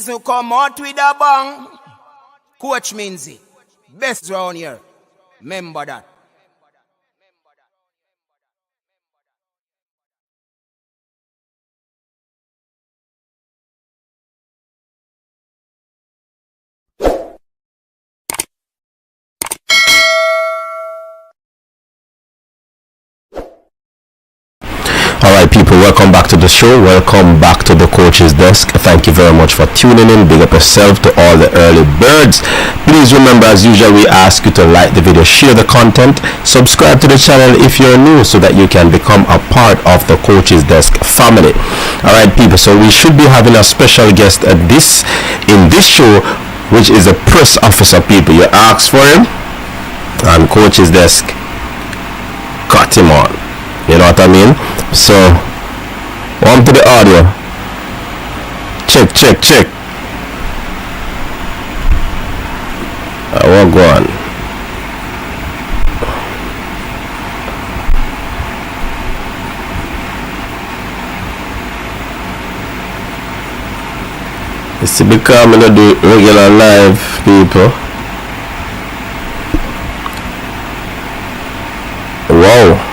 who come out with a bang. Coach Minzy, best round here. Remember that. Alright people, welcome back to the show. Welcome back to the coach's desk. Thank you very much for tuning in. Big up yourself to all the early birds. Please remember, as usual, we ask you to like the video, share the content, subscribe to the channel if you're new so that you can become a part of the coach's desk family. Alright people, so we should be having a special guest in this show, which is a press officer. People, you ask for him and coach's desk cut him on. You know what I mean? So, on to the audio. Check. I won't go on. It's to become do regular live, people. Wow.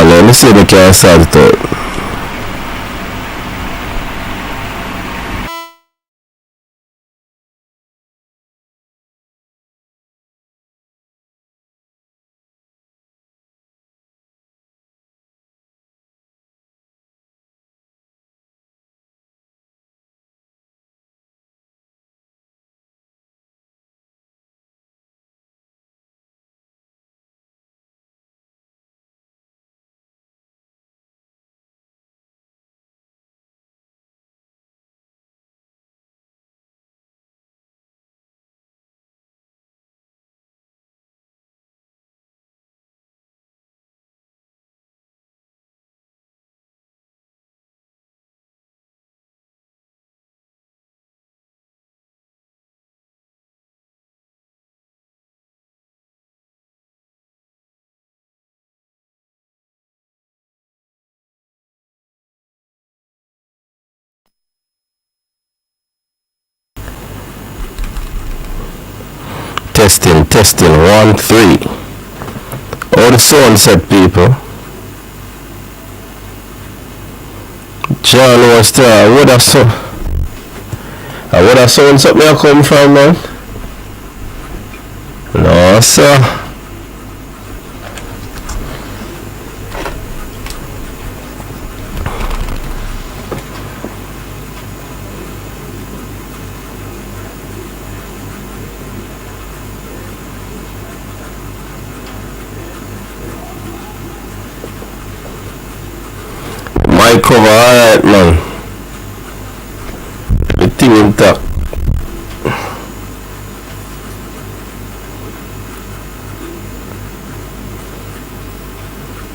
Let me see if I can start it out. Testing 1 3. All the sound set, people. John was there. Where that sound something I come from, man? No, sir. Cover, alright, man. Everything intact.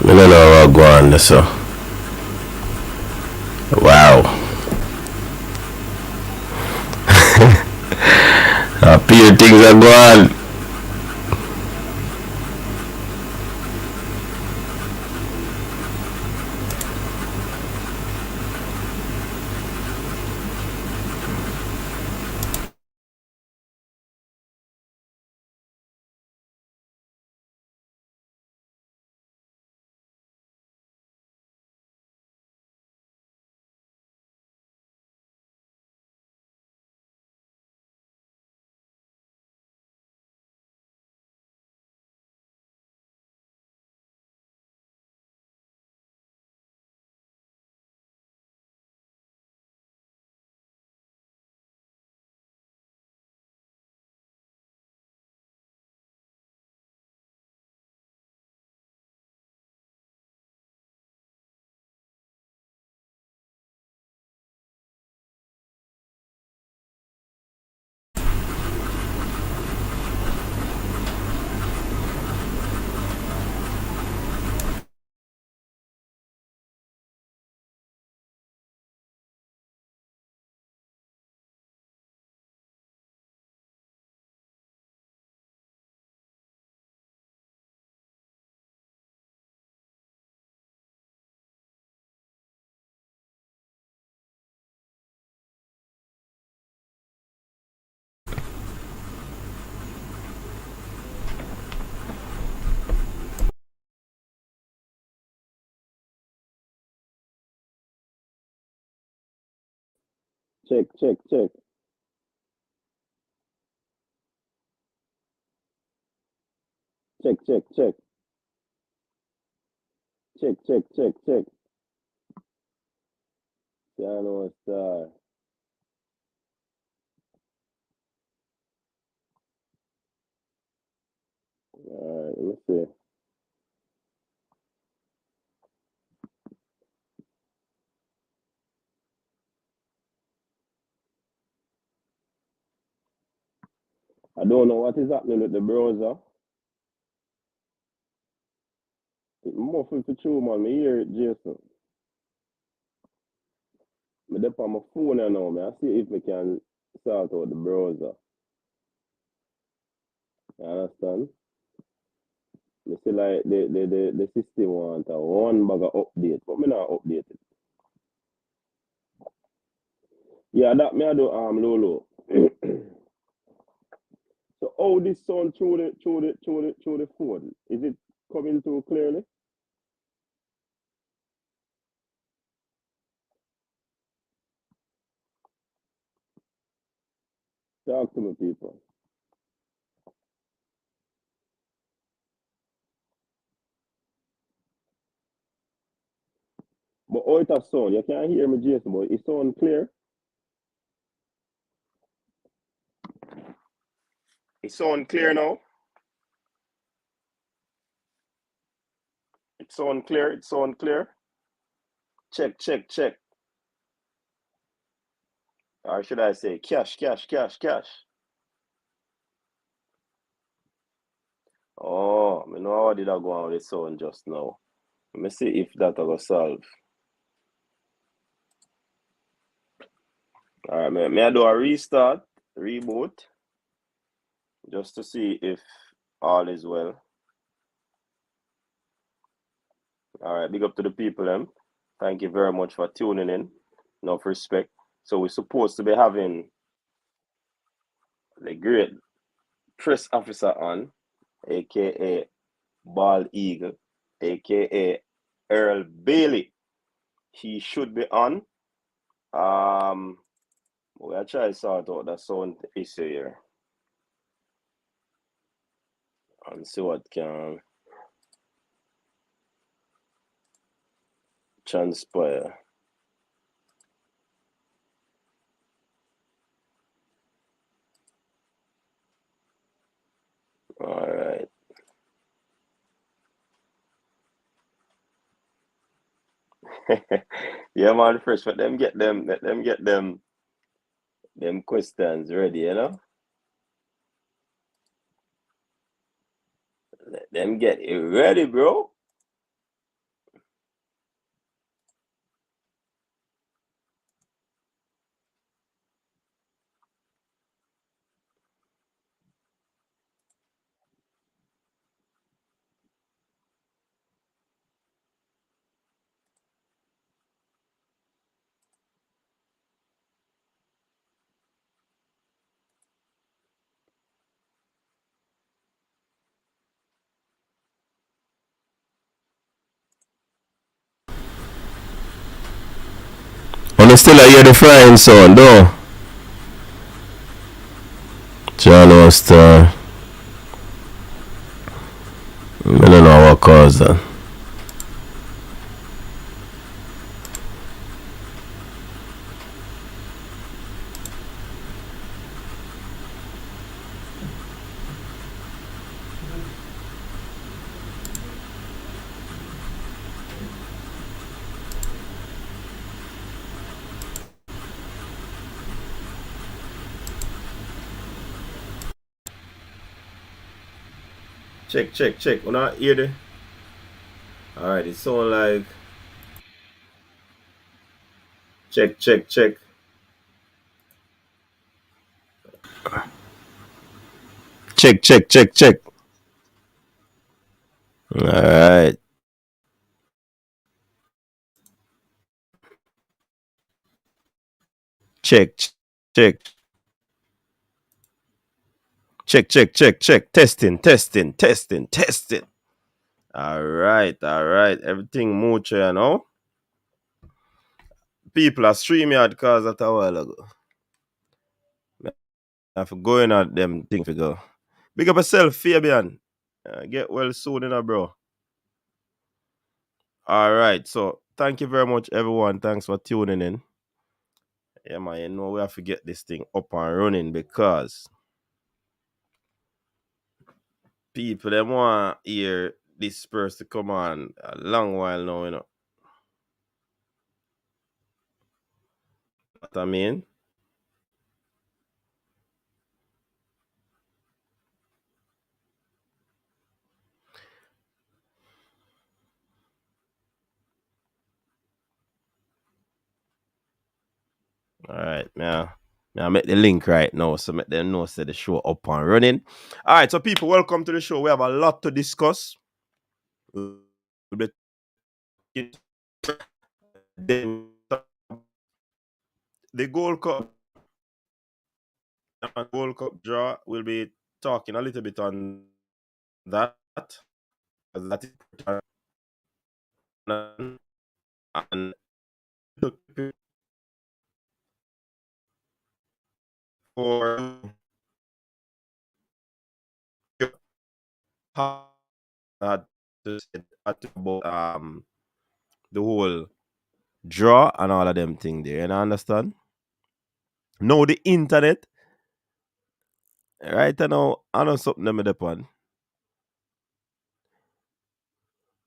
I don't know how I go on this, so. Wow. Happy things are going. Check, check, check. Check, check, check. Check, check, check, check. Piano star. Alright, let's see. I don't know what is happening with the browser. It muffled for true, man. Me hear it, Jason. Me dep on my phone now, man. I see if we can sort out the browser. You understand? You see, like, the system want a one bag of update, but me not update it. Yeah, that me I do Lolo. So how this sound through the phone? Is it coming through clearly? Talk to me, people. But how it a sound? You can't hear me, Jason, but it sound clear. It sound clear now. It sound clear. It sound clear. Check, check, check. Or should I say cash, cash, cash, cash? Oh, I know how did I go on with the sound just now. Let me see if that will solve. All right, may I do a restart, reboot, just to see if all is well. All right, big up to the people, them. Thank you very much for tuning in. Enough respect. So we're supposed to be having the great press officer on, aka Bald Eagle, aka Earl Bailey. He should be on. We'll try to sort out the sound issue here and see what can transpire. All right. Yeah, man, first let them get them questions ready, you know? Let them get it ready, bro. And still I hear the frying sound, though. John Star. I don't know what caused that. Check, check, check. When I hear the. Alright, it sound like. Check, check, check. Check, check, check, check. Alright. Check, check. Check, check, check, check. Testing, testing, testing, testing. Alright, alright. Everything mucho, you know. People are streaming out cause that a while ago. After going at them thing to go. Big up yourself, Fabian. Get well soon, bro. All right. So thank you very much, everyone. Thanks for tuning in. Yeah, man, you know we have to get this thing up and running because people they want to hear this person come on a long while now. What I mean? All right, now. I make the link right now, so make them know say the show up and running. All right, so people, welcome to the show. We have a lot to discuss. The Gold Cup draw. We'll be talking a little bit on that. That is important. And for to say about the whole draw and all of them thing there. And I understand. Now the internet, right now, I know something that me depend.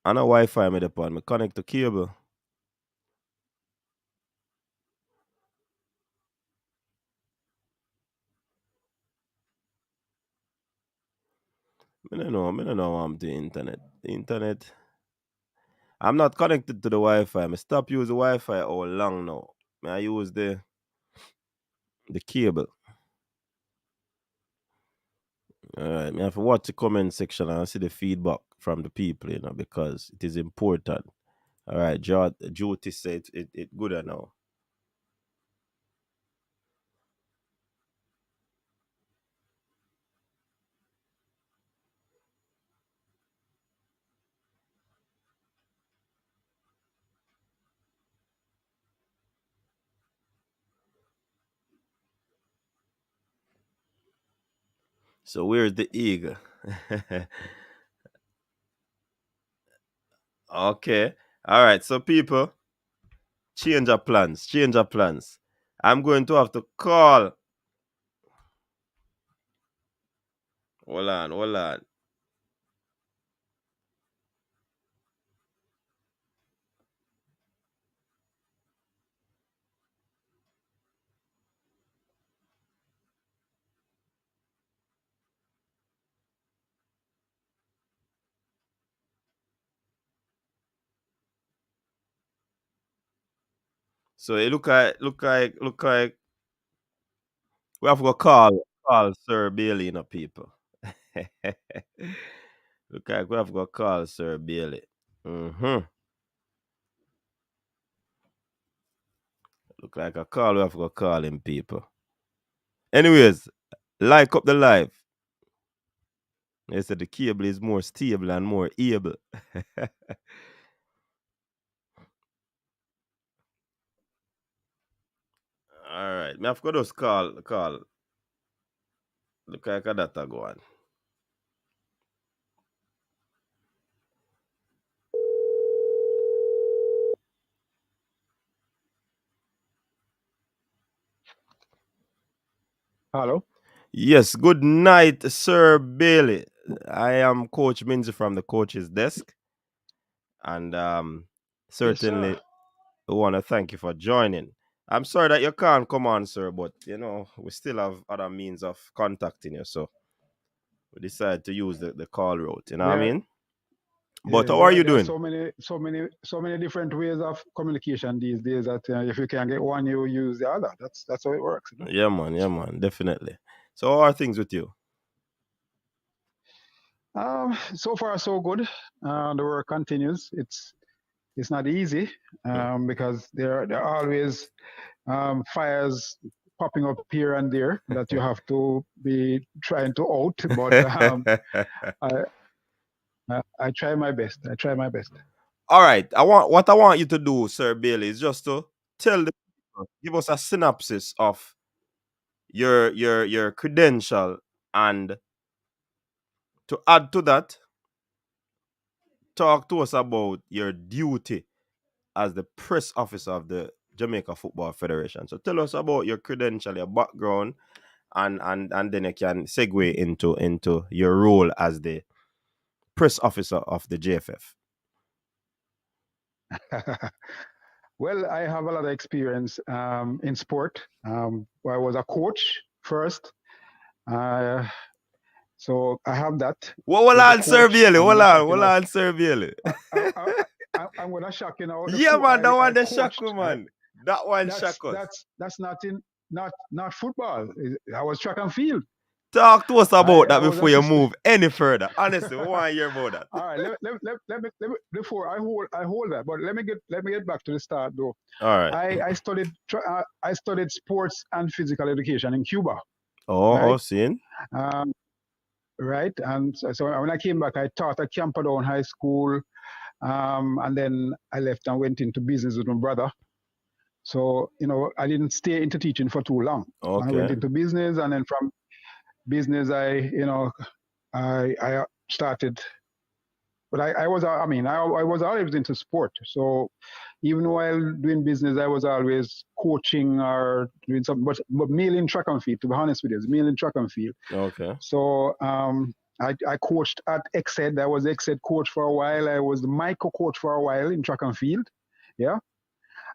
I know Wi-Fi me depend. Me connect to cable. I don't know I'm the internet. The internet. I'm not connected to the Wi-Fi. I stop using Wi-Fi all long now. I use the cable. All right, I have to watch the comment section and see the feedback from the people, because it is important. All right, Jyoti said it good now. So where's the eagle? Okay. All right. So people, change our plans. Change our plans. I'm going to have to call. Hold on. Hold on. So it look like we have to go call Sir Bailey, people. Look like we have to go call Sir Bailey. Mm-hmm. Look like a call we have to go call him, people. Anyways, like up the live. They said the cable is more stable and more able. All right. Me have to just call. Look like a data go on. Hello. Yes, good night, Sir Bailey. I am Coach Minzy from the coach's desk. And Yes, sir. certainly want to thank you for joining. I'm sorry that you can't come on, sir, but we still have other means of contacting you. So we decided to use the call route. You know what I There, mean? But yeah, how are you there are doing? so many different ways of communication these days that if you can get one, you use the other. That's how it works. Yeah, man, definitely. So how are things with you? So far so good. The work continues. It's not easy Hmm. because there are always fires popping up here and there that you have to be trying to out. But I, I try my best. I try my best. All right. What I want you to do, Sir Bailey, is just to tell the people, give us a synopsis of your credential, and to add to that, talk to us about your duty as the press officer of the Jamaica Football Federation. So tell us about your credential, your background, and then you can segue into your role as the press officer of the JFF. Well, I have a lot of experience in sport. I was a coach first. So I have that. Hold on, Sir Bailey. Hold on, Sir Bailey. I'm gonna shock you now. Yeah, man, that one shock you, man. That one shock us. That's not football. I was track and field. Talk to us about that before you move any further. Honestly, we want to hear about that. All right, let me before I hold that, but let me get back to the start though. All right. I studied sports and physical education in Cuba. Oh, right? Seeing. Right, and so when I came back, I taught at Camperdown High School, and then I left and went into business with my brother. So I didn't stay into teaching for too long. Okay. I went into business, and then from business, I started. But I was always into sport. So even while doing business, I was always coaching or doing something, but mainly in track and field. To be honest with you, it's mainly in track and field. Okay. So I coached at XED. I was the XED coach for a while. I was the micro coach for a while in track and field. Yeah.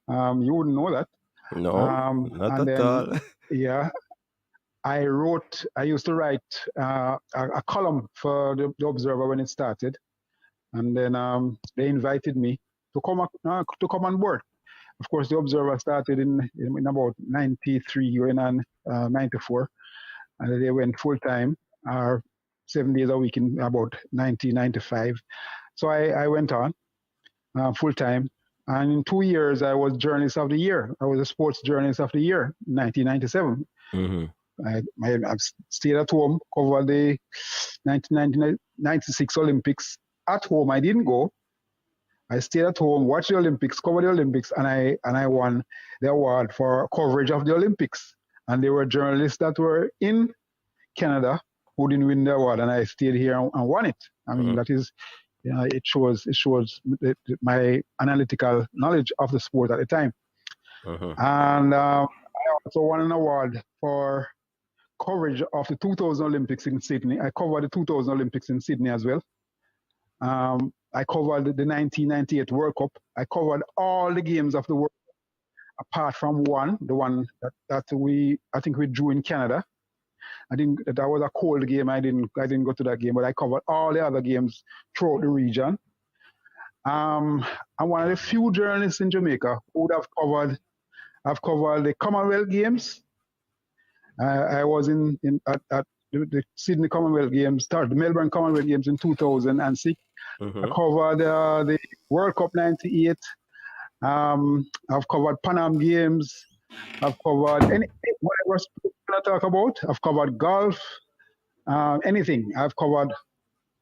You wouldn't know that. No, not at all. Yeah. I used to write a column for the Observer when it started. And then they invited me to come on board. Of course, the Observer started in about 93 and 94. And they went full time, 7 days a week in about 1995. So I went on full time. And in 2 years, I was Journalist of the Year. I was a Sports Journalist of the Year in 1997. Mm-hmm. I stayed at home, covered the 1996 Olympics. At home, I didn't go. I stayed at home, watched the Olympics, covered the Olympics, and I won the award for coverage of the Olympics. And there were journalists that were in Canada who didn't win the award, and I stayed here and won it. I mean, that is, it shows my analytical knowledge of the sport at the time. And I also won an award for coverage of the 2000 Olympics in Sydney. I covered the 2000 Olympics in Sydney as well. I covered the 1998 World Cup. I covered all the games of the World Cup, apart from the one that I think we drew in Canada. That was a cold game. I didn't go to that game, but I covered all the other games throughout the region. I'm one of the few journalists in Jamaica who would have covered. I've covered the Commonwealth Games. I was at the Sydney Commonwealth Games, the Melbourne Commonwealth Games in 2006. I covered the World Cup '98. I've covered Pan Am Games. I've covered whatever sport I talk about. I've covered golf, anything. I've covered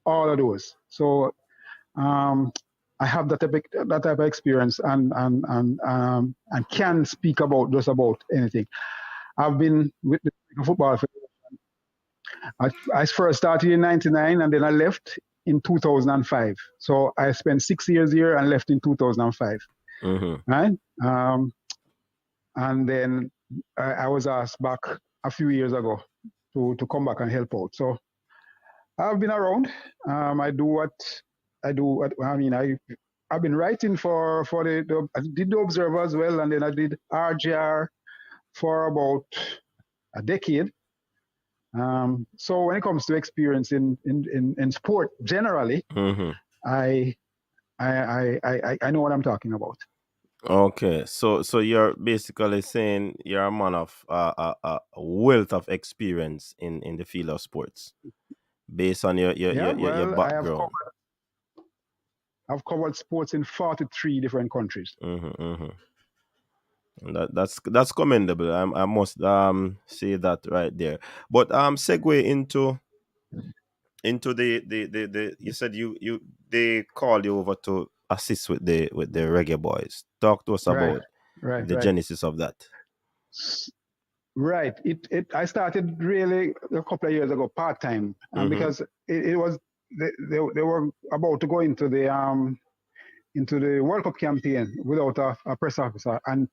all of those. So I have that type of experience and can speak about just about anything. I've been with the Football Federation. I first started in '99 and then I left in 2005. So I spent 6 years here and left in 2005. Right? And then I was asked back a few years ago to come back and help out. So I've been around. I do what I do. I mean, I've been writing for the I did the Observer as well, and then I did RGR for about a decade. So when it comes to experience in sport generally, I know what I'm talking about. Okay, so you're basically saying you're a man of a wealth of experience in the field of sports, based on your background. I've covered sports in 43 different countries. That's commendable. I must say that right there. But segue into the you said they called you over to assist with the Reggae Boyz. Talk to us about the genesis of that. Right. I started really a couple of years ago, part time, because it was they were about to go into the World Cup campaign without a press officer, and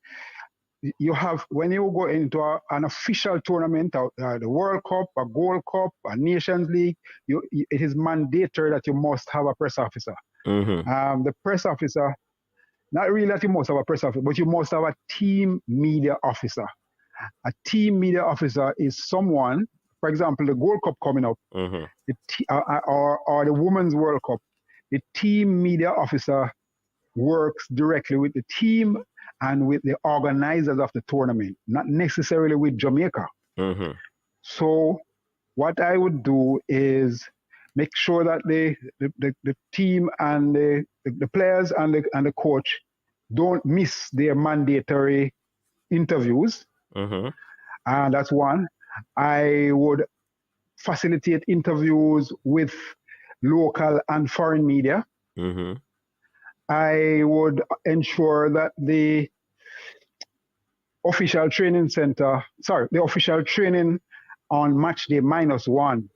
you have, when you go into an official tournament, the World Cup, a Gold Cup, a Nations League, it is mandatory that you must have a press officer. The press officer, not really that you must have a press officer, but you must have a team media officer. A team media officer is someone, for example, the Gold Cup coming up, or the Women's World Cup. The team media officer works directly with the team and with the organizers of the tournament, not necessarily with Jamaica. So what I would do is make sure that the team and the players and the coach don't miss their mandatory interviews. And that's one. I would facilitate interviews with local and foreign media. I would ensure that the official training on match day -1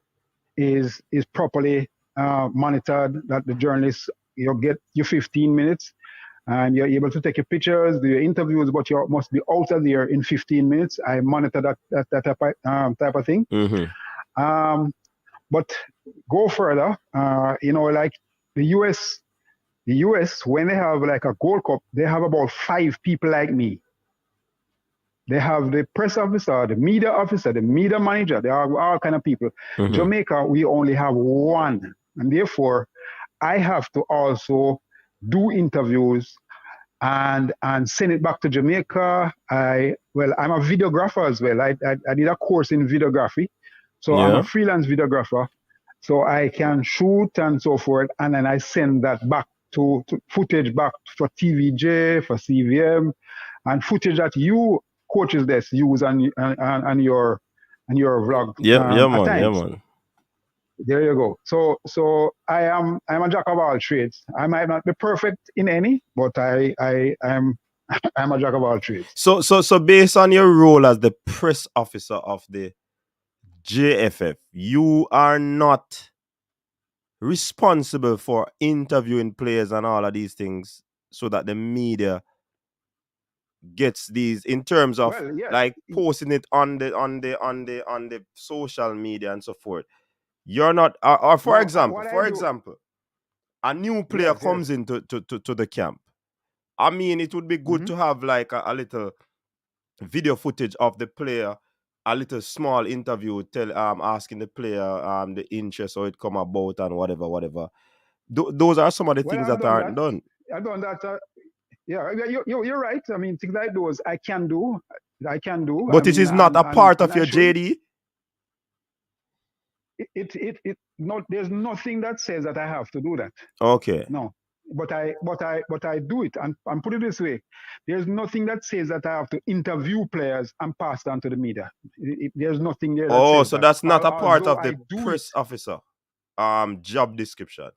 is properly monitored, that the journalists, you get your 15 minutes and you're able to take your pictures, do your interviews, but you must be out of there in 15 minutes. I monitor that type of thing. But go further, like the US, when they have like a Gold Cup, they have about 5 people like me. They have the press officer, the media manager. They are all kind of people. Jamaica, we only have 1. And therefore, I have to also do interviews and send it back to Jamaica. I'm a videographer as well. I did a course in videography. So I'm a freelance videographer. So I can shoot and so forth. And then I send that back to footage back for TVJ, for CVM, and footage that you coaches desk use on your vlog. Yeah, man. There you go. So I'm a jack of all trades. I might not be perfect in any, but I'm a jack of all trades. So based on your role as the press officer of the JFF, you are not responsible for interviewing players and all of these things, so that the media gets these, in terms of like posting it on the social media and so forth. You're not, or for example, a new player comes into to the camp. I mean, it would be good to have like a little video footage of the player, a little small interview, asking the player the interest, or it come about and whatever. Those are some of the things that aren't done. I've done that. Yeah, you're right. I mean, things like those I can do. But it is not a part of your JD. There's nothing that says that I have to do that. Okay. No. But I do it, and put it this way: there's nothing that says that I have to interview players and pass them to the media. There's nothing there. So that's not a part of the press officer job description.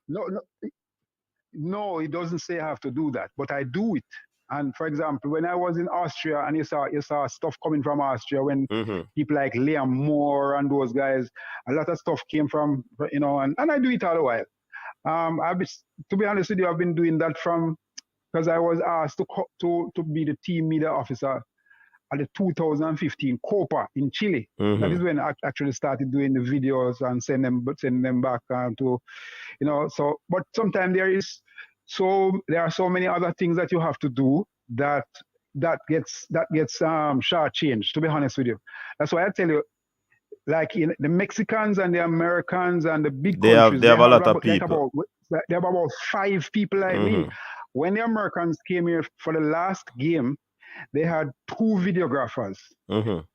No, it doesn't say I have to do that, but I do it. And for example, when I was in Austria, and you saw stuff coming from Austria, when people like Liam Moore and those guys, a lot of stuff came from, and I do it all the while. To be honest with you, I've been doing that because I was asked to be the team media officer at the 2015 Copa in Chile. That is when I actually started doing the videos and send them back to, but sometimes there are so many other things that you have to do that gets short-changed, to be honest with you. That's why I tell you, like in the Mexicans and the Americans and the big countries, they have a lot of people. They have about 5 people like me. When the Americans came here for the last game, they had 2 videographers.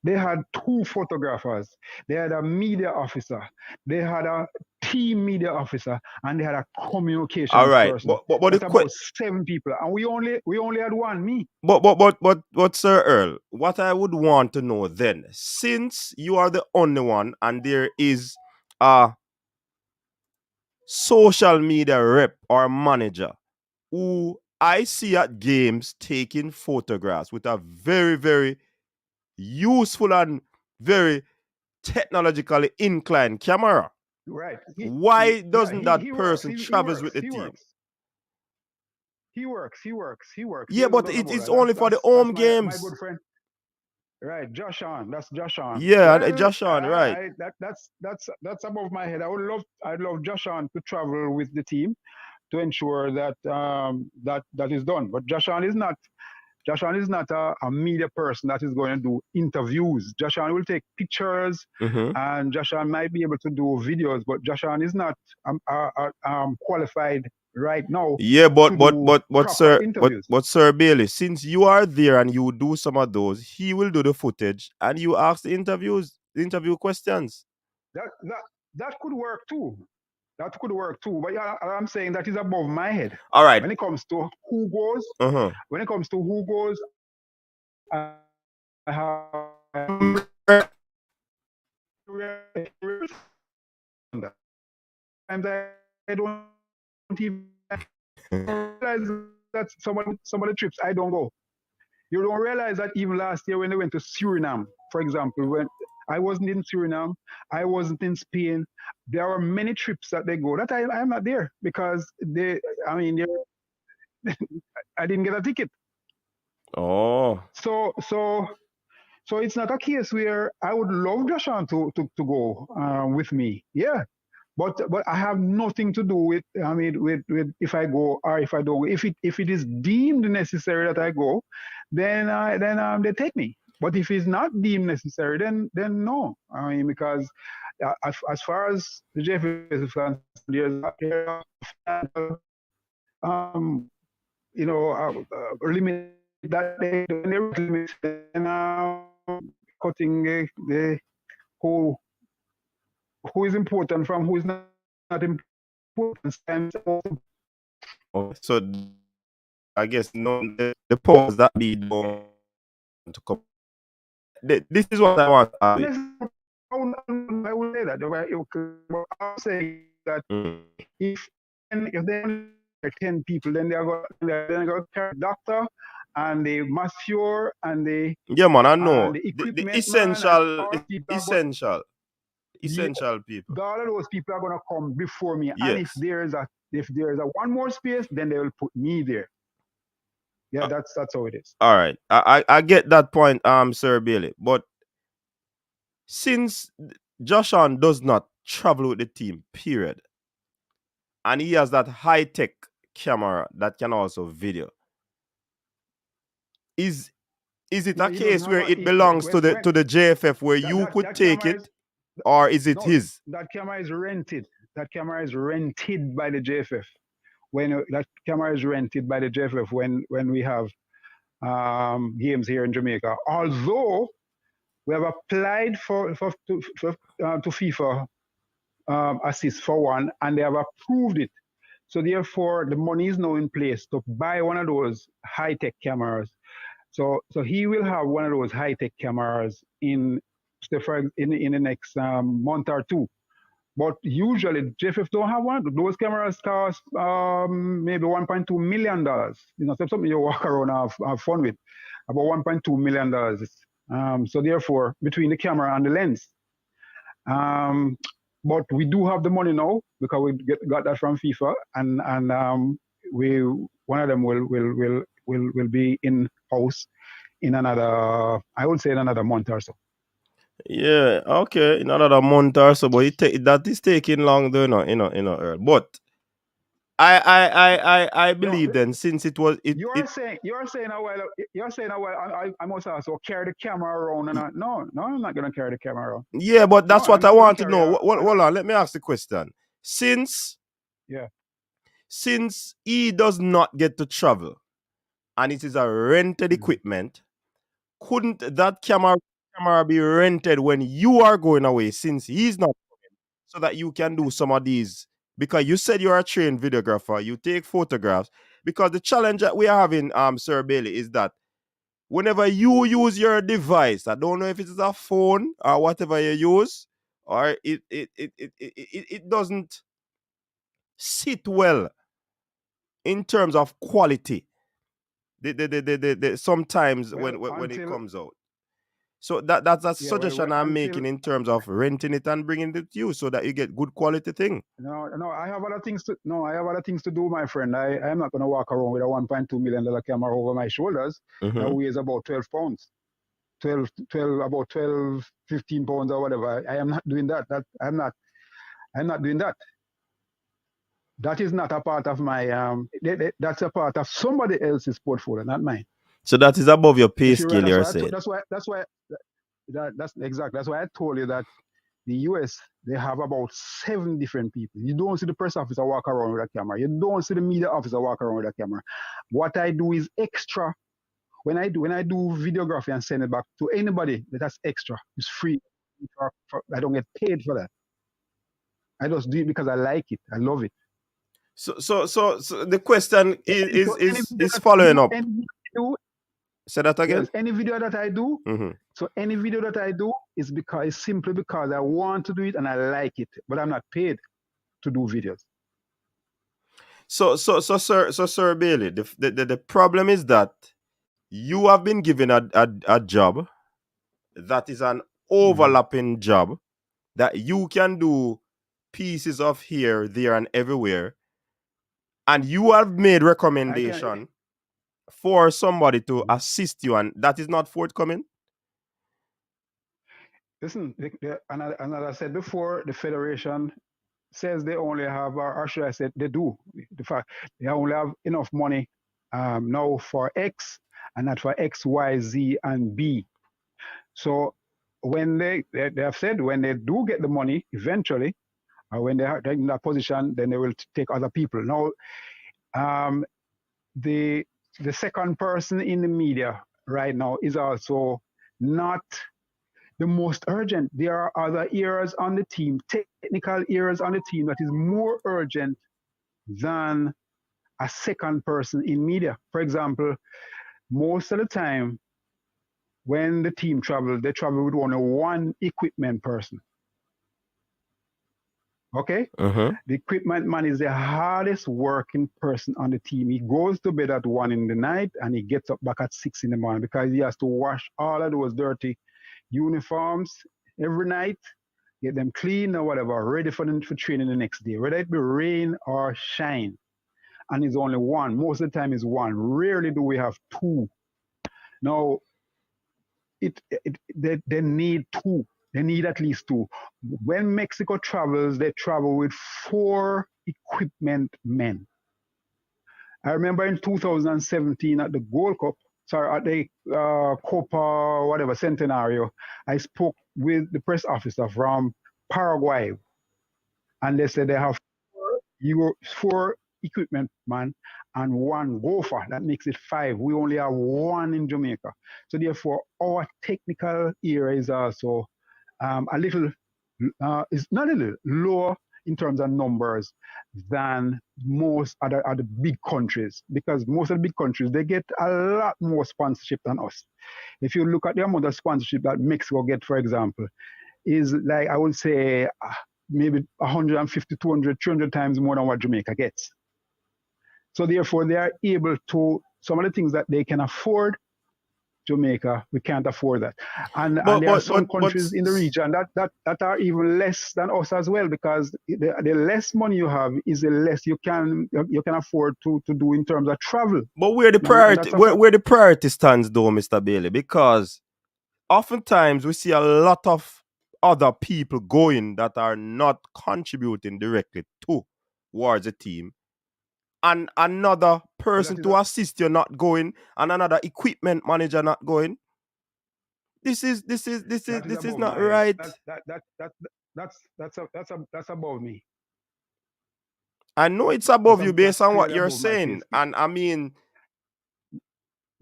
They had 2 photographers. They had a media officer. They had a team media officer, and they had a communications person. But that's about 7 people, and we only had 1, me. But Sir Earl, what I would want to know then, since you are the only one, and there is a social media rep or manager who I see at games taking photographs with a very, very useful and very technologically inclined camera. Right. Why doesn't that He works. person He travels with works. the He team? works. He works. He works. He works. Yeah, There's no but doubt about it's that. only for the home My games. good friend. Right, Josh on. That's Josh on. Yeah, Well, Josh on, right. that's above my head. I'd love Josh on to travel with the team to ensure that that is done. But Josh on is not a media person that is going to do interviews. Josh on will take pictures, and Josh on might be able to do videos, but Josh on is not qualified right now. Yeah, to do proper interviews. but Sir Bailey, since you are there and you do some of those, he will do the footage and you ask the interview questions. That that that could work too. That could work too. But yeah, I'm saying that is above my head. All right. When it comes to who goes, I have sometimes I don't even realize that some of the trips I don't go. You don't realize that even last year when they went to Suriname, for example, when I wasn't in Suriname, I wasn't in Spain. There are many trips that they go that I'm not there because I didn't get a ticket. Oh. So it's not a case where I would love Joshan to go with me. Yeah. But I have nothing to do with with if I go or if I don't go. If it is deemed necessary that I go, then they take me. But if it's not deemed necessary, then no. I mean, because as far as the JFF is concerned, there's limit that they limit and cutting the who is important from who is not important. So I guess no, the pause that be done to come. This is what I want. I would say that. I'll say that if they are 10 people, then they're going to carry the doctor and the masseur and the I know the equipment the essential people. All of those people are going to come before me. Yes. And if there is a one more space, then they will put me there. Yeah, that's how it is. All right, I get that point, Sir Bailey. But since Joshan does not travel with the team, period, and he has that high-tech camera that can also video, is it a case where it belongs to the JFF where you could take it, or is it his? That camera is rented. That camera is rented by the JFF. That camera is rented by the JFF when we have games here in Jamaica. Although we have applied to FIFA assist for one, and they have approved it. So therefore, the money is now in place to buy one of those high-tech cameras. So he will have one of those high-tech cameras in the next month or two. But usually JFF don't have one. Those cameras cost maybe $1.2 million. Something you walk around and have fun with. About $1.2 million. So therefore, between the camera and the lens. But we do have the money now because we got that from FIFA, and one of them will be in house in another month or so. Yeah, okay, in another month or so, but that is taking long, though, Earl. But I believe then, since it was you're saying a while I must also carry the camera around, and no, I'm not gonna carry the camera around. Yeah, but that's what I want to know. Hold on, let me ask the question. Since he does not get to travel and it is a rented equipment, couldn't that camera be rented when you are going away, since he's not going, so that you can do some of these? Because you said you're a trained videographer, you take photographs. Because the challenge that we are having, Sir Bailey, is that whenever you use your device, I don't know if it is a phone or whatever you use, or it doesn't sit well in terms of quality. Sometimes when it comes out. So that's a Yeah, suggestion I'm making in terms of renting it and bringing it to you so that you get good quality thing. No, I have other things to. No, I have other things to do, my friend. I'm not going to walk around with a $1.2 million camera over my shoulders that weighs about 12 pounds, 15 pounds or whatever. I am not doing that. I'm not doing that. That is not a part of my. That's a part of somebody else's portfolio, not mine. So that is above your pay scale, you're saying. That's why. That's exactly. That's why I told you that the US, they have about 7 different people. You don't see the press officer walk around with a camera. You don't see the media officer walk around with a camera. What I do is extra. When I do videography and send it back to anybody, that's extra. It's free. I don't get paid for that. I just do it because I like it. I love it. So the question is following up. Say that again. Yes, any video that I do. So any video that I do is simply because I want to do it and I like it, but I'm not paid to do videos. So Sir Bailey, the problem is that you have been given a job that is an overlapping job that you can do pieces of here, there, and everywhere, and you have made recommendation for somebody to assist you, and that is not forthcoming. Listen, and as I said before, the federation says they only have, or should I say, they do. The fact they only have enough money now for X and not for X, Y, Z, and B. So when they have said when they do get the money eventually, or when they're in that position, then they will take other people. Now, the second person in the media right now is also not the most urgent. There are other areas on the team, technical areas on the team that is more urgent than a second person in media. For example, most of the time when the team travels, they travel with only one equipment person. Okay? The equipment man is the hardest working person on the team. He goes to bed at 1 in the night and he gets up back at 6 in the morning because he has to wash all of those dirty uniforms every night, get them clean or whatever, ready for them for training the next day, whether it be rain or shine. And it's only one. Most of the time it's one. Rarely do we have 2. Now, they need 2. They need at least 2. When Mexico travels, they travel with 4 equipment men. I remember in 2017 at the Gold Cup, at the Copa, whatever, Centenario, I spoke with the press officer from Paraguay. And they said they have 4 equipment man and 1 gopher. That makes it 5. We only have 1 in Jamaica. So therefore, our technical area is also a little, it's not a little, lower in terms of numbers than most other big countries, because most of the big countries, they get a lot more sponsorship than us. If you look at the amount of sponsorship that Mexico get, for example, is like, I would say, maybe 150, 200, 300 times more than what Jamaica gets. So therefore, they are able to, some of the things that they can afford, Jamaica, we can't afford that. And there are some countries in the region that are even less than us as well, because the less money you have is the less you can afford to do in terms of travel. But where the priority stands though, Mr. Bailey, because oftentimes we see a lot of other people going that are not contributing directly towards a team, and another person to assist you not going, and another equipment manager not going. This is not right. That's above me. I know it's above you based on what you're saying, and I mean,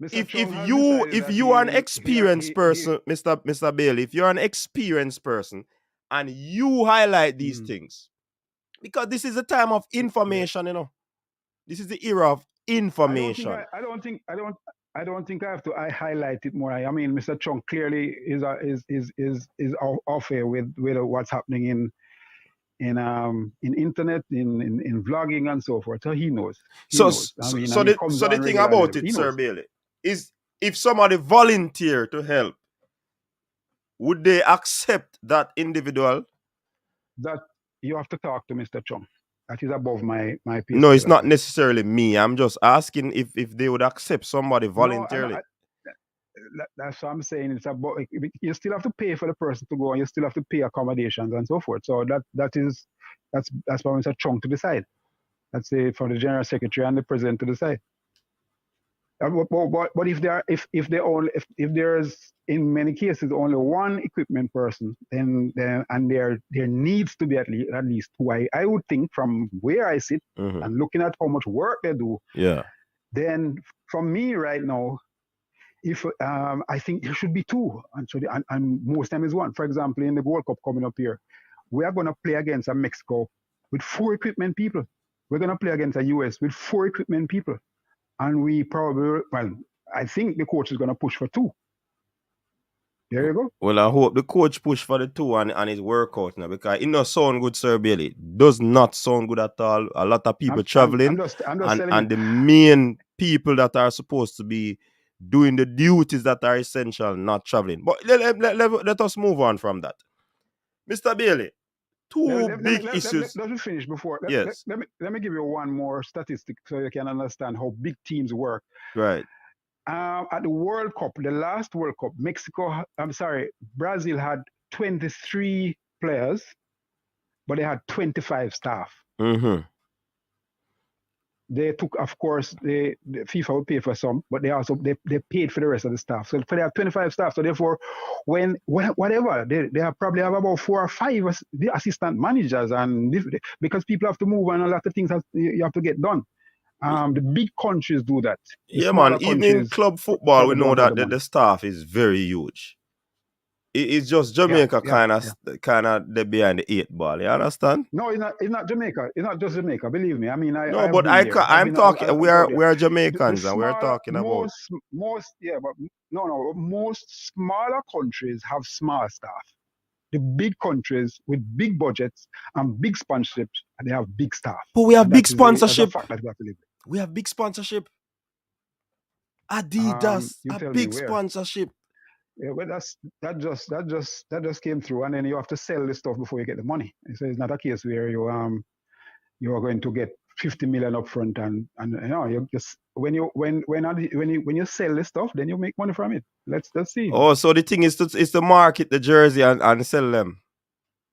if you are an experienced person, Mr. Bailey, if you're an experienced person and you highlight these things, because this is a time of information, you know. This is the era of information. I don't think I have to highlight it more. I mean, Mr. Chunk clearly is off here with what's happening in internet, in vlogging and so forth. So he knows. The thing about it, Sir Bailey, is if somebody volunteer to help would they accept that individual? That you have to talk to Mr. Chung. That is above my pay No, it's scale as not well. necessarily me. I'm just asking if they would accept somebody No, voluntarily. that's what I'm saying. It's about you still have to pay for the person to go, and you still have to pay accommodations and so forth. So that's for Mr. Chung to decide. That's for the general secretary and the president to decide. But if there's in many cases only one equipment person, then and there needs to be at least two. I would think from where I sit and looking at how much work they do. Yeah. Then from me right now, if I think there should be two, and most time is one. For example, in the World Cup coming up here, we are going to play against a Mexico with 4 equipment people. We're going to play against a US with 4 equipment people. And we probably, I think the coach is going to push for 2. There you go. Well, I hope the coach push for the 2 and his workout now, because it does sound good, Sir Bailey. It does not sound good at all. A lot of people traveling, and the main people that are supposed to be doing the duties that are essential not traveling. But let us move on from that. Mr. Bailey, big issues. Let me finish before. Yes. Let me give you one more statistic so you can understand how big teams work. Right. At the World Cup, the last World Cup, Brazil had 23 players, but they had 25 staff. They took, of course, the FIFA would pay for some, but they paid for the rest of the staff. So they have 25 staff. So therefore, whatever they probably have about 4 or 5 assistant managers, and because people have to move and a lot of things you have to get done. The big countries do that. Yeah, man. Even in club football, we know that the staff is very huge. It's just Jamaica kind of they're behind the 8 ball. You understand? No, it's not Jamaica. It's not just Jamaica. Believe me. I mean, I'm talking. We are Jamaicans, and we're talking about most smaller countries have small staff. The big countries with big budgets and big sponsorships, and they have big staff. But we have big sponsorship. We have big sponsorship. Adidas, a big sponsorship. Yeah, but that just came through, and then you have to sell the stuff before you get the money. So it's not a case where you are going to get 50 million up front, and you know, you just when you sell the stuff, then you make money from it. Let's see. Oh, so the thing is to market the jersey and sell them.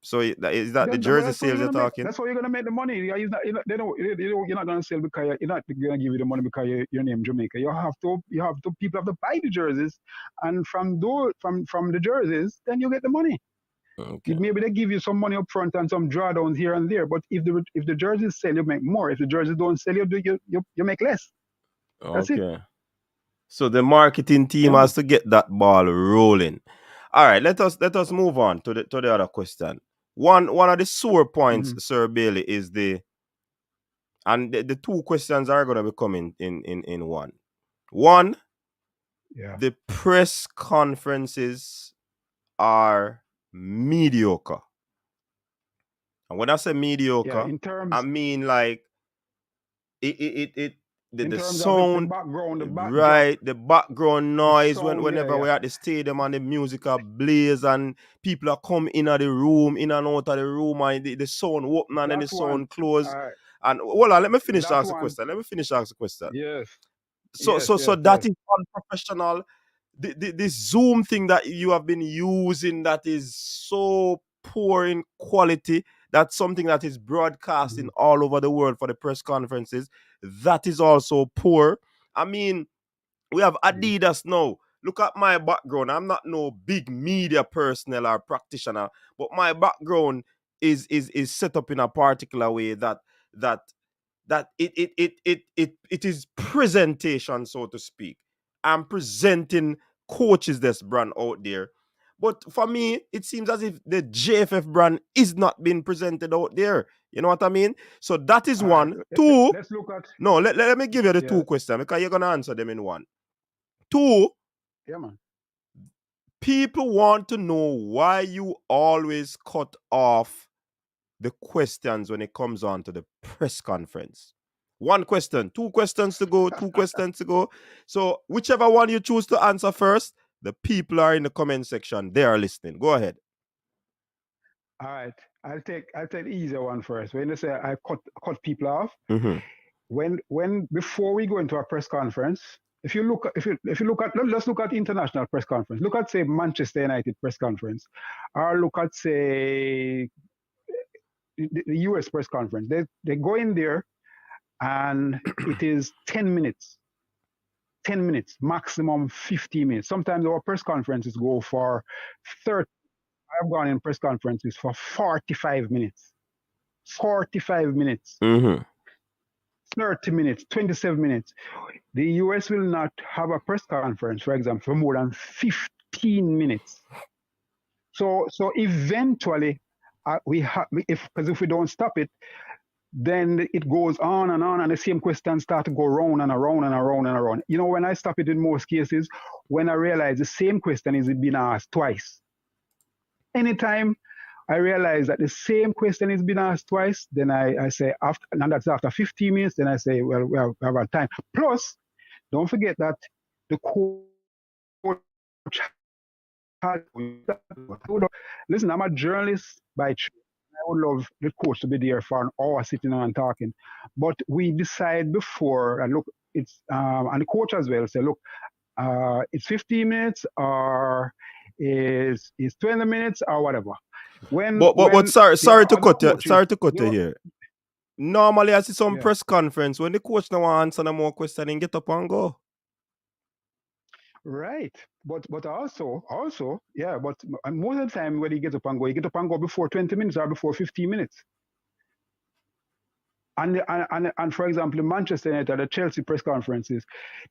So is that the jersey sales you're talking? That's how you're gonna make the money. You're not gonna sell because you're not gonna give you the money because your name Jamaica. You have to people have to buy the jerseys, and from the jerseys, then you get the money. Okay. Maybe they give you some money up front and some drawdowns here and there. But if the jerseys sell, you make more. If the jerseys don't sell, you make less. That's it. So the marketing team has to get that ball rolling. All right, let us move on to the other question. One of the sore points, Sir Bailey, is the 2 questions are going to be coming in one. One, the press conferences are mediocre. And when I say mediocre, I mean like the sound, the background noise, whenever we're at the stadium and the music are blaze and people are coming in and out of the room, and the sound open and then the sound close. And hold on, let me finish asking the question. Yes. So that is unprofessional. This Zoom thing that you have been using that is so poor in quality, that's something that is broadcasting all over the world for the press conferences. That is also poor. I mean, we have Adidas now. Look at my background. I'm not no big media personnel or practitioner, but my background is set up in a particular way that it is presentation, so to speak. I'm presenting coaches this brand out there. But for me, it seems as if the JFF brand is not being presented out there. You know what I mean? So that is one. 2. Let's look at. No, let me give you the 2 questions because you're gonna answer them in one. 2. Yeah, man. People want to know why you always cut off the questions when it comes on to the press conference. 1 question, 2 questions to go, 2 questions to go. So whichever one you choose to answer first, The people are in the comment section. They are listening. Go ahead. All right. I'll take the easier one first. When you say I cut people off, Mm-hmm. when before we go into a press conference, if you look at let's look at international press conference. Look at say Manchester United press conference, or look at say the US press conference. They go in there and it is 10 minutes. 10 minutes, maximum 15 minutes. Sometimes our press conferences go for 30. I've gone in press conferences for 45 minutes. 45 minutes. Mm-hmm. 30 minutes, 27 minutes. The US will not have a press conference, for example, for more than 15 minutes. So eventually, because if we don't stop it, then it goes on, and the same questions start to go round and around and around and around. You know, when I stop it in most cases, when I realize the same question is being asked twice. Anytime I realize that the same question is being asked twice, then I say, and that's after 15 minutes, then I say, well, we have our time. Plus, don't forget that the coach has, listen, I'm a journalist by trade. I would love the coach to be there for an hour sitting and talking. But we decide before, and look, it's, and the coach as well say, look, it's 15 minutes or is 20 minutes or whatever. But sorry to cut you here. Normally, I see some press conference when the coach now want answer no more question and get up and go. Right, but also, yeah. But most of the time when you get up and go before 20 minutes or before 15 minutes. And for example, in Manchester United, the Chelsea press conferences,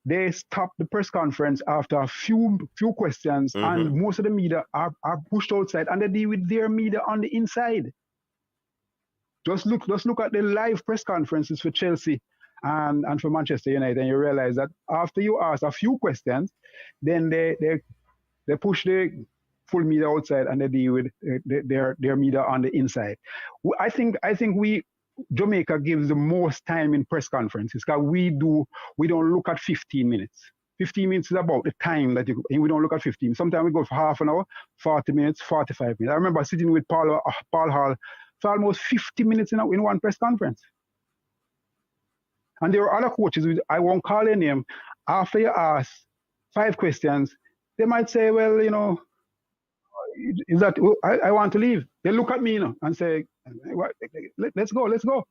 they stop the press conference after a few questions, and most of the media are pushed outside, and they deal with their media on the inside. Just look at the live press conferences for Chelsea and for Manchester United, and you realize that after you ask a few questions, then they push the full media outside and they deal with their media on the inside. I think Jamaica gives the most time in press conferences because we don't look at 15 minutes. 15 minutes is about the time that we don't look at 15. Sometimes we go for half an hour, 40 minutes, 45 minutes. I remember sitting with Paul Hall for almost 50 minutes in one press conference. And there are other coaches, I won't call their name, after you ask 5 questions, they might say, well, you know, is that I want to leave. They look at me, you know, and say, let's go.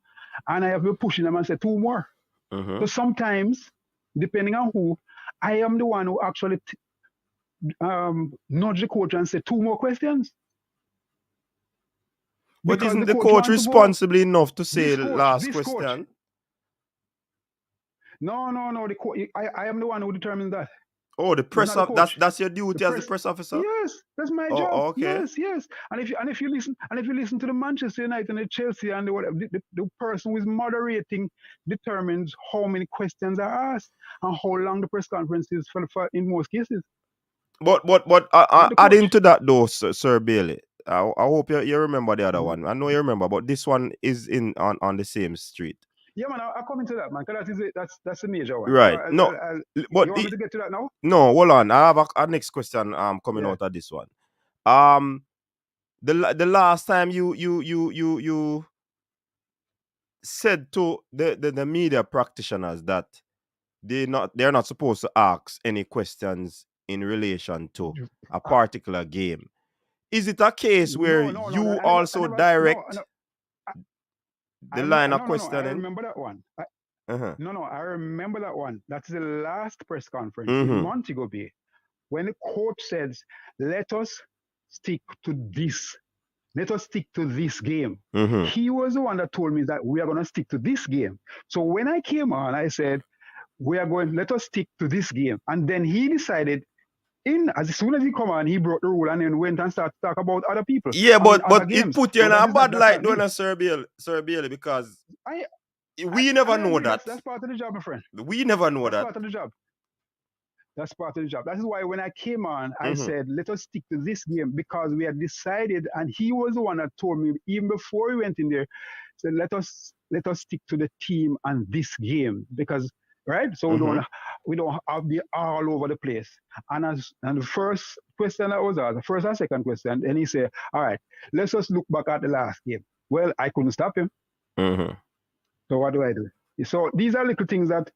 And I have been pushing them and say 2 more. So sometimes, depending on who, I am the one who actually nudge the coach and say 2 more questions. But isn't the coach responsible enough to say last question? Coach. No. I am the one who determines that. Oh, the press that's your duty as the press officer. Yes, that's my job. Okay. Yes. And if you listen to the Manchester United and the Chelsea and the person who is moderating determines how many questions are asked and how long the press conference is for in most cases. But adding to that though, Sir Bailey, I hope you remember the other one. I know you remember, but this one is on the same street. Yeah, man, I'll come into that, man, because that's a major one. Right. But you want me to get to that now? No, hold on. I have a next question coming out of this one. The last time you said to the media practitioners that they're not supposed to ask any questions in relation to a particular game. Is it a case where you also direct the line of questioning? I remember that one. I remember that one. That's the last press conference in Montego Bay when the coach says, let us stick to this. Let us stick to this game. He was the one that told me that we are going to stick to this game. So when I came on, I said, let us stick to this game. And then he decided, as soon as he come on, he broke the rule and then went and started to talk about other people. Yeah, but it put you in a bad light, don't you, Sir Bailey, because we never know that. That's part of the job, my friend. We never know that. That's part of the job. That's part of the job. That is why when I came on, I said, let us stick to this game because we had decided, and he was the one that told me even before we went in there, said, let us stick to the team and this game because right? So we don't have to be all over the place. And the first question that was asked, the first and second question, and he said, all right, let's just look back at the last game. Well, I couldn't stop him. So what do I do? So these are little things that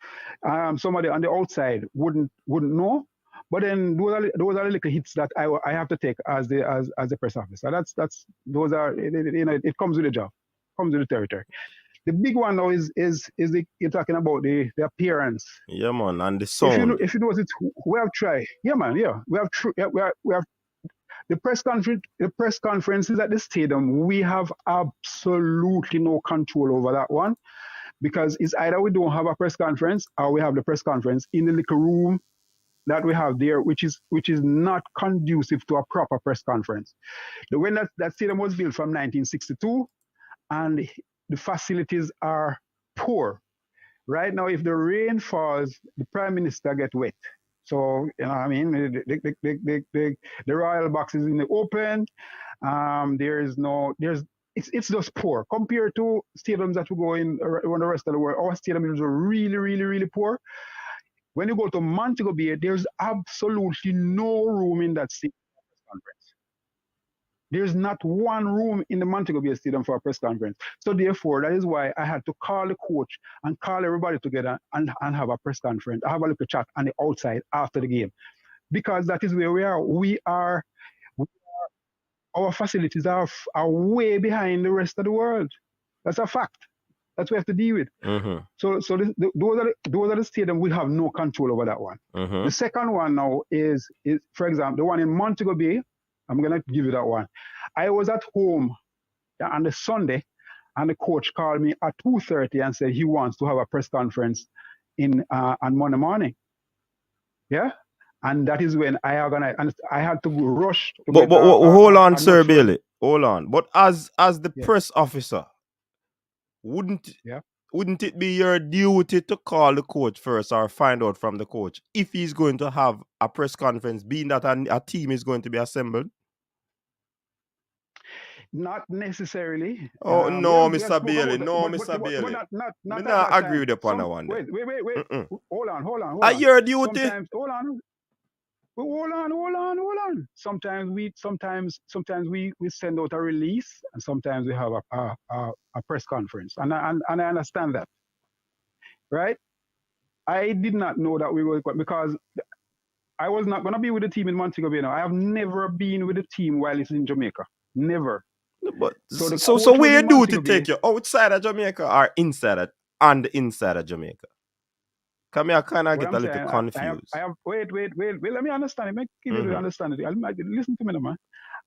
somebody on the outside wouldn't know. But then those are the little hits that I have to take as the press officer. Those are, it comes with the job, comes with the territory. The big one now is you're talking about the appearance. Yeah, man, and the sound. If you notice, we have tried. Yeah, man. Yeah, we have the press conference. The press conferences at the stadium. We have absolutely no control over that one, because it's either we don't have a press conference or we have the press conference in the little room that we have there, which is not conducive to a proper press conference. When that stadium was built from 1962, and the facilities are poor. Right now, if the rain falls, the Prime Minister gets wet. So, you know what I mean? The royal box is in the open. It's just poor. Compared to stadiums that we go in around the rest of the world, our stadiums are really, really, really poor. When you go to Montego Bay, there's absolutely no room in that stadium for a press conference. There's not one room in the Montego Bay Stadium for a press conference. So therefore, that is why I had to call the coach and call everybody together and have a press conference. I have a little chat on the outside after the game. Because that is where we are. Our facilities are way behind the rest of the world. That's a fact. That's what we have to deal with. So those are the stadiums we have no control over that one. The second one now is, for example, the one in Montego Bay. I'm gonna give you that one. I was at home on the Sunday, and the coach called me at 2:30 and said he wants to have a press conference on Monday morning. Yeah, and that is when I had to rush. But hold on, Sir Bailey. Hold on. But as the press officer, wouldn't it be your duty to call the coach first or find out from the coach if he's going to have a press conference, being that a team is going to be assembled? Not necessarily. Oh, no, Mr. Bailey. No, Mr. Bailey. I agree with you on that one. Wait. Hold on. Are your duty? Sometimes, hold on. Sometimes we send out a release, and sometimes we have a press conference, and I understand that, right? I did not know that we were, because I was not going to be with the team in Montego Bay. I have never been with the team while it's in Jamaica. Never. But so where do to take you outside of Jamaica or inside of Jamaica? Come here, I kind of get a little confused. Wait. Let me understand it. Give you the understanding. Listen to me, man.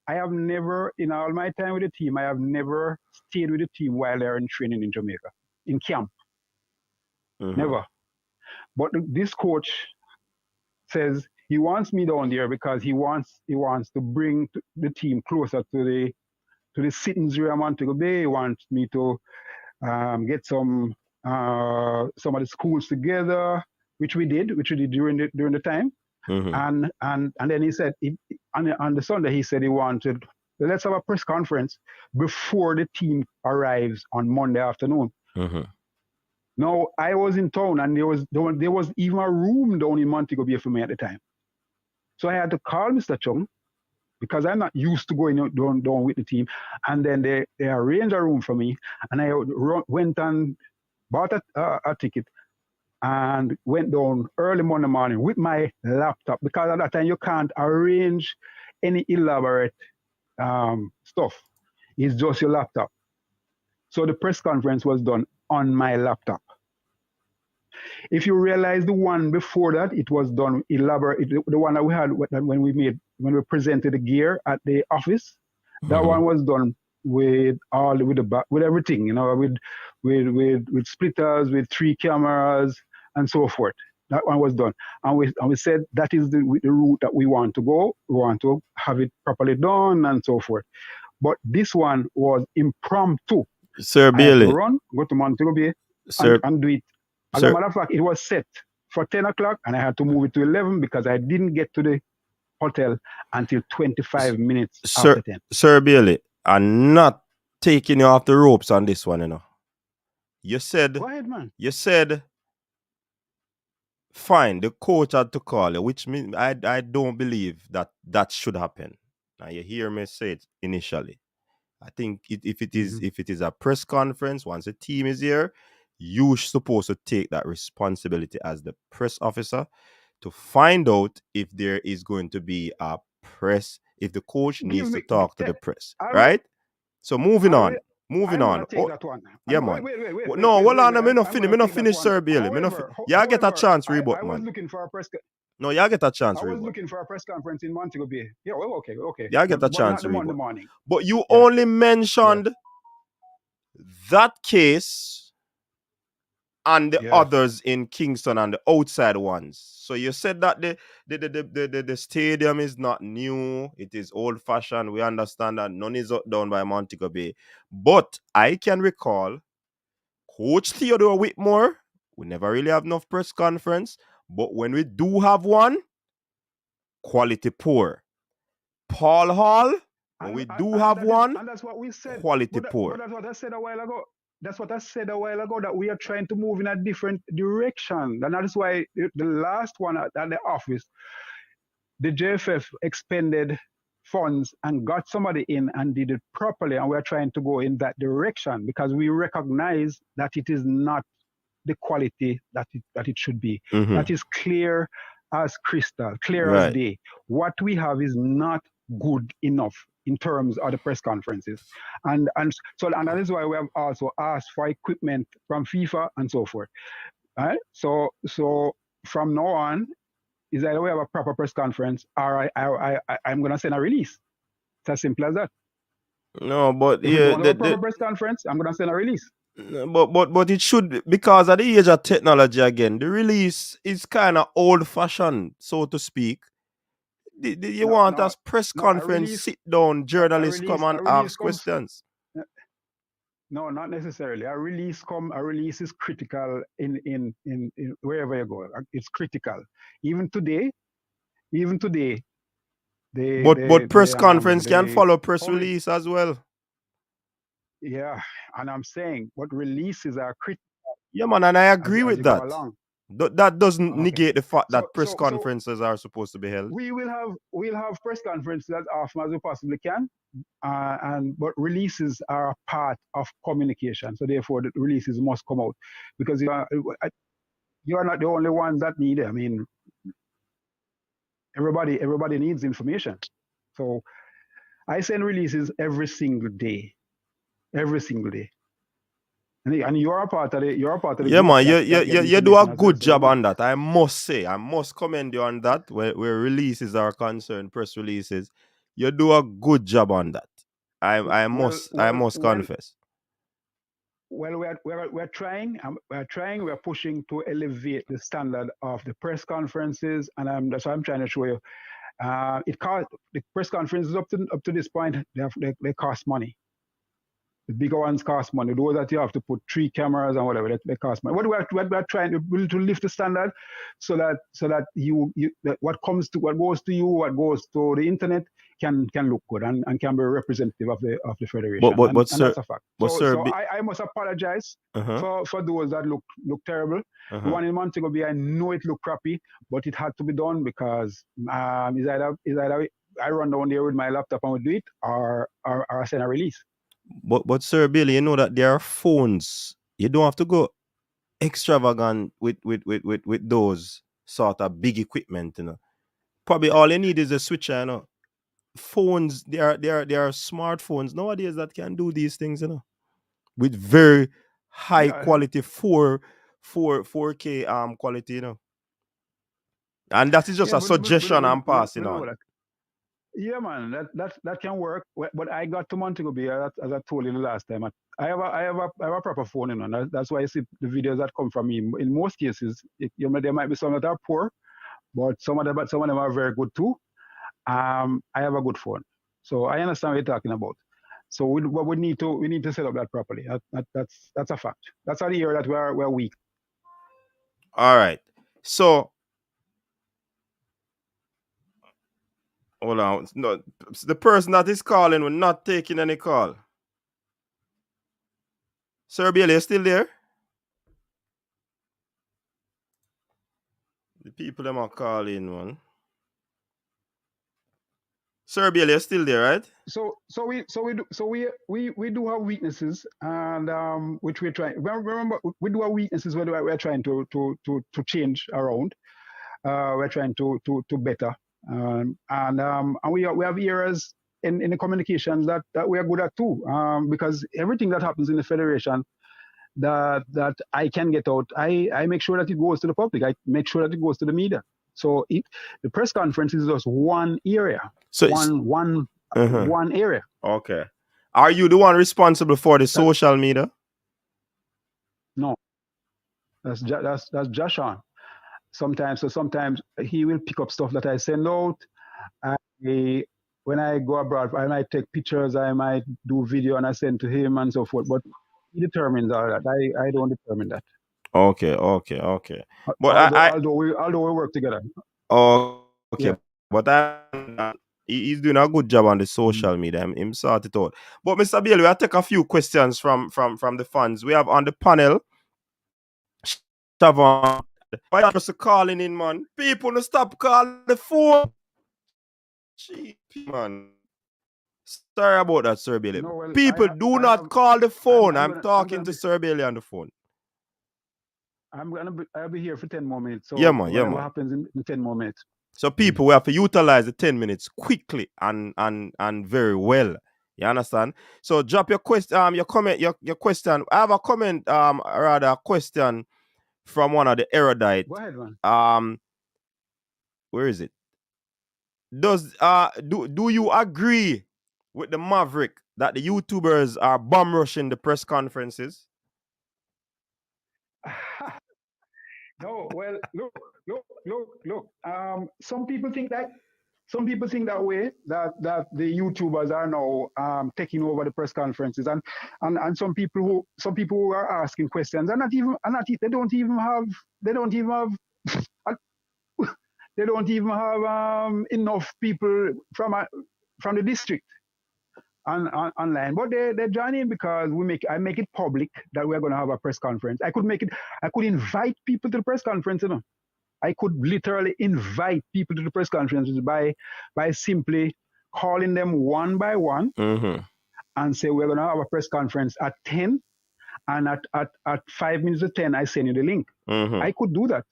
I have never, in all my time with the team, I have never stayed with the team while they're in training in Jamaica, in camp. Never. But this coach says he wants me down there because he wants to bring the team closer to the sittings area of Montego Bay. He wants me to get some of the schools together, which we did during the time. And then he said on the Sunday he said he wanted, let's have a press conference before the team arrives on Monday afternoon. Now I was in town, and there was even a room down in Montego Bay for me at the time. So I had to call Mr. Chung, because I'm not used to going down with the team. And then they arranged a room for me, and I went and bought a ticket and went down early Monday morning with my laptop, because at that time you can't arrange any elaborate stuff. It's just your laptop. So the press conference was done on my laptop. If you realize the one before that, it was done elaborate. The one that we had when we presented the gear at the office, that one was done with everything, with splitters, with 3 cameras, and so forth. That one was done, and we said that is the route that we want to go. We want to have it properly done and so forth. But this one was impromptu. Sir Bailey, go to Montego Bay, and do it. As a matter of fact, it was set for 10 o'clock, and I had to move it to 11 because I didn't get to the hotel until 25 minutes after 10. Sir Bailey, I'm not taking you off the ropes on this one, You said, go ahead, man. You said fine, the coach had to call you, which means I don't believe that should happen. Now you hear me say it initially. I think if it is a press conference, once a team is here, you're supposed to take that responsibility as the press officer to find out if there is going to be a press, if the coach needs to talk to the press, right? So moving on. I'm gonna take that one. Yeah, man. Wait, No, hold on. I'm Me not gonna finish, take that Sir one. Bailey. However, Y'all get a chance, I Reebok, was man. looking for a press. No, y'all get a chance, I was Reebok. looking for a press conference in Montego Bay. Yeah, well, okay. Y'all get a But chance, not the Monday Reebok. morning. But you only mentioned that case and the others in Kingston and the outside ones. So you said that the stadium is not new, it is old fashioned. We understand that none is done by Montego Bay. But I can recall Coach Theodore Whitmore, we never really have enough press conference, but when we do have one, quality poor. Paul Hall, when we do have one, and that's what we said. Quality poor. But that's what I said a while ago. That's what I said a while ago, that we are trying to move in a different direction. And that is why the last one at the office, the JFF expended funds and got somebody in and did it properly. And we're trying to go in that direction because we recognize that it is not the quality that it should be. That is clear as crystal, clear as day. What we have is not good enough in terms of the press conferences. And that is why we have also asked for equipment from FIFA and so forth. Right? So from now on, is either we have a proper press conference or I'm going to send a release. It's as simple as that. No, but if we don't have a proper press conference, I'm going to send a release. But it should, because at the age of technology again, the release is kind of old fashioned, so to speak. You want us press conference, sit down, journalists come and ask questions. No, not necessarily. A release is critical in wherever you go. It's critical. Even today. But press conference can follow press release as well. Yeah, and I'm saying, but releases are critical. Yeah, man, and I agree with that. That doesn't negate the fact that press conferences are supposed to be held. We'll have press conferences as often as we possibly can, but releases are a part of communication. So therefore, the releases must come out because you are not the only ones that need it. I mean, everybody needs information. So I send releases every single day. And you're a part of it. Yeah, man. You do a good job on that. I must say, I must commend you on that. Where releases are concerned, press releases, you do a good job on that. I must confess. Well, we're trying. We're pushing to elevate the standard of the press conferences, and that's what I'm trying to show you. The press conferences up to this point, they cost money. The bigger ones cost money. Those that you have to put 3 cameras and whatever, they cost money. What we're trying to lift the standard so that what goes to you, what goes to the internet can look good and can be representative of the federation. But and that's a fact. I must apologize for those that look terrible. The one in Montego Bay, I know it looked crappy, but it had to be done because is either I run down there with my laptop and we do it, or I send a release. But Sir Billy, you know that there are phones. You don't have to go extravagant with those sort of big equipment, you know. Probably all you need is a switcher, you know. Phones, there are smartphones nowadays that can do these things, you know, with very high quality 4K quality, you know. And that is just a suggestion I'm passing on. Yeah, man, that can work. But I got to Montego Bay, as I told you the last time. I have a proper phone, you know. That's why I see the videos that come from me. In most cases, there might be some that are poor, but some of them are very good too. I have a good phone, so I understand what you're talking about. So we need to set up that properly. That's a fact. That's the area that we're weak. All right, so. Hold on. No, the person that is calling, we're not taking any call. Sir Bailey, you still there? The people them are calling, man. Sir Bill, you're still there, right? We do have weaknesses, and which we're trying. Remember, we do have weaknesses where we're trying to change around. We're trying to better, and we have areas in the communications that we are good at too. Because everything that happens in the federation that I can get out, I make sure that it goes to the public. I make sure that it goes to the media. So the press conference is just one area. So one area. Okay. Are you the one responsible for the social media? No. That's Joshua. Sometimes he will pick up stuff that I send out. When I go abroad, I might take pictures, I might do video and I send to him and so forth. But he determines all that. I don't determine that. Okay. But although we work together. Okay. Yeah. But he's doing a good job on the social media. Him sort it out. But Mr. Bill, we'll take a few questions from the fans. We have on the panel Shavon. Why are you calling in, man? People don't stop calling the phone. Gee, man. Sorry about that, Sir Billy. No, well, people do not call the phone. I'm talking to Sir Billy on the phone. I'll be here for 10 more minutes. So yeah, man. What happens in 10 more minutes? So people, we have to utilize the 10 minutes quickly and very well. You understand? So drop your question, your comment, your question. I have a comment, rather a question from one of the erudite. Go ahead, man. Where is it? Do you agree with the Maverick that the YouTubers are bum rushing the press conferences? No, well, look. Some people think that. Some people think that way, that the YouTubers are now taking over the press conferences, and some people who are asking questions are they don't even have enough people from the district online, but they join in because I make it public that we're going to have a press conference. I could invite people to the press conference, you know. I could literally invite people to the press conferences by simply calling them one by one and say we're going to have a press conference at 10, and at 5 minutes to 10 I send you the link. I could do that.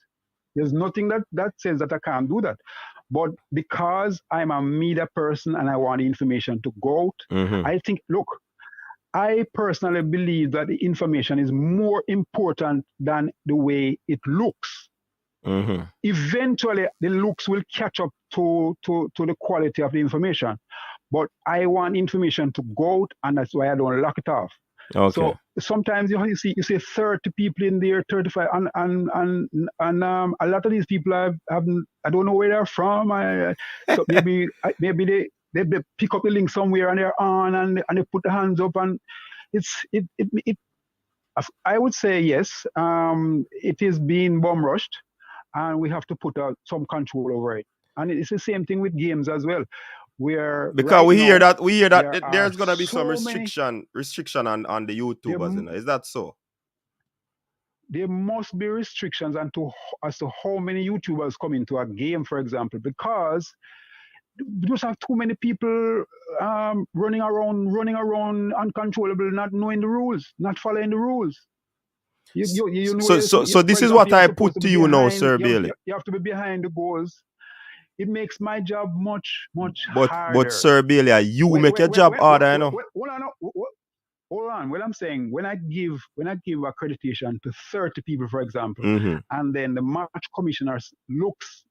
There's nothing that says that I can't do that. But because I'm a media person and I want the information to go out, I think, look, I personally believe that the information is more important than the way it looks. Eventually, the looks will catch up to the quality of the information. But I want information to go out, and that's why I don't lock it off. Okay. So sometimes you see 30 people in there, 35, and a lot of these people I don't know where they're from. So maybe they pick up the link somewhere and they're on and they put the hands up, and it I would say yes. It is being bomb rushed, and we have to put some control over it. And it's the same thing with games as well. Because we hear that there's gonna be some restriction on the YouTubers, you know. Is that so? There must be restrictions as to how many YouTubers come into a game, for example, because we just have too many people running around uncontrollable, not knowing the rules, not following the rules. So this is what I put to you now, Sir Bailey. You have to be behind the goals. It makes my job much harder. But Sir Bailey, you make your job harder, you know. Hold on. Well, I'm saying when I give accreditation to 30 people, for example, and then the match commissioner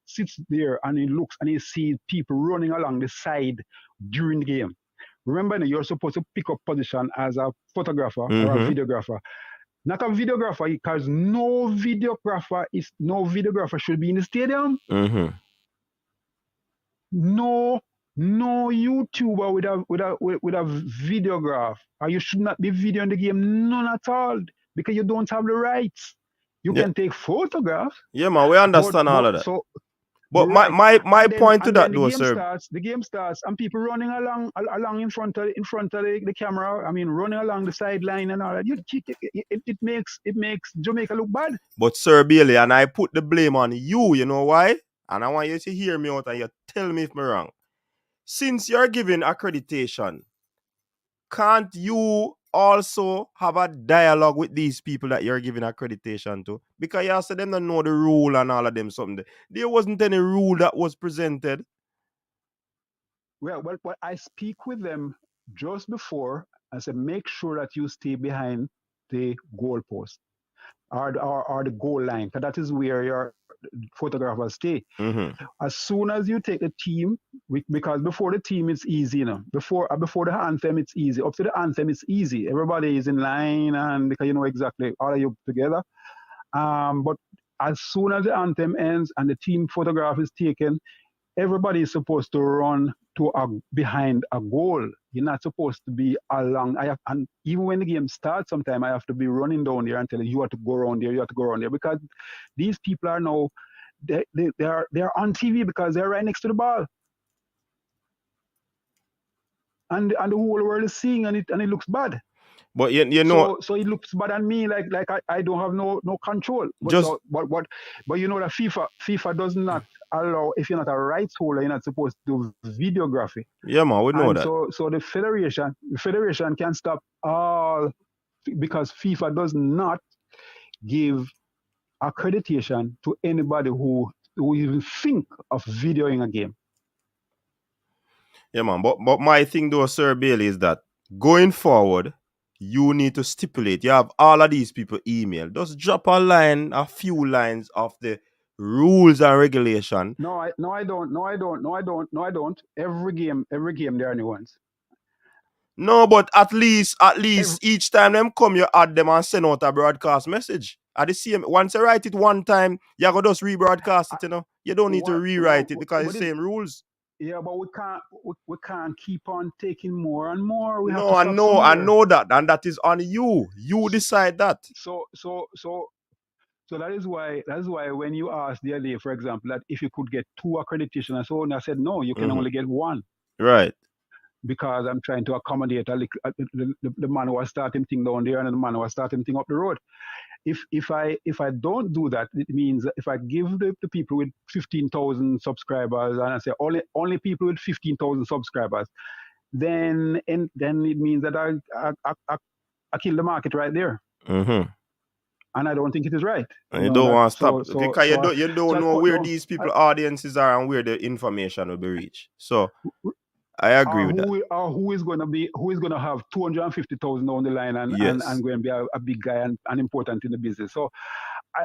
sits there and he sees people running along the side during the game. Remember, you're supposed to pick up position as a photographer or a videographer. Not a videographer, because no videographer should be in the stadium. No YouTuber with a videograph, or you should not be videoing the game, none at all, because you don't have the rights. You can take photographs. Yeah, man, we understand all of that. But my point to that though, sir. The game starts, and people running along in front of the camera. I mean, running along the sideline and all that. It makes Jamaica look bad. But Sir Bailey, and I put the blame on you. You know why? And I want you to hear me out and you tell me if I'm wrong. Since you're giving accreditation, can't you also have a dialogue with these people that you're giving accreditation to? Because you said them don't know the rule and all of them something. There wasn't any rule that was presented. Well, I speak with them just before. I said, make sure that you stay behind the goalpost or the goal line, because that is where your photographers stay. Mm-hmm. As soon as you take the team, because before the team it's easy, you know. Before the anthem it's easy. Up to the anthem it's easy. Everybody is in line, and because you know exactly all of you together. But as soon as the anthem ends and the team photograph is taken, everybody is supposed to run behind a goal. You're not supposed to be along. And even when the game starts, sometimes I have to be running down there and telling you have to go around there, you have to go around there, because these people are now they're on TV because they're right next to the ball, and the whole world is seeing, and it looks bad. But you know, so it looks bad on me, like I don't have no control. But you know that FIFA does not allow, if you're not a rights holder, you're not supposed to do videography. Yeah, man, we know that. So the federation can stop all, because FIFA does not give accreditation to anybody who even think of videoing a game. Yeah, man. But my thing though, Sir Bailey, is that going forward, you need to stipulate. You have all of these people email. Just drop a few lines of the rules and regulation. No, I don't. Every game there are new ones. No, but at least each time them come, you add them and send out a broadcast message. At the same, once you write it one time, you go just rebroadcast it. You know, you don't need to rewrite it because it's the same rules. Yeah, but we can't keep on taking more and more. I know that, and that is on you. You decide that. So that is why when you asked the other day, for example, that if you could get 2 accreditation and so on, I said no, you can only get 1. Right. Because I'm trying to accommodate the man who was starting thing down there and the man who was starting thing up the road. If I don't do that, it means if I give the people with 15,000 subscribers, and I say only people with 15,000 subscribers, then it means that I kill the market right there. Mm-hmm. And I don't think it is right. And you don't want to stop because you don't know where these people audiences are and where the information will be reached. So I agree with that. Who is going to have 250,000 on the line and going to be a big guy and important in the business. So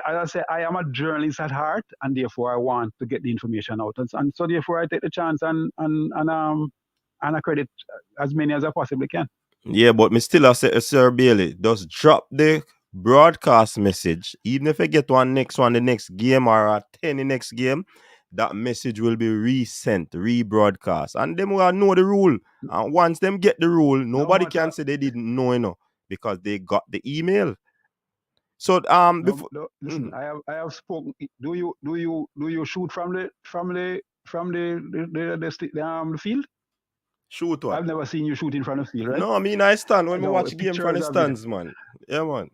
as I say, I am a journalist at heart, and therefore I want to get the information out, and so therefore I take the chance and accredit as many as I possibly can. Yeah, but me still say, Sir Bailey, just drop the broadcast message. Even if I get the next game, or a 10 the next game, that message will be resent, rebroadcast, and them will know the rule. And once them get the rule, nobody can say they didn't know, because they got the email. So listen, I have spoken. Do you shoot from the field? Shoot what? I've never seen you shoot in front of the field, right? No, I mean I stand when we watch game from the stands, man. Yeah, man.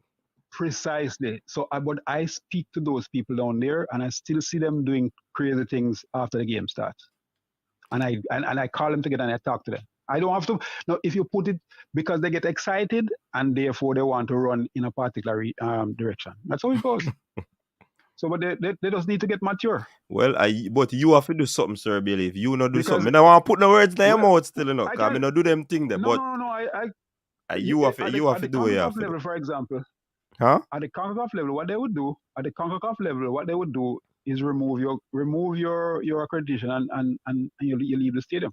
Precisely. So, but I speak to those people down there, and I still see them doing crazy things after the game starts. And I call them together and I talk to them. I don't have to. No, if you put it, because they get excited and therefore they want to run in a particular direction. That's how it goes. So, but they just need to get mature. Well, but you have to do something, Sir Bailey. If you not do something, I don't want to put no words in your mouth still, because I not do them thing there. No. You have to do what you have to do. For example. Huh? At the CONCACAF level, what they would do is remove your accreditation and you leave the stadium.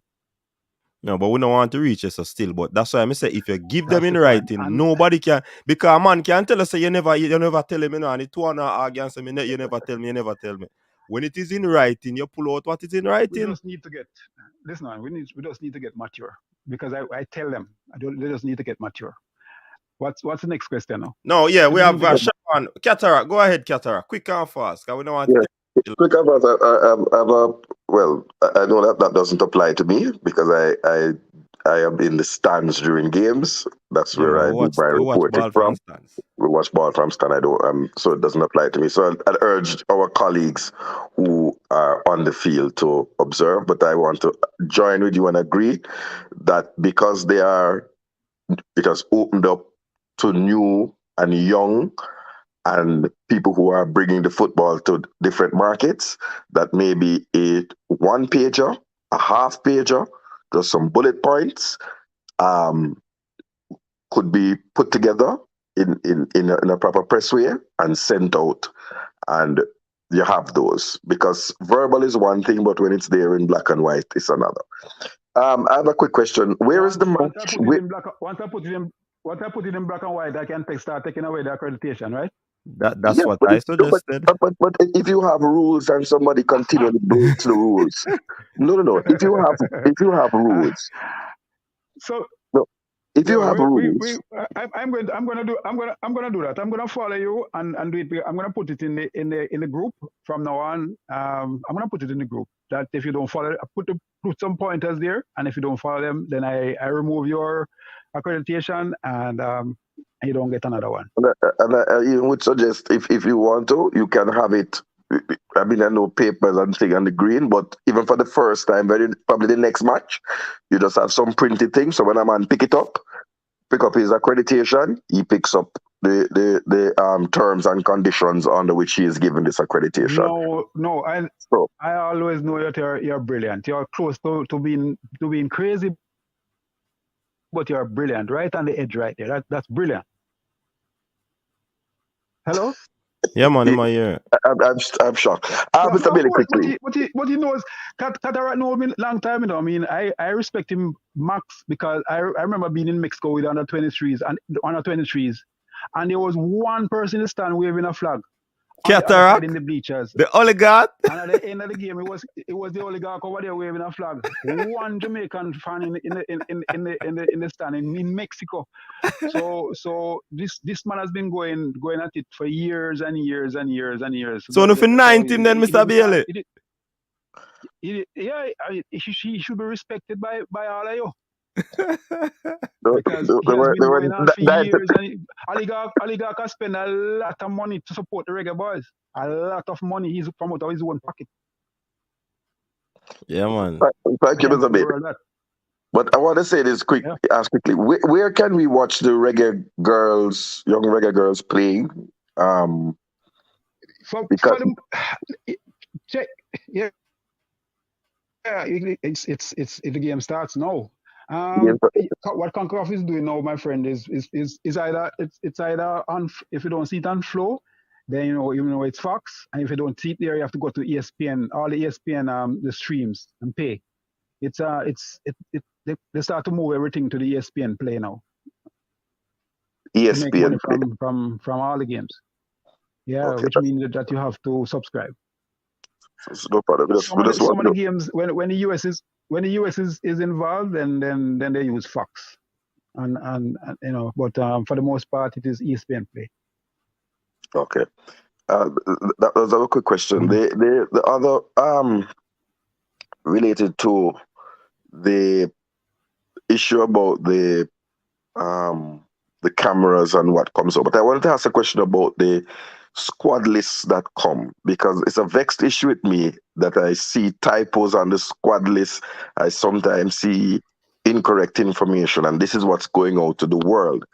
No, but we don't want to reach us still. But that's why I say if you give them in writing, nobody can, because a man can tell us say you never tell him, and it one against me, you never tell me. When it is in writing, you pull out what is in writing. We just need to get we just need to get mature, because I tell them they just need to get mature. What's the next question now? No, yeah, we have Shaban. Cataract, go ahead, Cataract. Quick and fast, because we don't want to. Quick about well, I know that doesn't apply to me because I am in the stands during games. That's Yeah, where but I do my we watch reporting ball for from. instance. We watch ball from stand. I don't so it doesn't apply to me. So I'd urge our colleagues who are on the field to observe, but I want to join with you and agree that because it has opened up to new and young and people who are bringing the football to different markets, that maybe a one pager, a half pager, just some bullet points, um, could be put together in a proper press way and sent out. And you have those because verbal is one thing, but when it's there in black and white, it's another. I have a quick question. Where is the Once I match? put it in black, once I put it in black and white, I can start taking away the accreditation, right? That's Yeah, what but, I suggested. but if you have rules and somebody continually breaks the rules, no. If you have rules, So no. If you no, have we rules, I'm gonna do that. I'm gonna follow you and do it. I'm gonna put it in the group from now on. I'm gonna put it in the group that if you don't follow, put some pointers there, and if you don't follow them, then I remove your accreditation and you don't get another one. and I even would suggest if you want to, you can have it. I mean, I know papers and thing on the green, but even for the first time, probably the next match, you just have some printed thing. So when a man pick up his accreditation, he picks up the terms and conditions under which he is given this accreditation. No, So I always know that you're brilliant. You're close to being crazy, but you're brilliant, right on the edge, right there. That's brilliant. Hello. Yeah, man, in my ear. I'm shocked. Yeah, Mr. of Billy, course, quickly. but he knows. Cataract know me long time. You know, I mean, I respect him max because I remember being in Mexico with under 23s and there was one person in the stand waving a flag on the other side in Cataract, the bleachers. the oligarch. And at the end of the game, it was the oligarch over there waving a flag. One Jamaican fan in the stand in Mexico. So this man has been going at it for years and years and years and years. So no for 19 then, Mr. Bailey. He should be respected by all of you. No, Because no, he has been no, going on for years, and Oligarch has spent a lot of money to support the Reggae Boyz. A lot of money he's from out of his own pocket. Yeah, man. Thank you, Mr. Bailey. But I want to say this ask quickly. Where can we watch the young reggae girls playing? It's the game starts now. What Conqueror is doing now, my friend, is either it's either on, if you don't see it on Flow, then you know it's Fox, and if you don't see it there, you have to go to ESPN, all the ESPN the streams and pay. They start to move everything to the ESPN Play now. ESPN to make money from all the games. Yeah, okay, which means that you have to subscribe. No problem. Some of the games when the US is involved, then they use Fox, and but for the most part it is ESPN Play. Okay, that was a quick question. Mm-hmm. The other related to the issue about the cameras and what comes up, but I wanted to ask a question about the squad lists that come, because it's a vexed issue with me that I see typos on the squad list. I sometimes see incorrect information, and this is what's going out to the world.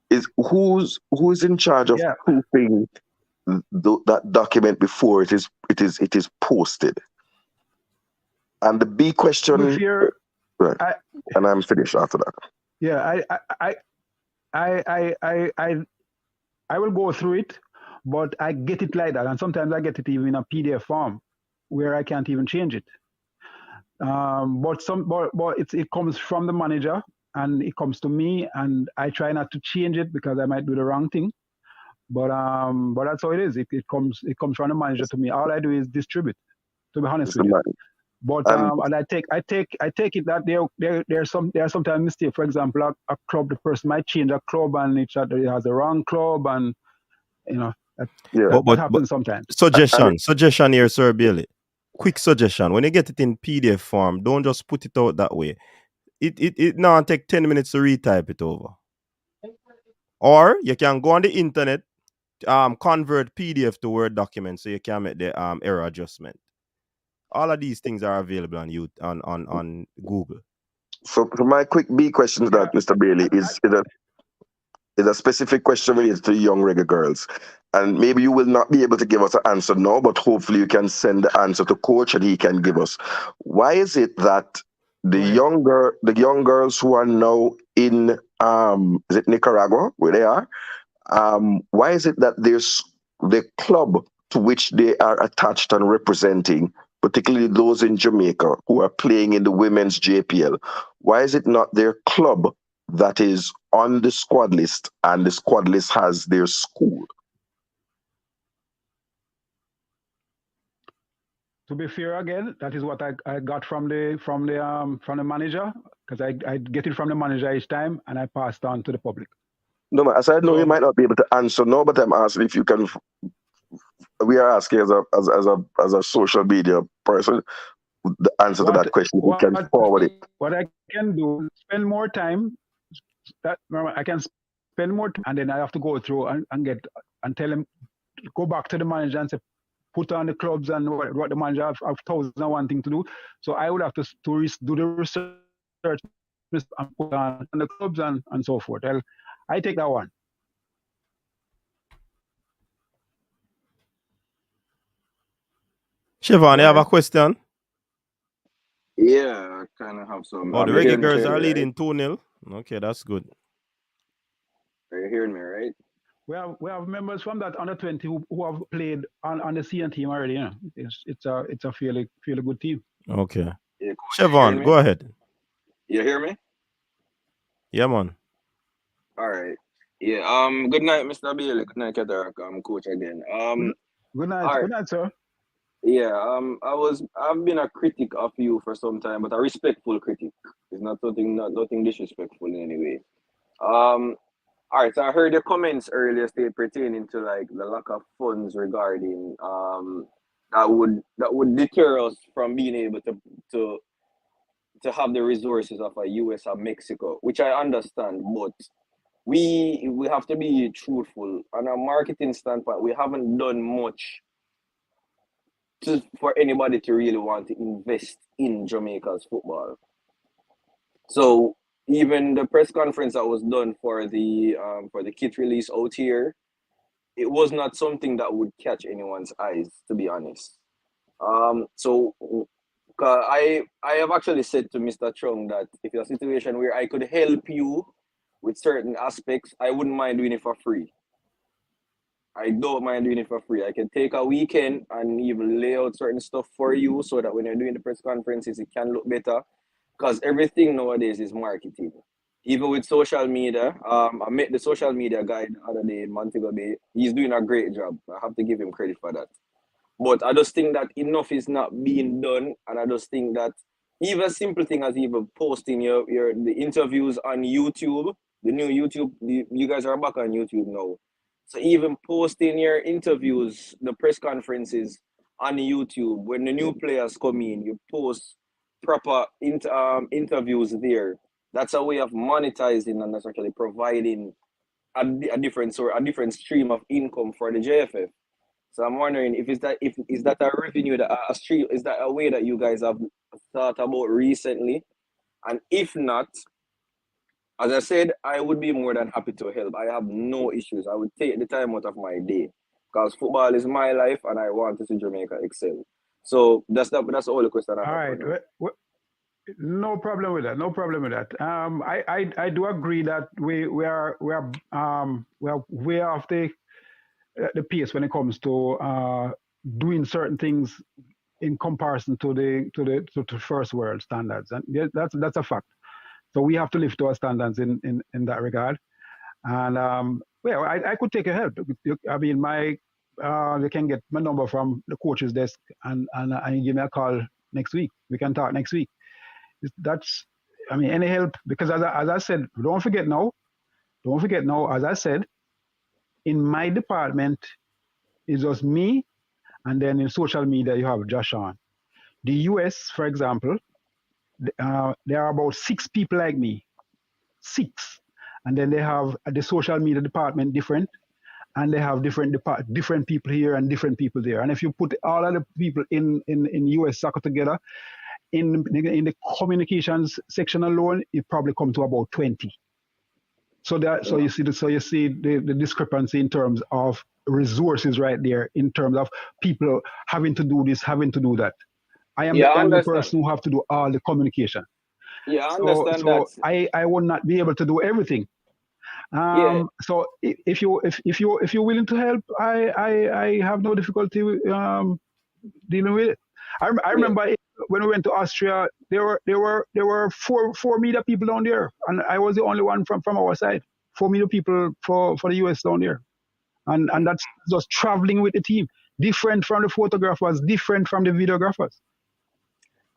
Is who's in charge of proofing that document before it is posted? And the big question, right? And I'm finished after that. Yeah, I will go through it, but I get it like that, and sometimes I get it even in a PDF form where I can't even change it. But it comes from the manager and it comes to me, and I try not to change it because I might do the wrong thing. But that's how it is. It comes from the manager to me. All I do is distribute, to be honest with you. But and I take it that there are sometimes mistakes. For example, a club, the person might change a club and it has the wrong club, and That happens sometimes. Suggestion here, Sir Bailey. Quick suggestion. When you get it in PDF form, don't just put it out that way. It now take 10 minutes to retype it over. Or you can go on the internet, convert PDF to Word document so you can make the error adjustment. All of these things are available on Google. So my quick B question to that, Mr. Bailey, is a specific question related to young reggae girls. And maybe you will not be able to give us an answer now, but hopefully you can send the answer to coach and he can give us. Why is it that the young girls who are now in is it Nicaragua where they are? Why is it that there's the club to which they are attached and representing, particularly those in Jamaica who are playing in the women's JPL? Why is it not their club that is on the squad list and the squad list has their school? To be fair, again, that is what I got from the manager, because I get it from the manager each time and I passed on to the public. No, as I know, you might not be able to answer no, but I'm asking if you can. We are asking as a social media person the answer to that question. You can forward it. What I can do is spend more time. I can spend more time, and then I have to go through and tell him, go back to the manager and say, put on the clubs and what the manager have 1,001 thing to do. So I would have to do the research and put on the clubs and so forth. I take that one. Siobhan, you have a question? Yeah, I kind of have some. Oh, the Reggae Girls are leading 2-0. Okay, that's good. Are you hearing me, right? We have members from that under 20 who have played on the CN team already. Yeah, it's a fairly good team. Okay. Yeah, Siobhan, go ahead. You hear me? Yeah, man. All right. Yeah. Good night, Mr. Bailey. Good night, Kadarak. I'm coach again. Good night. Right. Good night, sir. Yeah. I've been a critic of you for some time, but a respectful critic. It's nothing disrespectful in any way. All right, so I heard your comments earlier state pertaining to like the lack of funds regarding that would deter us from being able to have the resources of a US or Mexico, which I understand, but we have to be truthful. On a marketing standpoint, we haven't done much for anybody to really want to invest in Jamaica's football. So even the press conference that was done for the kit release out here, it was not something that would catch anyone's eyes, to be honest. So I have actually said to Mr. Chung that if it's a situation where I could help you with certain aspects, I wouldn't mind doing it for free. I don't mind doing it for free. I can take a weekend and even lay out certain stuff for you so that when you're doing the press conferences, it can look better. Because everything nowadays is marketing. Even with social media, I met the social media guy the other day in Montego Bay. He's doing a great job. I have to give him credit for that. But I just think that enough is not being done, and I just think that even a simple thing as even posting the interviews on YouTube, the new YouTube, you guys are back on YouTube now. So even posting your interviews, the press conferences on YouTube, when the new players come in, you post proper interviews there. That's a way of monetizing, and that's actually providing a different stream of income for the JFF. So I'm wondering if is that a revenue that a stream, is that a way that you guys have thought about recently? And if not, as I said, I would be more than happy to help. I have no issues. I would take the time out of my day because football is my life and I want to see Jamaica excel. So that's the only question I have. All right. No problem with that. No problem with that. I do agree that we are way off the pace when it comes to doing certain things in comparison to the first world standards, and that's a fact. So we have to lift our standards in that regard. And I could take a help. I mean, you can get my number from the coach's desk and give me a call next week. We can talk next week. Any help, because as I said, don't forget now, as I said, in my department, it's just me, and then in social media you have Josh on. The US, for example, there are about 6 people like me, 6, and then they have the social media department different, and they have different people here and different people there. And if you put all of the people in US soccer together, in the communications section alone, it probably come to about 20. So you see the discrepancy in terms of resources right there, in terms of people having to do this, having to do that. I am the only person who have to do all the communication. Yeah, I understand that. So I will not be able to do everything. So if you're willing to help, I have no difficulty dealing with it. I remember when we went to Austria, there were four media people down there, and I was the only one from our side. 4 media people for the US down there, and that's just traveling with the team, different from the photographers, different from the videographers.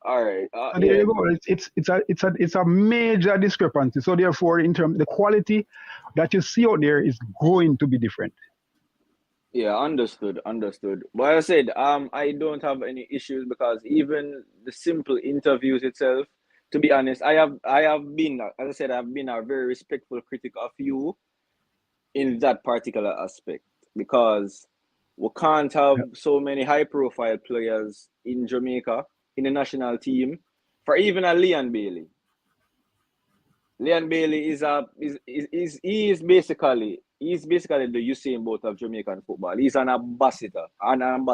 All right. And there you go. It's a major discrepancy. So therefore, in terms the quality that you see out there is going to be different. Yeah, understood. But I said, I don't have any issues, because even the simple interviews itself, to be honest, I have been, as I said, I've been a very respectful critic of you in that particular aspect, because we can't have so many high-profile players in Jamaica in the national team for even a Leon Bailey. Leon Bailey is basically the Usain Bolt of Jamaican football. He's an ambassador. And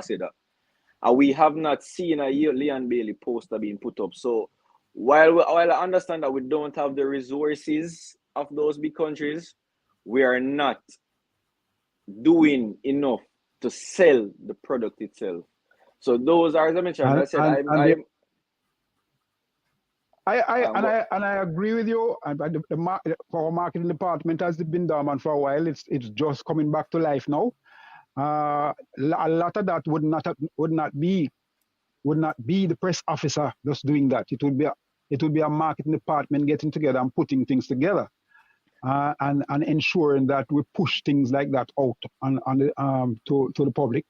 we have not seen a Leon Bailey poster being put up. So while I understand that we don't have the resources of those big countries, we are not doing enough to sell the product itself. So those are, as I mentioned, I agree with you. Our marketing department has been dormant for a while. It's just coming back to life now. A lot of that would not be the press officer just doing that. It would be a marketing department getting together and putting things together, and ensuring that we push things like that out to the public.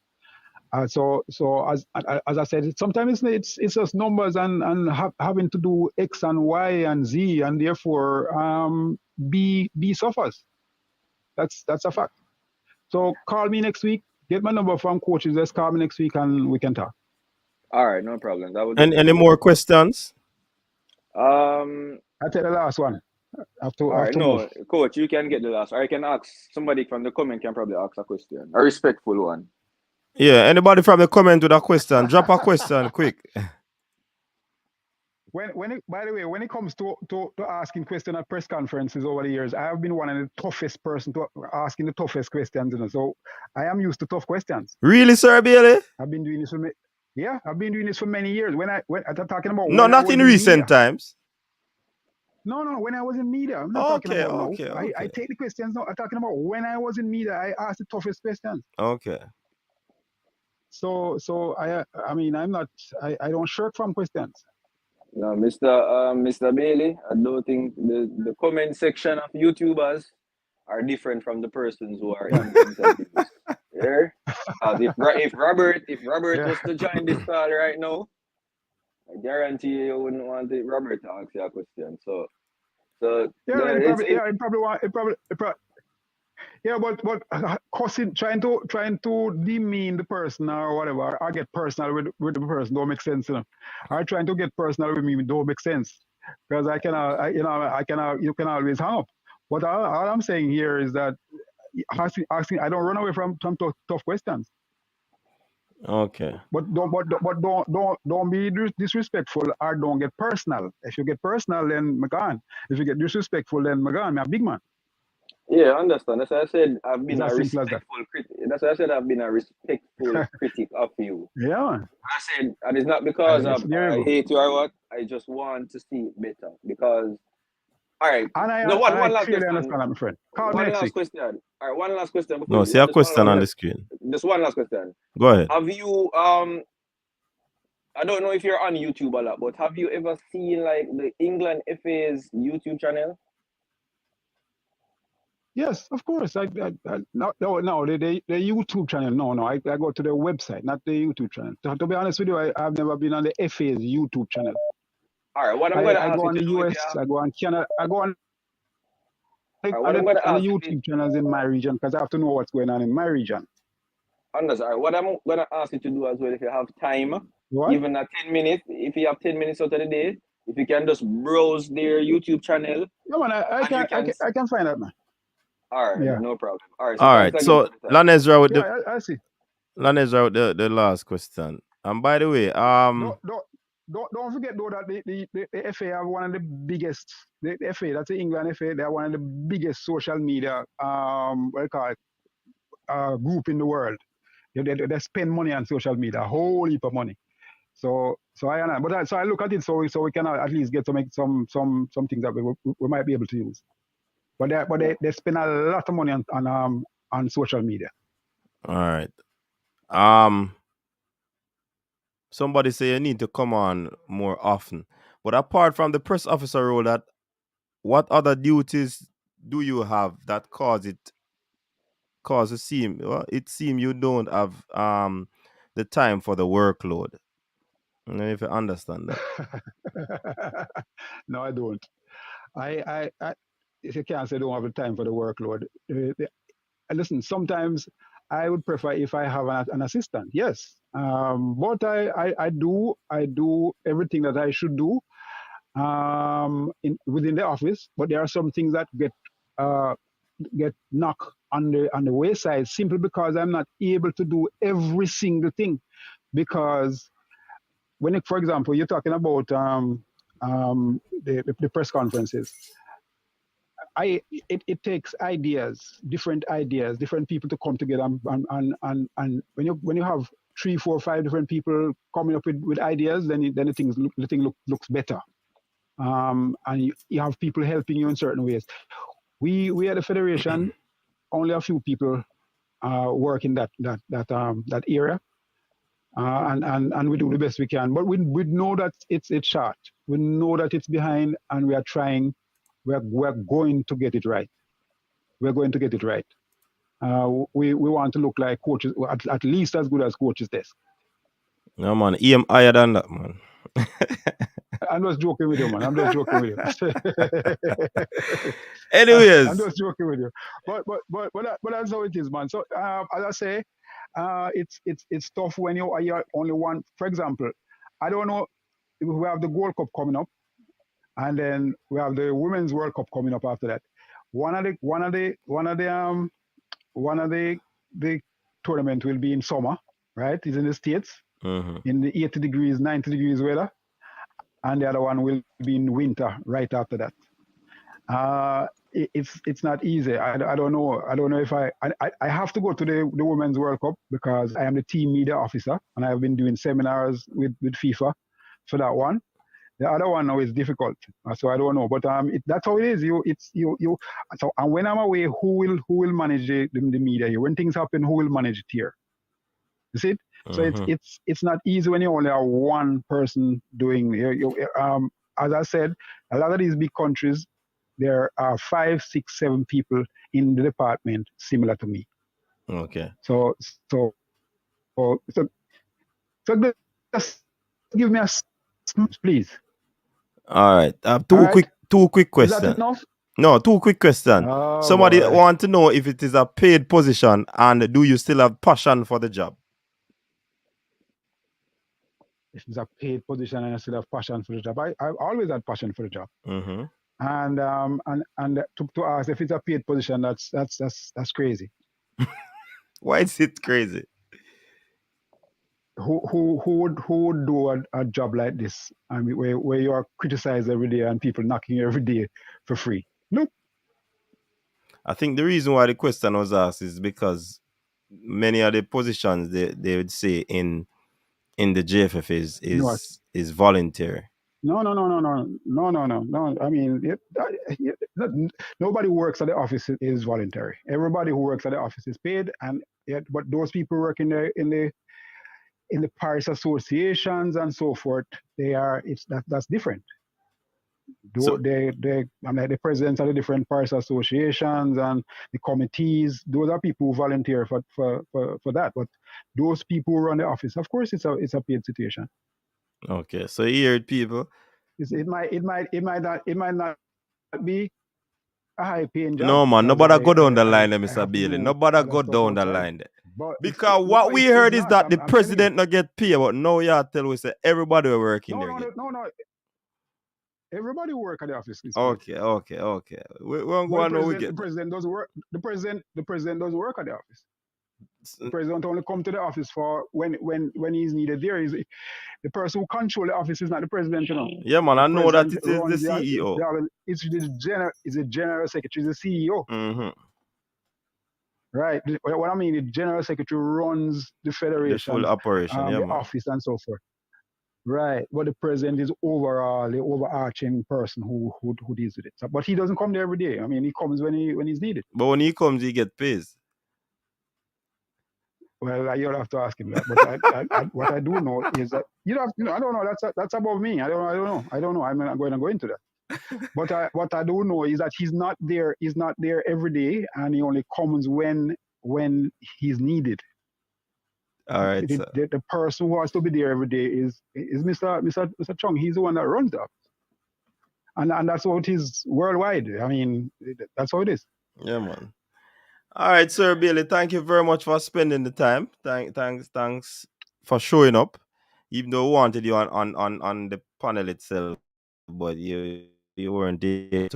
So as I said, sometimes it's just numbers and having to do X and Y and Z, and therefore B suffers. That's a fact. So call me next week. Get my number from coaches. Let's call me next week and we can talk. All right, no problem. Any more questions? I take the last one. No, coach, you can get the last. Or I can ask somebody from the comment can probably ask a question, a respectful one. Yeah, anybody from the comment with a question, drop a question quick. By the way, when it comes to asking questions at press conferences over the years, I have been one of the toughest person to asking the toughest questions. So I am used to tough questions. Really, Sir Bailey? I've been doing this for many years. When I'm talking about not in recent times. No, when I was in media. I'm not talking about now. I take the questions now. I'm talking about when I was in media, I asked the toughest questions. Okay. So I mean, I don't shirk from questions. No, Mr. Bailey, I don't think the comment section of YouTubers are different from the persons who are in interviews. Yeah? If Robert was to join this call right now, I guarantee you wouldn't want Robert to ask you a question. So but cussing, trying to demean the person or whatever, or get personal with the person don't make sense. Or trying to get personal with me don't make sense, because you can always hang up. But all I'm saying here is that asking, I don't run away from tough questions. Okay. But don't be disrespectful or don't get personal. If you get personal, then I'm gone. If you get disrespectful, then I'm gone. I'm a big man. Yeah, I understand. That's why I said I've been a respectful critic. That's why I said I've been a respectful critic of you. Yeah. I said, and it's not because I hate you or what. I just want to see it better. Because, all right. And one last question. Understand, my friend. One last question. All right, one last question. No, see a question on the screen. Just one last question. Go ahead. Have you I don't know if you're on YouTube a lot, but have you ever seen like the England FA's YouTube channel? Yes, of course. No, the YouTube channel. No. I go to the website, not the YouTube channel. To be honest with you, I've never been on the FA's YouTube channel. All right, what I'm going to I ask go you on to the do if US, you have. I go on Canada, I go on All right, what I'm going to on the ask you YouTube channels in my region because I have to know what's going on in my region. Anders, all right, what I'm going to ask you to do as well, if you have time, What? even at 10 minutes, if you have 10 minutes out of the day, if you can just browse their YouTube channel, No, man, I and you can. I can find that, man. All right, Yeah. no problem. All right, so All thanks right. again So for the time. Lanezra with Yeah, I see. the last question. And by the way, Don't forget though that the FA are one of the biggest. The FA, that's the England FA. They're one of the biggest social media what do you call it, group in the world. They spend money on social media, a whole heap of money. So I know, so I look at it so we can at least get to make some things that we might be able to use. But they spend a lot of money on social media. all right. Somebody say you need to come on more often. But apart from the press officer role, that what other duties do you have that cause it seem you don't have the time for the workload? I don't know if you understand that. No, I don't. I if you can't say I don't have the time for the workload. Listen, sometimes I would prefer if I have an assistant. Yes, but I do everything that I should do within the office. But there are some things that get knocked on the wayside simply because I'm not able to do every single thing. Because for example, you're talking about the press conferences. It takes different people to come together, and when you have 3, 4, 5 different people coming up with ideas, then the thing looks better, and you have people helping you in certain ways. We at the federation, only a few people work in that area, and we do the best we can. But we know that it's short. We know that it's behind, and we are trying. We're going to get it right. We're going to get it right. We want to look like coaches, at least as good as coaches' desk. No man, EM higher than that, man. I'm just joking with you, man. I'm just joking with you. Anyways, I'm just joking with you. But that's how it is, man. So as I say, it's tough when you are only one. For example, I don't know if we have the Gold Cup coming up, and then we have the Women's World Cup coming up after that. One of the tournament will be in summer, right? It's in the States, in the 80 degrees, 90 degrees weather. And the other one will be in winter right after that. It's not easy. I don't know. I don't know if I have to go to the Women's World Cup because I am the team media officer and I have been doing seminars with FIFA for that one. The other one now is difficult, so I don't know. But that's how it is. So and when I'm away, who will manage the media here? When things happen, who will manage it here? You see it? So it's not easy when you only have one person doing. As I said, a lot of these big countries, there are 5, 6, 7 people in the department similar to me. Okay. So just give me a please. All right. Two quick questions. Is that enough? No, 2 quick questions. Oh, Somebody boy. want to know if it is a paid position and do you still have passion for the job? If it's a paid position and I still have passion for the job, I always had passion for the job. And to ask if it's a paid position, that's crazy. Why is it crazy? Who would do a job like this? I mean, where you are criticized every day and people knocking you every day for free? Nope. I think the reason why the question was asked is because many of the positions they would say in the JFF is voluntary. No. I mean, nobody who works at the office is voluntary. Everybody who works at the office is paid, but those people work in the parish associations and so forth, that's different. The presidents of the different parish associations and the committees, those are people who volunteer for that. But those people who run the office, of course, it's a paid situation. Okay, so you heard people. It might not be a high paying job. No man, nobody go down the line there, Mr. Bailey. Nobody go down the line there. Because what we heard is that the president not get paid, but now you tell we say everybody will work in there. No. Everybody work at the office. Okay. We won't go on how we get. The president does work. The president does work at the office. The president only come to the office for when he's needed there. The person who controls the office is not the president, you know. Yeah, man, I know that it is the CEO. It's the general secretary, the CEO. Mm-hmm. Right. What I mean, the general secretary runs the federation, the full operation, the office and so forth. Right, but the president is overall the overarching person who deals with it. But he doesn't come there every day. I mean, he comes when he's needed. But when he comes, he get paid. Well, you'll have to ask him that. But what I do know is that I don't know. That's above me. I don't know. I'm not going to go into that. But what I do know is that he's not there. He's not there every day, and he only comes when he's needed. All right. The person who has to be there every day is Mr. Chung. He's the one that runs that, and that's how it is worldwide. I mean, that's how it is. Yeah, man. All right, Sir Bailey. Thank you very much for spending the time. Thanks for showing up. Even though we wanted you on the panel itself, but you weren't there.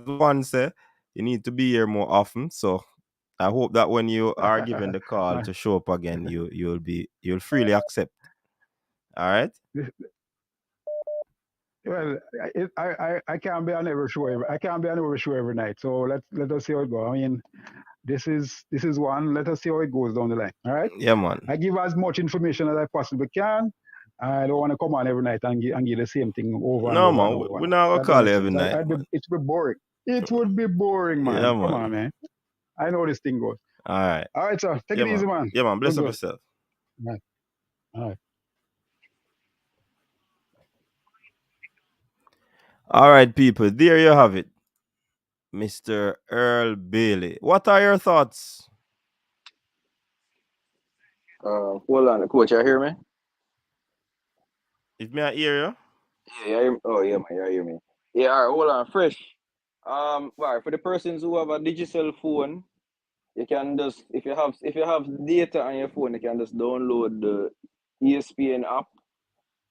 One say you need to be here more often. So I hope that when you are given the call to show up again, you'll freely accept. All right. Well, I can't be on every show. I can't be on every show every night. So let us see how it goes. I mean, this is one. Let us see how it goes down the line. All right. Yeah, man. I give as much information as I possibly can. I don't want to come on every night and give the same thing over. No, man. We're not gonna call you every night. It would be boring. It would be boring, man. Yeah, man. Come on, man. I know this thing goes. All right. All right, sir. Take it easy, man. Yeah, man. Bless up yourself. All right. All right, people. There you have it. Mr. Earl Bailey. What are your thoughts? Hold on, coach. You hear me? If me I hear you? Yeah. Oh, yeah, man. You hear me? Yeah. All right. Hold on. Fresh. Right, for the persons who have a digital phone, you can just if you have data on your phone, you can just download the ESPN app.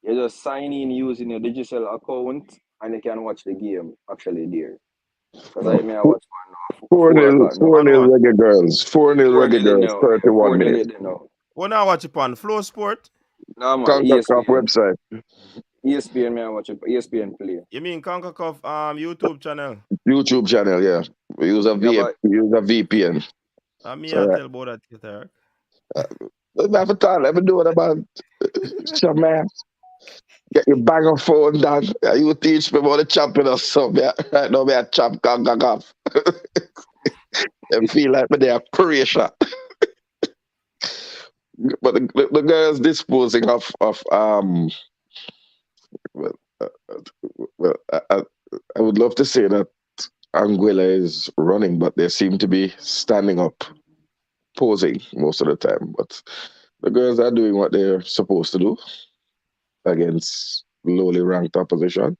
You just sign in using your digital account, and you can watch the game actually there. Because I may watch one now. 4-0 Reggae Girls. 4-0 Reggae Girls. 31 minutes. What now watch it on Flow Sport? No, man. CONCACAF website. ESPN, man, watch it. ESPN Play. You mean CONCACAF YouTube channel? YouTube channel, yeah. We use a VPN. I mean, I tell about that guitar. Let me do it about some man. Get your bag of phone done. You teach me about the champion or something. Right now, I champ CONCACAF. And feel like they are Croatia. But the girls disposing of I would love to say that Anguilla is running, but they seem to be standing up, posing most of the time. But the girls are doing what they're supposed to do against lowly ranked opposition.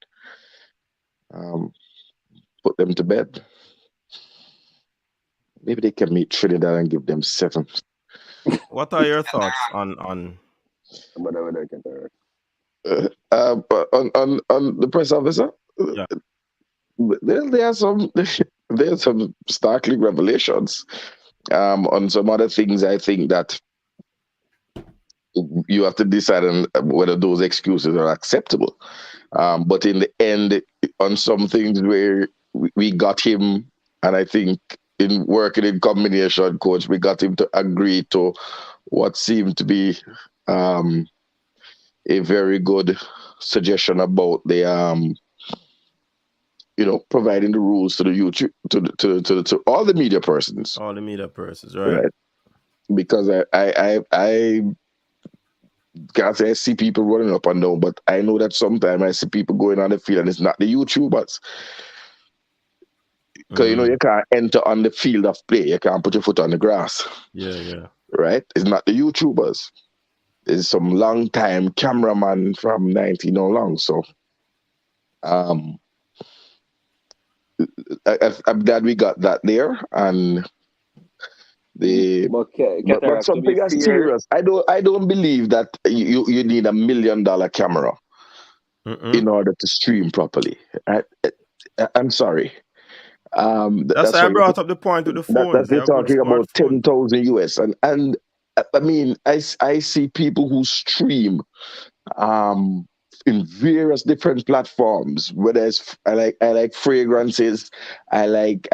Put them to bed. Maybe they can meet Trinidad and give them 7. What are your thoughts on? On the press officer? Yeah. There's some startling revelations. On some other things, I think that you have to decide on whether those excuses are acceptable. But in the end, on some things where we got him, and I think in working in combination, coach, we got him to agree to what seemed to be a very good suggestion about the providing the rules to the YouTube to all the media persons. All the media persons, right? Because I can't say I see people running up and down, but I know that sometimes I see people going on the field and it's not the YouTubers. Because you can't enter on the field of play. You can't put your foot on the grass. Yeah. Right? It's not the YouTubers. There's some long time cameraman from 19 no long. So I'm glad we got that there. And But but Cataract, to be something as fair, serious. I don't believe that you need $1 million camera in order to stream properly. I'm sorry. That's That's why I why brought up the point with the phones. they're They're good talking about smartphone. 10,000 US, and I mean I see people who stream in various different platforms. Whether it's I like fragrances, I like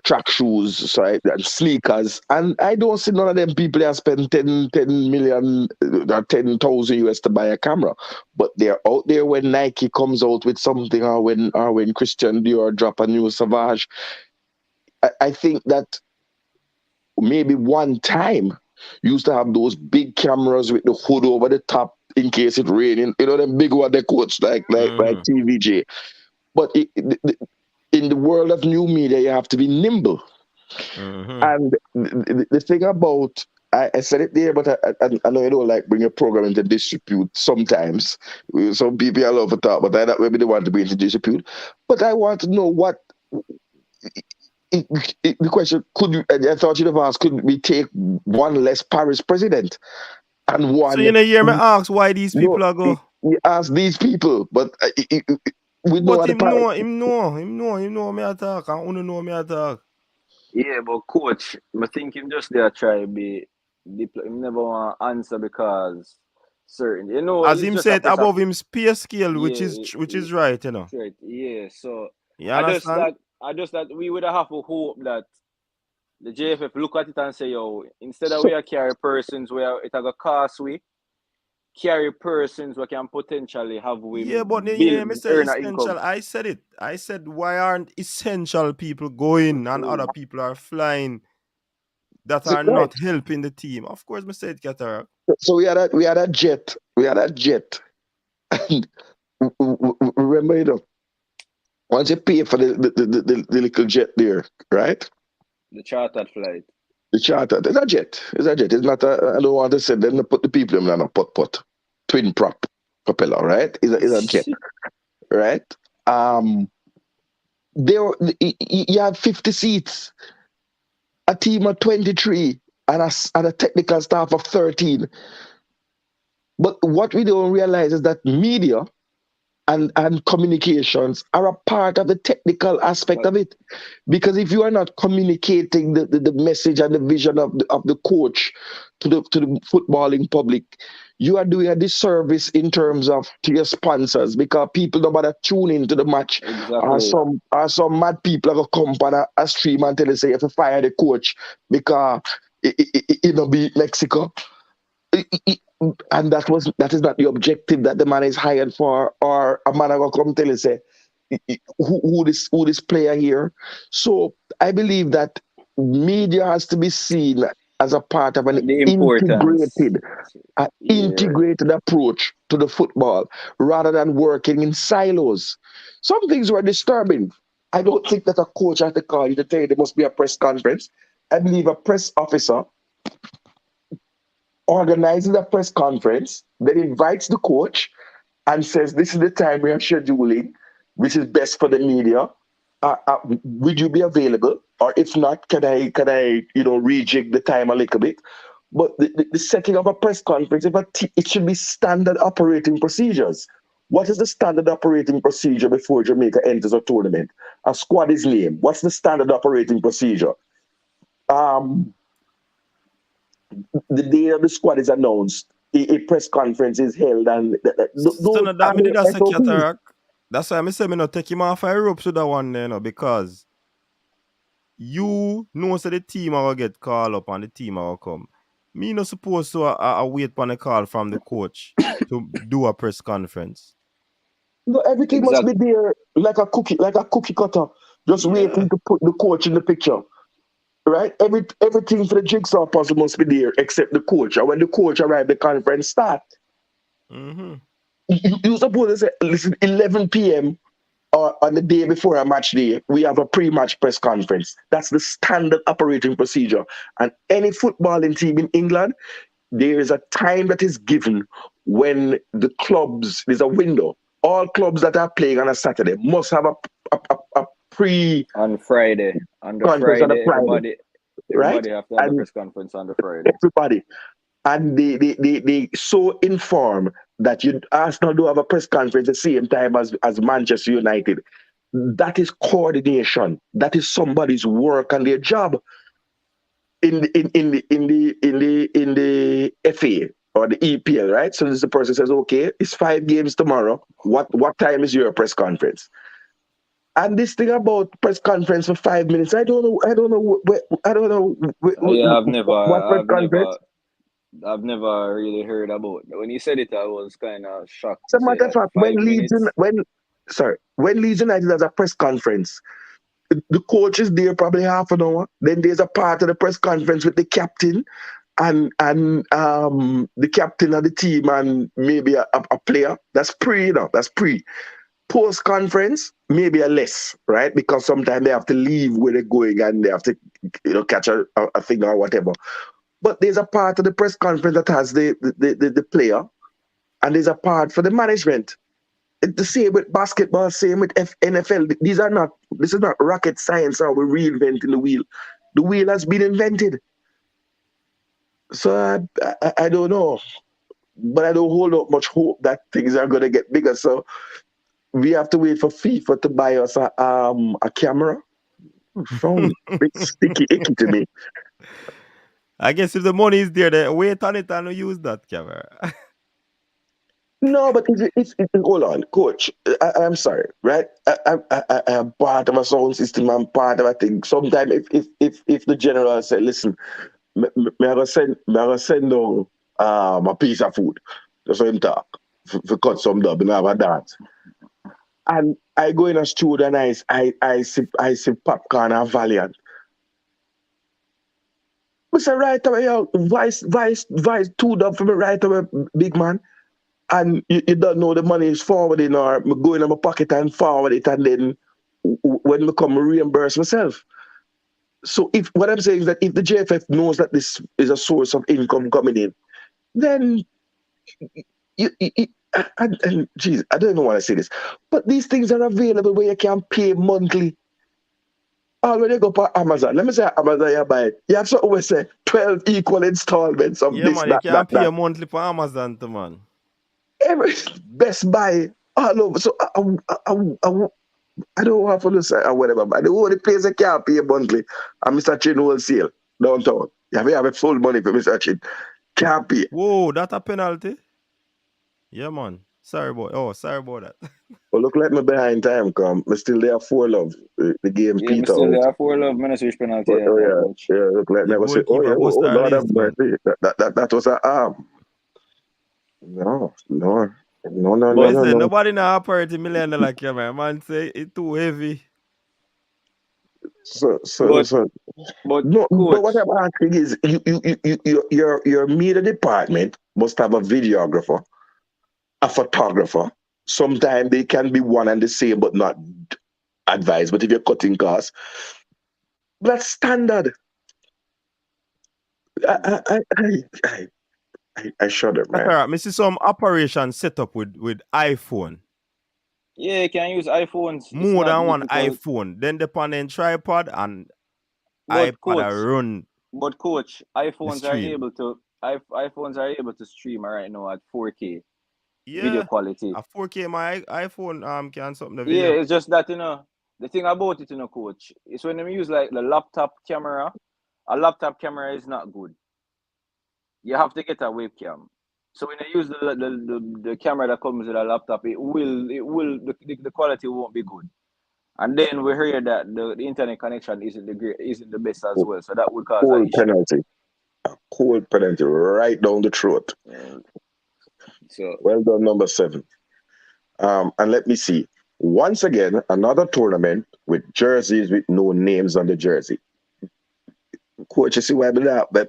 track shoes, and sneakers, and I don't see none of them people that spend 10 million or 10,000 US to buy a camera, but they're out there when Nike comes out with something, or when Christian Dior drop a new Savage. I think that maybe one time used to have those big cameras with the hood over the top in case it's raining. Them big one they coach like TVJ. But in the world of new media, you have to be nimble. And the thing about, I said it there, but I know you don't like bring a program into disrepute sometimes. Some people I love to talk, but I not maybe they want to bring into disrepute. But I want to know what the question I thought you'd have asked, could we take one less Paris president and one? So you hear me ask why these people are go. You ask these people, but we know But the Paris. him know me attack. I only know me attack. yeah, but coach, I think him just there try be him never want to answer because certain, As it's him just said above him space scale, which is right, Right. Yeah. So You understand? I just that we would have to hope that the JFF look at it and say, yo, instead of we are carry persons where it have a cost we carry persons we can potentially have we But build me say earn an essential. income. I said it. I said why aren't essential people going and other people are flying that are not helping the team? Of course, me said Cataract. So we had a jet. And remember, once you pay for the little jet there, right? The chartered flight. The charter, it's a jet. It's not I don't want to say then put the people in a pot. Twin prop propeller, right? It's a jet, right? You have 50 seats, a team of 23, and a technical staff of 13. But what we don't realize is that media and communications are a part of the technical aspect of it. Because if you are not communicating the message and the vision of the coach to the footballing public, you are doing a disservice in terms of to your sponsors, because people don't bother tune into the match. Exactly. Some mad people are gonna come on a stream and tell you say you have to fire the coach because it beat Mexico. And that is not the objective that the man is hired for, or a man will come tell you say who this player here. So I believe that media has to be seen as a part of an The importance. integrated approach to the football rather than working in silos. Some things were disturbing. I don't think that a coach has to call you to tell you there must be a press conference. I believe a press officer organizes a press conference, then invites the coach and says, this is the time we are scheduling, which is best for the media. Would you be available? Or if not, can I rejig the time a little bit? But the setting of a press conference, it should be standard operating procedures. What is the standard operating procedure before Jamaica enters a tournament? A squad is named. What's the standard operating procedure? The day of the squad is announced, a press conference is held, and that's a Cataract. That's why I say me not take him off a rope to that one there, because you know so the team will get called up and the team will come. Me not supposed to wait for a call from the coach to do a press conference. No, everything must be there like a cookie cutter, just waiting to put the coach in the picture. right? Everything for the jigsaw puzzle must be there except the coach. And when the coach arrives, the conference start. Mm-hmm. You supposed to say, listen, 11 p.m. or on the day before a match day, we have a pre-match press conference. That's the standard operating procedure. And any footballing team in England, there is a time that is given when the clubs, there's a window. All clubs that are playing on a Saturday must have a pre On Friday. On the conference on a Friday, Friday, right? everybody have to have the And press conference on the Friday. everybody. And they so inform that you Arsenal do have a press conference the same time as Manchester United. That is coordination. That is somebody's work and their job in the FA or the EPL, right? So this the person says, okay, it's 5 games tomorrow. What time is your press conference? And this thing about press conference for 5 minutes, I don't know. I don't know. I don't know Yeah, what press conference. I've never really heard about. When you said it, I was kind of shocked As to a say matter of that fact, 5 minutes. when Leeds United has a press conference, the coach is there probably half an hour. Then there's a part of the press conference with the captain and the captain of the team and maybe a player. That's pre, that's pre. Post conference, maybe a less, right? Because sometimes they have to leave where they're going and they have to, catch a thing or whatever. But there's a part of the press conference that has the player, and there's a part for the management. It's the same with basketball, same with NFL. This is not rocket science or we're reinventing the wheel. The wheel has been invented. So I don't know, but I don't hold up much hope that things are going to get bigger. So we have to wait for FIFA to buy us a camera. Sounds a bit sticky icky to me. I guess if the money is there, then wait on it and use that camera. No, but hold on, coach. I'm sorry, right? I am part of a sound system. I'm part of a thing. Sometimes if the general said, listen, me I go send down a piece of food just so him talk for cut some dub and have a dance. And I go in a studio and I sip popcorn and Valiant. I say right away, yo, vice, 2 dub for me right away, big man. And you don't know the money is forwarding or me go in my pocket and forward it and then when me come reimburse myself. So if what I'm saying is that if the JFF knows that this is a source of income coming in, then and geez, I don't even want to say this, but these things are available where you can pay monthly. Already go for Amazon. Let me say Amazon you buy it. You have something we say 12 equal installments of Yeah, this, man, you that, can't pay that. a monthly for Amazon, too, man. Every Best Buy all over. So I don't want to say or whatever, but the only place I can't pay monthly and Mr. Chin wholesale downtown. You have a full money for Mr. Chin. Can't pay. Whoa, that a penalty? Yeah, man. Sorry about that. But look like me behind time come. Me still there 4 love. The game Yeah, me Peter still out. there for love. Me no switch penalty But, yet, oh there, coach. yeah, look like The never say, oh goalkeeper yeah, bust our Lord have list, man. mercy. That was a arm. No. But listen, nobody now operate $1 million camera. Man say it too heavy. So But no, but coach, what I'm asking is, your media department must have a videographer, a photographer. Sometimes they can be one and the same, but not advised. But if you're cutting costs, that's standard. I shudder, That's man. all right. Me see some operation set up with iPhone. yeah, you can use iPhones. It's More not than one difficult. iPhone. Then the on tripod and But iPad coach, a run the iPhones are stream. able to iPhones are able to stream right now at 4K video Yeah. quality. A 4K my iPhone can something the Yeah, video. it's just that the thing about it, coach, is when they use like the laptop camera, a laptop camera is not good. You have to get a webcam. So when you use the camera that comes with a laptop, the quality won't be good. And then we hear that the internet connection isn't the best as well. So that would cause an Cold issue. penalty. A cold penalty right down the throat. So Well done, number 7. And let me see. Once again, another tournament with jerseys with no names on the jersey. Coach, you see why me that, but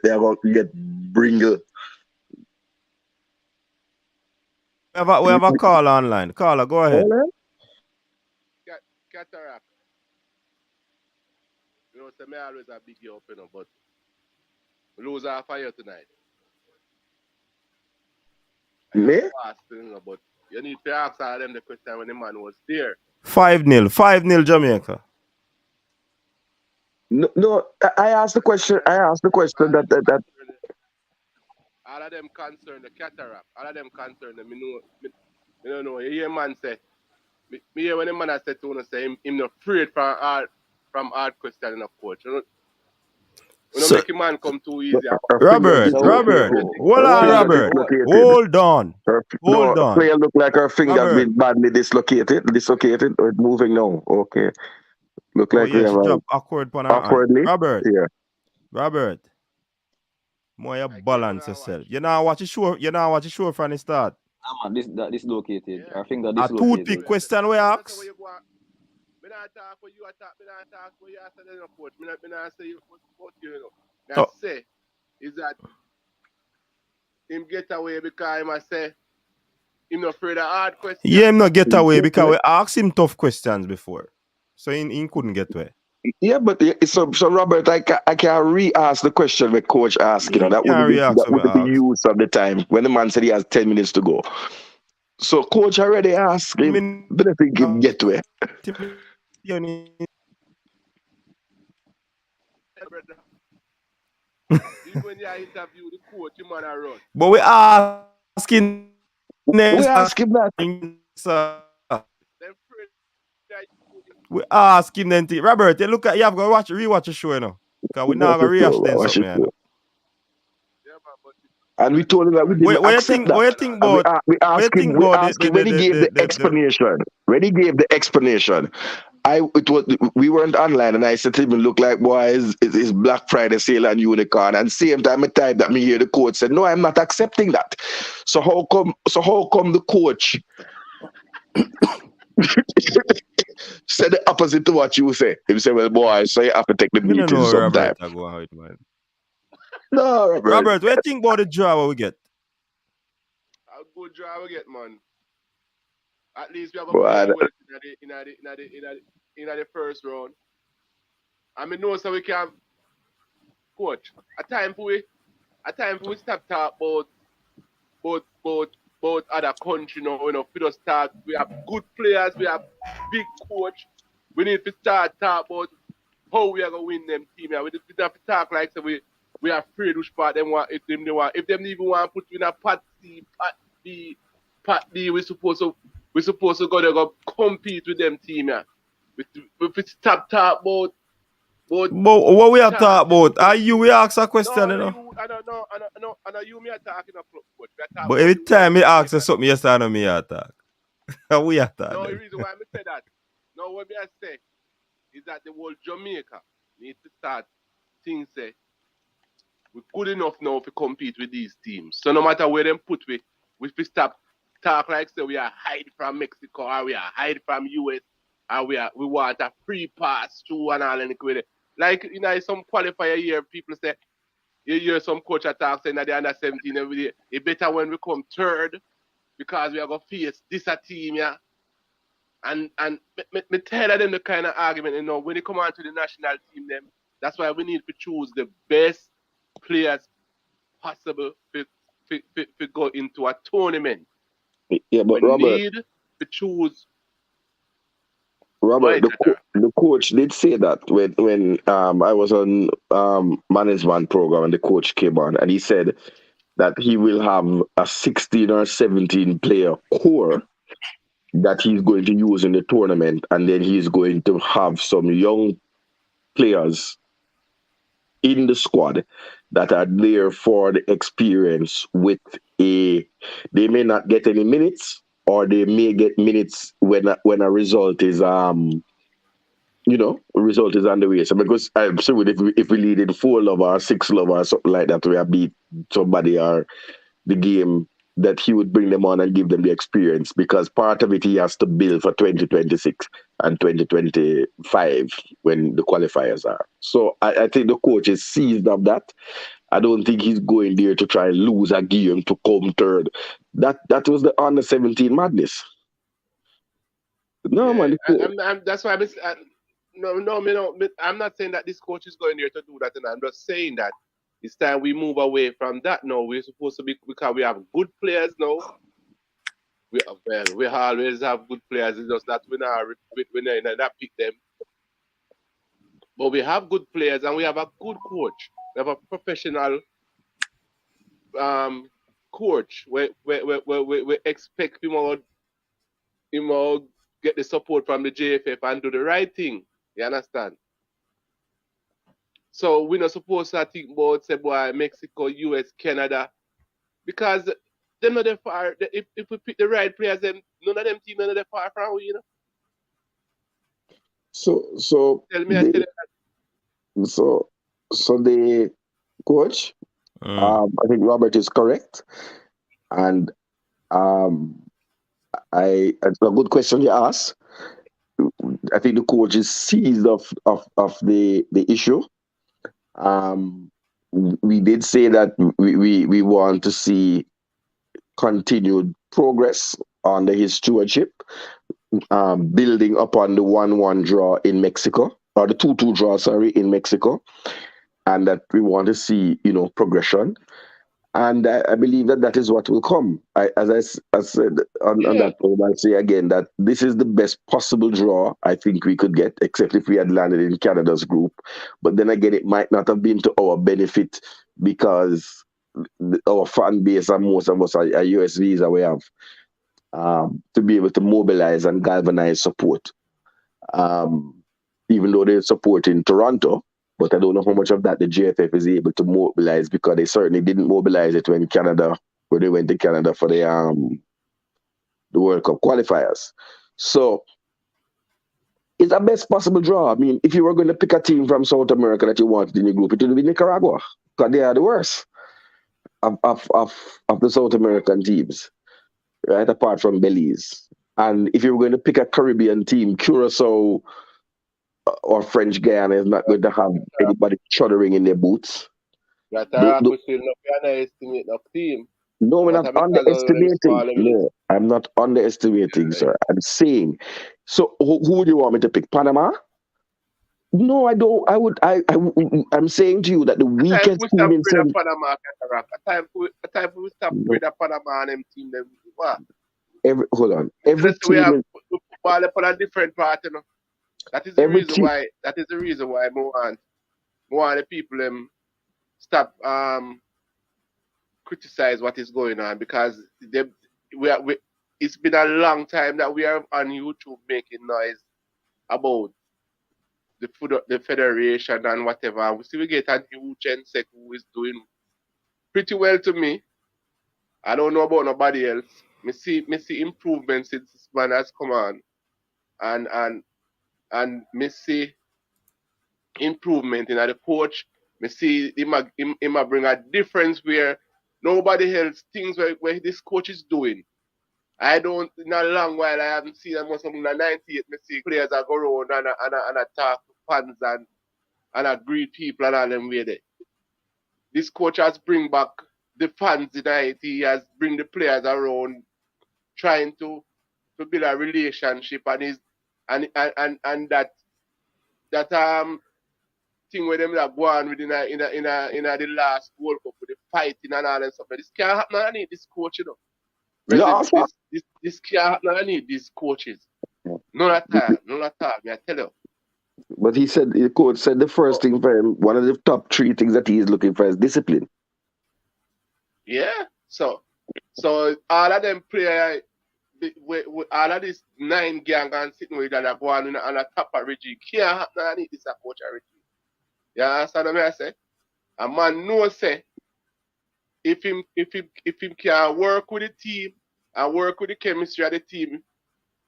they are going to get Bringle. We have a call online. Caller, go ahead. Cataract. You know, say me always a big you up, you know, but we lose our fire tonight. Me? Fasting, but you need to ask all them the question when the man was there. 5-0. 5-0 Jamaica. No, I asked the question. I asked the question that all of them concerned the cataract. All of them concerned them. Me don't know. You hear man say. Me hear when the man I said to him say him not afraid from hard question in a coach. You know, So, make a man come too easy. Robert, hold on, Robert. Hold on. Player look like her fingers Robert. been badly dislocated. Or it's moving now. Okay. Look like she dropped awkward on her awkwardly. Robert. Yeah. Robert. More you balance yourself. You know watch the show from the start. Man, that dislocated. Yeah. Her finger A dislocated. toothpick question we ask. Me not talk what you attack. Me not talk what you say. No coach. Me not say what you know. Me say is that him get away because him say him not afraid of hard questions. Yeah, him not get away because we asked him tough questions before, so he couldn't get away. Yeah, but so Robert, I can re-ask the question the coach asked. You know, that would be the use of the time when the man said he has 10 minutes to go. So coach already asked him, but I think he can get to it. When you interview the coach, you man run. But we asking. We ask him that. We ask him then. Robert, you look at you have to rewatch the show, you know. Because we now gonna rehash then something. You know. And we told him that we didn't accept that. What you think about? We asked him when he gave the explanation. When he gave the explanation, we weren't online, and I said to him, "Look like boy, is Black Friday sale and unicorn." And same time, I typed that me hear the coach said, "No, I'm not accepting that." So how come the coach said the opposite to what you say? He said, "Well, boy, so you have to take the meeting sometime." No, Robert, what do you think about the draw we get? A good draw we get, man. At least we have a play in the first round. I mean, know so we can coach. A time for we stop talk about other country now. You know, we just start. We have good players. We have big coach. We need to start talk about how we are gonna win them team. Yeah, we have to talk like so we are afraid which part them want. If them even want to put you in a part C, part D, we supposed to go compete with them team. Yeah, we stop talk about. But what we are talking about? Are you we ask a question, you know? I don't know. You me are talking about. But every time me ask something, you start on me attack. We are talking. No, the reason why I say that. No, what me I say is that the whole Jamaica need to start things say we're good enough now to compete with these teams. So no matter where them put we stop talk like say we are hide from Mexico or we are hide from US or we want a free pass through and all with it. Like, you know, some qualifier here, people say, you hear some coach attack saying that they're under 17 every day. It better when we come third because we are going to face this a team, yeah. And me tell them the kind of argument, you know, when they come on to the national team, them, that's why we need to choose the best players possible to go into a tournament. Yeah, but we Robert, need to choose. Robert, the coach did say that when I was on management program and the coach came on and he said that he will have a 16 or 17 player core that he's going to use in the tournament, and then he's going to have some young players in the squad that are there for the experience they may not get any minutes, or they may get minutes when a result is result is on the way. So because I'm sure if we lead in 4-love or 6-love or something like that, we have beat somebody or the game that he would bring them on and give them the experience, because part of it he has to build for 2026 and 2025 when the qualifiers are. So I think the coach is seized of that. I don't think he's going there to try and lose a game to come third. That was the under 17 madness. No, man. That's why I'm not saying that this coach is going there to do that, and I'm just saying that it's time we move away from that now. We're supposed to be, because we have good players now. We always have good players. It's just that we not pick them. But we have good players and we have a good coach. We have a professional coach. We expect him to get the support from the JFF and do the right thing. You understand? So we're not supposed to think about, say, boy, Mexico, US, Canada, because they're not that far. If we pick the right players, then none of them teams are not that far from we, you know. So tell me. So the coach, I think Robert is correct, and it's a good question you asked. I think the coach is seized of the issue. We did say that we want to see continued progress under his stewardship, building upon the 1-1 draw in Mexico, or the 2-2 draw, in Mexico, and that we want to see, progression. And I believe that is what will come. As I said on that point, I'll say again that this is the best possible draw I think we could get, except if we had landed in Canada's group. But then again, it might not have been to our benefit, because our fan base and most of us are US visa we have, to be able to mobilize and galvanize support. Even though they're supporting Toronto, but I don't know how much of that the JFF is able to mobilize, because they certainly didn't mobilize it when they went to Canada for the World Cup qualifiers. So it's the best possible draw. I mean, if you were going to pick a team from South America that you wanted in your group, it would be Nicaragua, because they are the worst of the South American teams, right? Apart from Belize. And if you were going to pick a Caribbean team, Curacao or French Guiana is not going to have anybody shuddering in their boots. We still not underestimate the team. No, we're not underestimating. No, I'm not underestimating, sir. I'm saying. So, who would you want me to pick? Panama? No, I don't. I'm saying to you that the weakest team in Panama, a time we stop with the Panama and them team. Them what? Hold on. Every team we have ball upon a different part, you know. That is the reason why. That is the reason why I want the people stop criticize what is going on, because it's been a long time that we are on YouTube making noise about the federation and whatever. We still get a new Gensec who is doing pretty well to me. I don't know about nobody else. Me see improvements since this man has come on, and me see improvement in the coach. Me see him bring a difference where nobody else thinks where this coach is doing. In a long while I haven't seen almost in the 98. Me see players that go around and talk to fans and greet people and all them way there. This coach has bring back the fans in it. He has bring the players around, trying to build a relationship, and that thing where them that go on with in the last World Cup with the fighting and all that stuff. This can't happen. I need this coach, you know. This can't happen. I need these coaches. None at all. I tell you. But the coach said the first thing for him, one of the top 3 things that he is looking for is discipline. Yeah. So all of them play, all of this 9 gang and sitting with that are going on a top of regime. Can't happen. I need this coach regime. You understand what I say? A man knows say if him can work with the team and work with the chemistry of the team,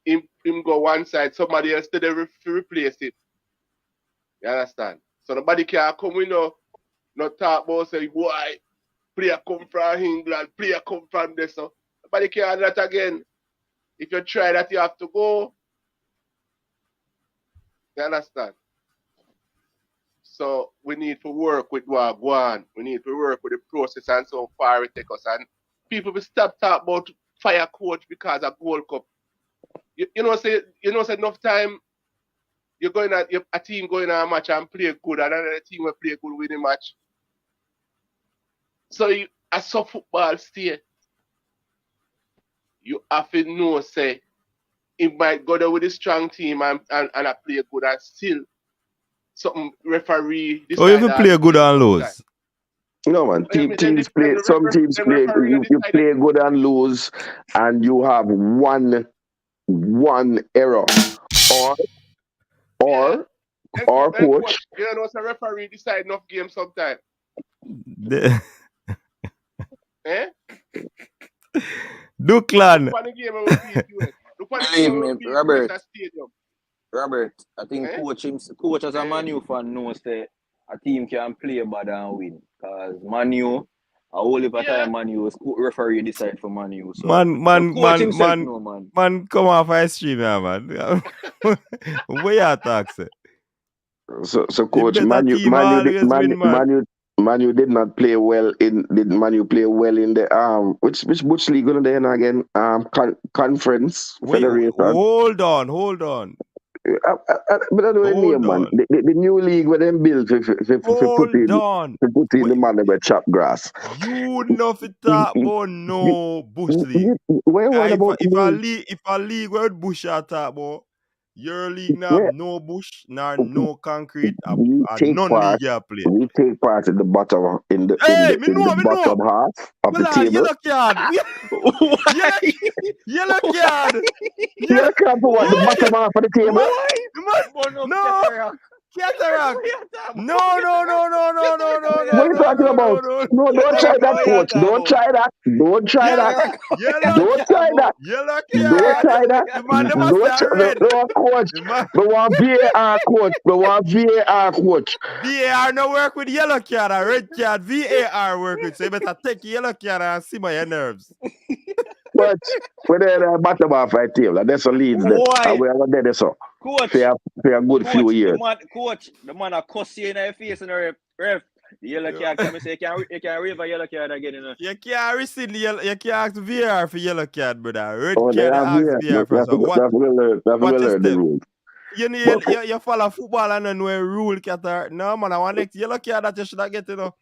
him go one side, somebody else to replace it. You understand? So nobody can come with no talk about say why player come from England, player come from this. So nobody can do that again. If you try that, you have to go. You understand? So we need to work with what go on. We need to work with the process and so far it take us. And people will stop talking about fire coach because of Gold Cup. Say enough time you're going at a team going on a match and play good, and another team will play good win the match. So as a football stay, you have to know say it might go there with a strong team and I play good and still something referee. Oh, you have play good and lose. No man, teams play. Some teams play. You play good and lose, and you have one error, or coach. You know, it's a referee decide enough games sometimes. Eh? Duklan. Believe me, Robert, I think coach as a Man U fan knows that a team can play bad and win. Because Man U, a whole heap of time Man U referee decide for Man U. So man, come off ice stream now, man. Where you talk, say? So coach, Man U did not play well in. Did Man U play well in the which Butch league going there again? Conference Federation. Hold on. But I don't know, man. The new league where them built to put in the man where chop grass. You know if it talk about no bush league. If a league where bush are talk about, your league now no bush nor no concrete, and none league you play. We take part in the bottom in the bottom half of the table. Yellow card. Yellow card. Yellow card for what? The bottom half of the table? No. Cataract. No. What are you talking about? No, don't try that, coach. Don't try that. Don't try that. Don't try that. Don't try that. No, coach. We want VAR, coach. VAR no work with yellow card or red card. VAR work with. So you better take yellow card and see my nerves. But we're the bottom half of the table. And that's a lead. And we are there, so. Coach, for a good few years. The man a cuss you in your face and a ref. The yellow card come and say you can wave a yellow card again. You can't receive the yellow. You can't ask VR for yellow card, brother. Red card ask VR for. So what is the rule? You follow football and know a rule, Qatar. No man, I want next yellow card that you should get, you know.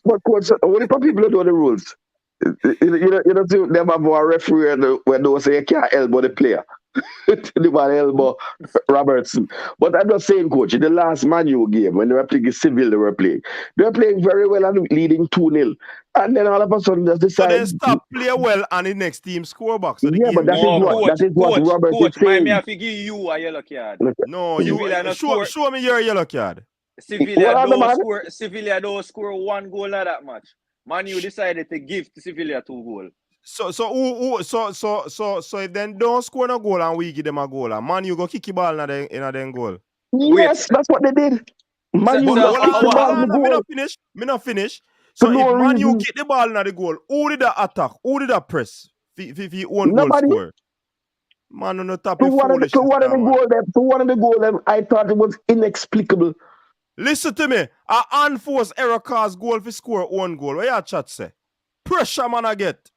But coach, only people don't know the rules. You know, them have a referee when they say you can't elbow the player. The man elbow Robertson. But I'm not saying, coach, in the last Man U game, when they were playing Seville, they were playing very well and leading 2-0. And then all of a sudden, they decide. So they stop play well and the next team score box. So yeah, but that is what Robert is saying. I have to give you a yellow card. No, show me your yellow card. Sevilla don't score one goal at that match. Man U decided to give to Sevilla 2 goals. So if then don't score no goal and we give them a goal, and Man U go kick the ball in them goal. Yes, that's what they did. Man U Me not finish. So if Man U kick the ball in the goal, who did that attack? Who did that press? If he own goal score. Man on the top of one of the goal, I thought it was inexplicable. Listen to me. A unforced error cause goal for score one goal. What your chat say? Pressure man I get.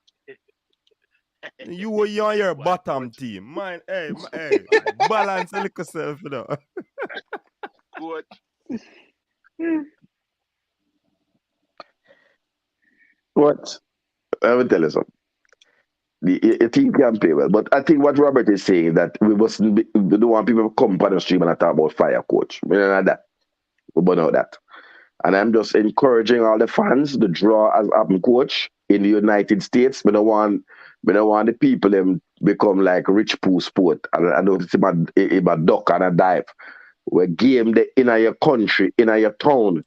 You were on your bottom team. Mine, hey, balance a little self, you know. Good. What? I will tell you something. The team can play well, but I think what Robert is saying that we don't want people to come on the stream and talk about fire, coach. We don't know that. We don't know that. And I'm just encouraging all the fans to draw as happened, coach, in the United States. We don't want the people them become like rich pool sport. I don't see a duck and a dive. We game the in your country, in your town,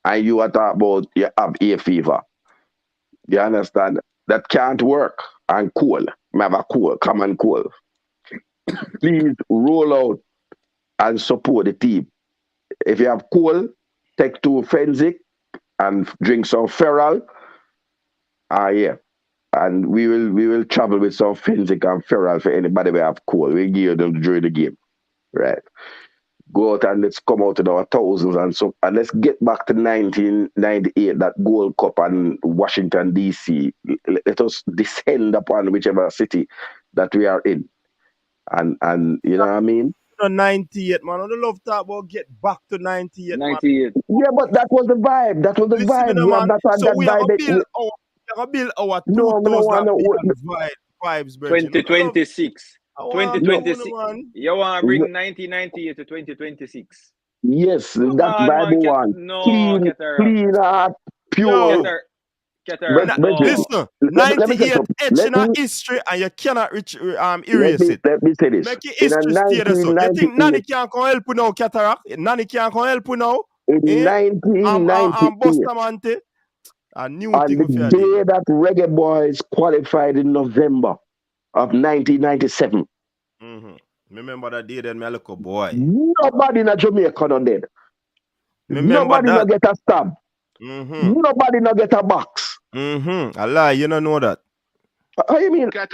and you are talking about you have hay fever. You understand? That can't work. And cool. Have a cool. Come and cool. Please roll out and support the team. If you have cool, take 2 Fenzik and drink some Feral. Yeah. And we will travel with some Finzik and Feral for anybody we have call. We give them during the game. Right. Go out and let's come out in our thousands and let's get back to 1998, that Gold Cup and Washington DC. Let us descend upon whichever city that we are in. And you know what I mean? 98, man. I don't love talk about get back to 98, 98. Yeah, but that was the vibe. That was the Listen vibe. me, We have man. that So we are vibe. gonna build our No, I don't want 2000 vibes, bro. 2026. I want 2026. man. You want to bring 1998 to 2026? Yes, Come that on, vibe man. we want. No, Keter. Clean heart, pure. Listen, 98 etch in our history and you cannot erase it. Let me say this. Make your history stay there. So you think Nanny can't come help you now, Cataract? Nanny can't come help you now? In 1998, Bustamante. A new on thing the day that Reggae Boyz qualified in November of 1997. Remember that day then, me look a boy. Nobody in Jamaica done dead. Nobody not get a stab. Nobody not get a box. I lie, you don't know that. How you mean? There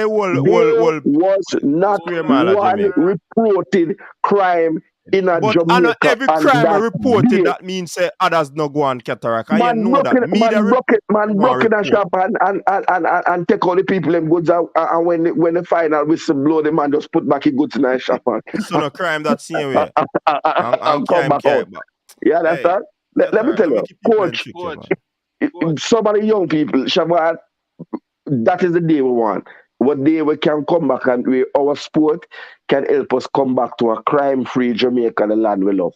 was not one reported crime in a Jamaica. But every crime reported, that means others not go on Cataract. And you know that. Man broke in a shop and take all the people them goods out, and when the final whistle blow, the man just put back his goods in the shop. So no crime that same way. and come back out. Yeah, that's that. Let me tell you, coach. Some of the young people, Shabbat, that is the day we want. What day we can come back and our sport can help us come back to a crime-free Jamaica, the land we love.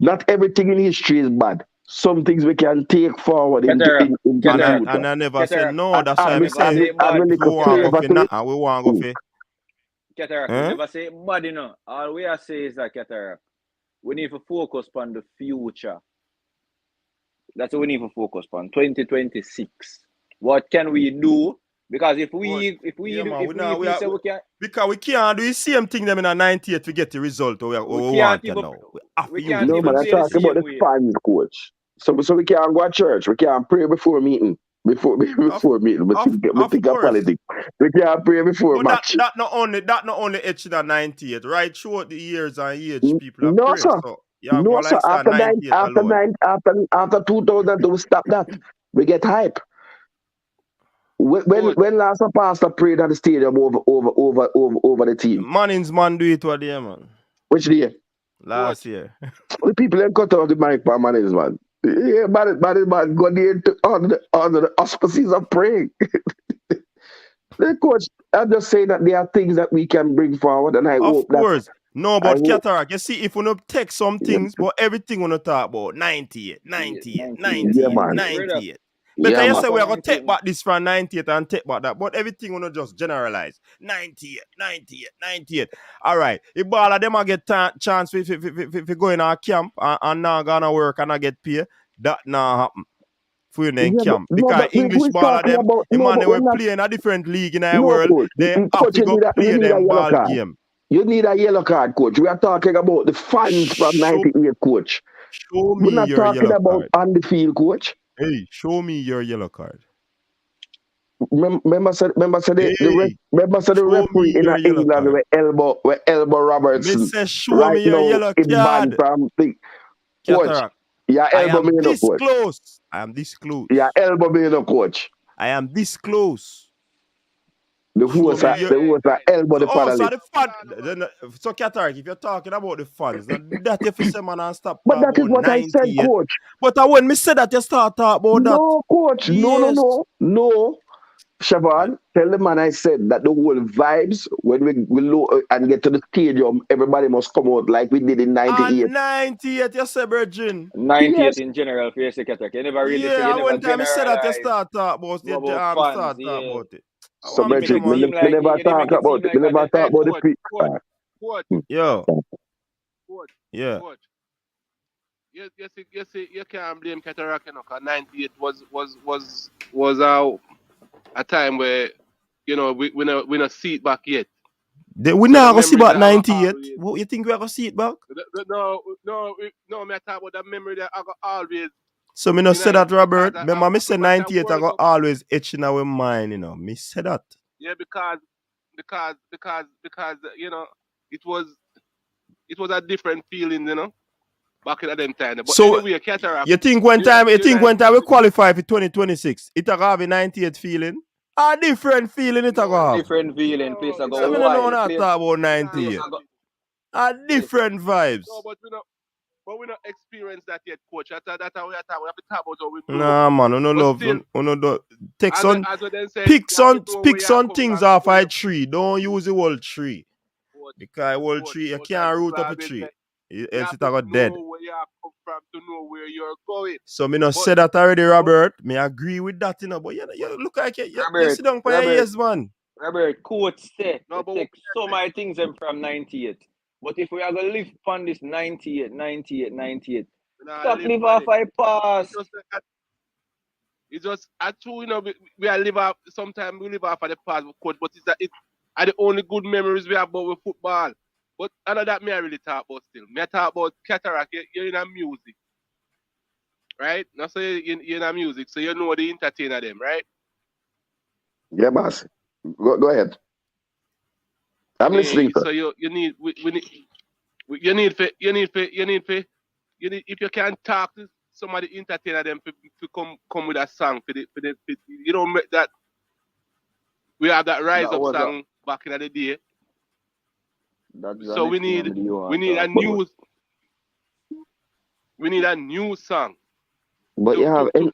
Not everything in history is bad. Some things we can take forward in the future. And I never said no. That's why I say we want to go for. Cataract, we never say bad, you know. All we are saying is that Cataract, we need to focus on the future. That's what we need to focus on. 2026. What can we do? Because if we can, because we can't do the same thing them in a 98 to get the result we want to know. We can't no, man, I talk about the fans, coach. So we can't go to church. We can't pray before meeting. Before meeting, we think of politics. We can't pray before match. That not only etching a 98, right? Throughout the years and age, people have prayed. Sir. So, no, sir. After 2000, we stop that. We get hype. When last a pastor prayed at the stadium over the team? Manning's man do it what day, man. Which day? Last year. The people ain't cut off the mic for Manning's man. Yeah, man, go there under the auspices of praying. The coach, I'm just saying that there are things that we can bring forward, and I hope that. Of course. No, but Cataract, you see, if we not take some things, but everything we not talk about 98. But you say we are going to take back this from 98 and take back that, but everything we not just generalize. 98. All right. If all of them get chance if go in our camp and now gonna work and not get paid, that not happen. For in camp. Because English ball of them, the man they will play in a different league in our world, they have to go play them ball game. You need a yellow card, coach. We are talking about the fans from 98, coach. Show me We're not your talking yellow about card. on the field, coach. Hey, show me your yellow card. Remember said the referee in England where elbow Robertson. Say, show me your yellow card. Coach, yeah, elbow me in, coach. Close. I am this close. Yeah, elbow me in, coach. I am this close. The horse are elbow the panelist. So Cataract, if you're talking about the fans, that if you say man and stop. But that is what I said, coach. But when me said that, you start talking about that. No, coach. Yes. No. Siobhan, tell the man I said that the whole vibes, when we low and get to the stadium, everybody must come out like we did in 98. 98, you say, Virgin. 98 yes. In general, for your Cataract. You never really say, you one time I said that, you start talking about it. So, Virgin, we never talk about the people. Yo. Yeah. You see, you can't blame Cataract, because 98 was a time where, we not see it back yet. We not going to see back 98. What you think we are going to see it back? No, me talk about that memory that I got always So me not say that, Robert. because Remember, me say 98 I World go Cup. always etch in our mind, you know. Me say that. Yeah, because you know it was a different feeling, you know, back in them time. But So anyway, Cataract. you think when time we qualify for 2026, it a have a 98 feeling? A different feeling it a go have. Different feeling, place I No, So go me no know wild. not Place talk about place 98. I go A different vibes. No, but we not experience that yet, coach. That's how we are talking. We have to talk about how we grow. Nah, man, no But love, still, no do take some as we then say, pick you have to some know where pick you some come things from, off where a you tree. Don't use the whole tree. Because whole tree you as can't root people up a always tree. say, you Else have it a to go dead. know where you have come from to know where you're going. So me not But say that already, Robert. Me agree with that, you know. But you look like you Robert, sit down for your ears, man. Robert, coach say no, we but take so many things them from 98. But if we are gonna live on this 98, we not stop live live on off it. our past. It's just at two, you know, we are live off. Sometimes we live off of the past, coach. But it's that it are the only good memories we have about with football. But I know that me I really talk about still. Me I talk about Cataract. You're in a music, right? Now so you're in a music, so you know the entertainer them, right? Yeah, boss. Go ahead. I'm listening, sir. So you need if you can talk to somebody entertainer them to come with a song for you know that we have that rise That up was a song back in the day. that's the So next thing I'm you we want to need a talk about. new song But you have to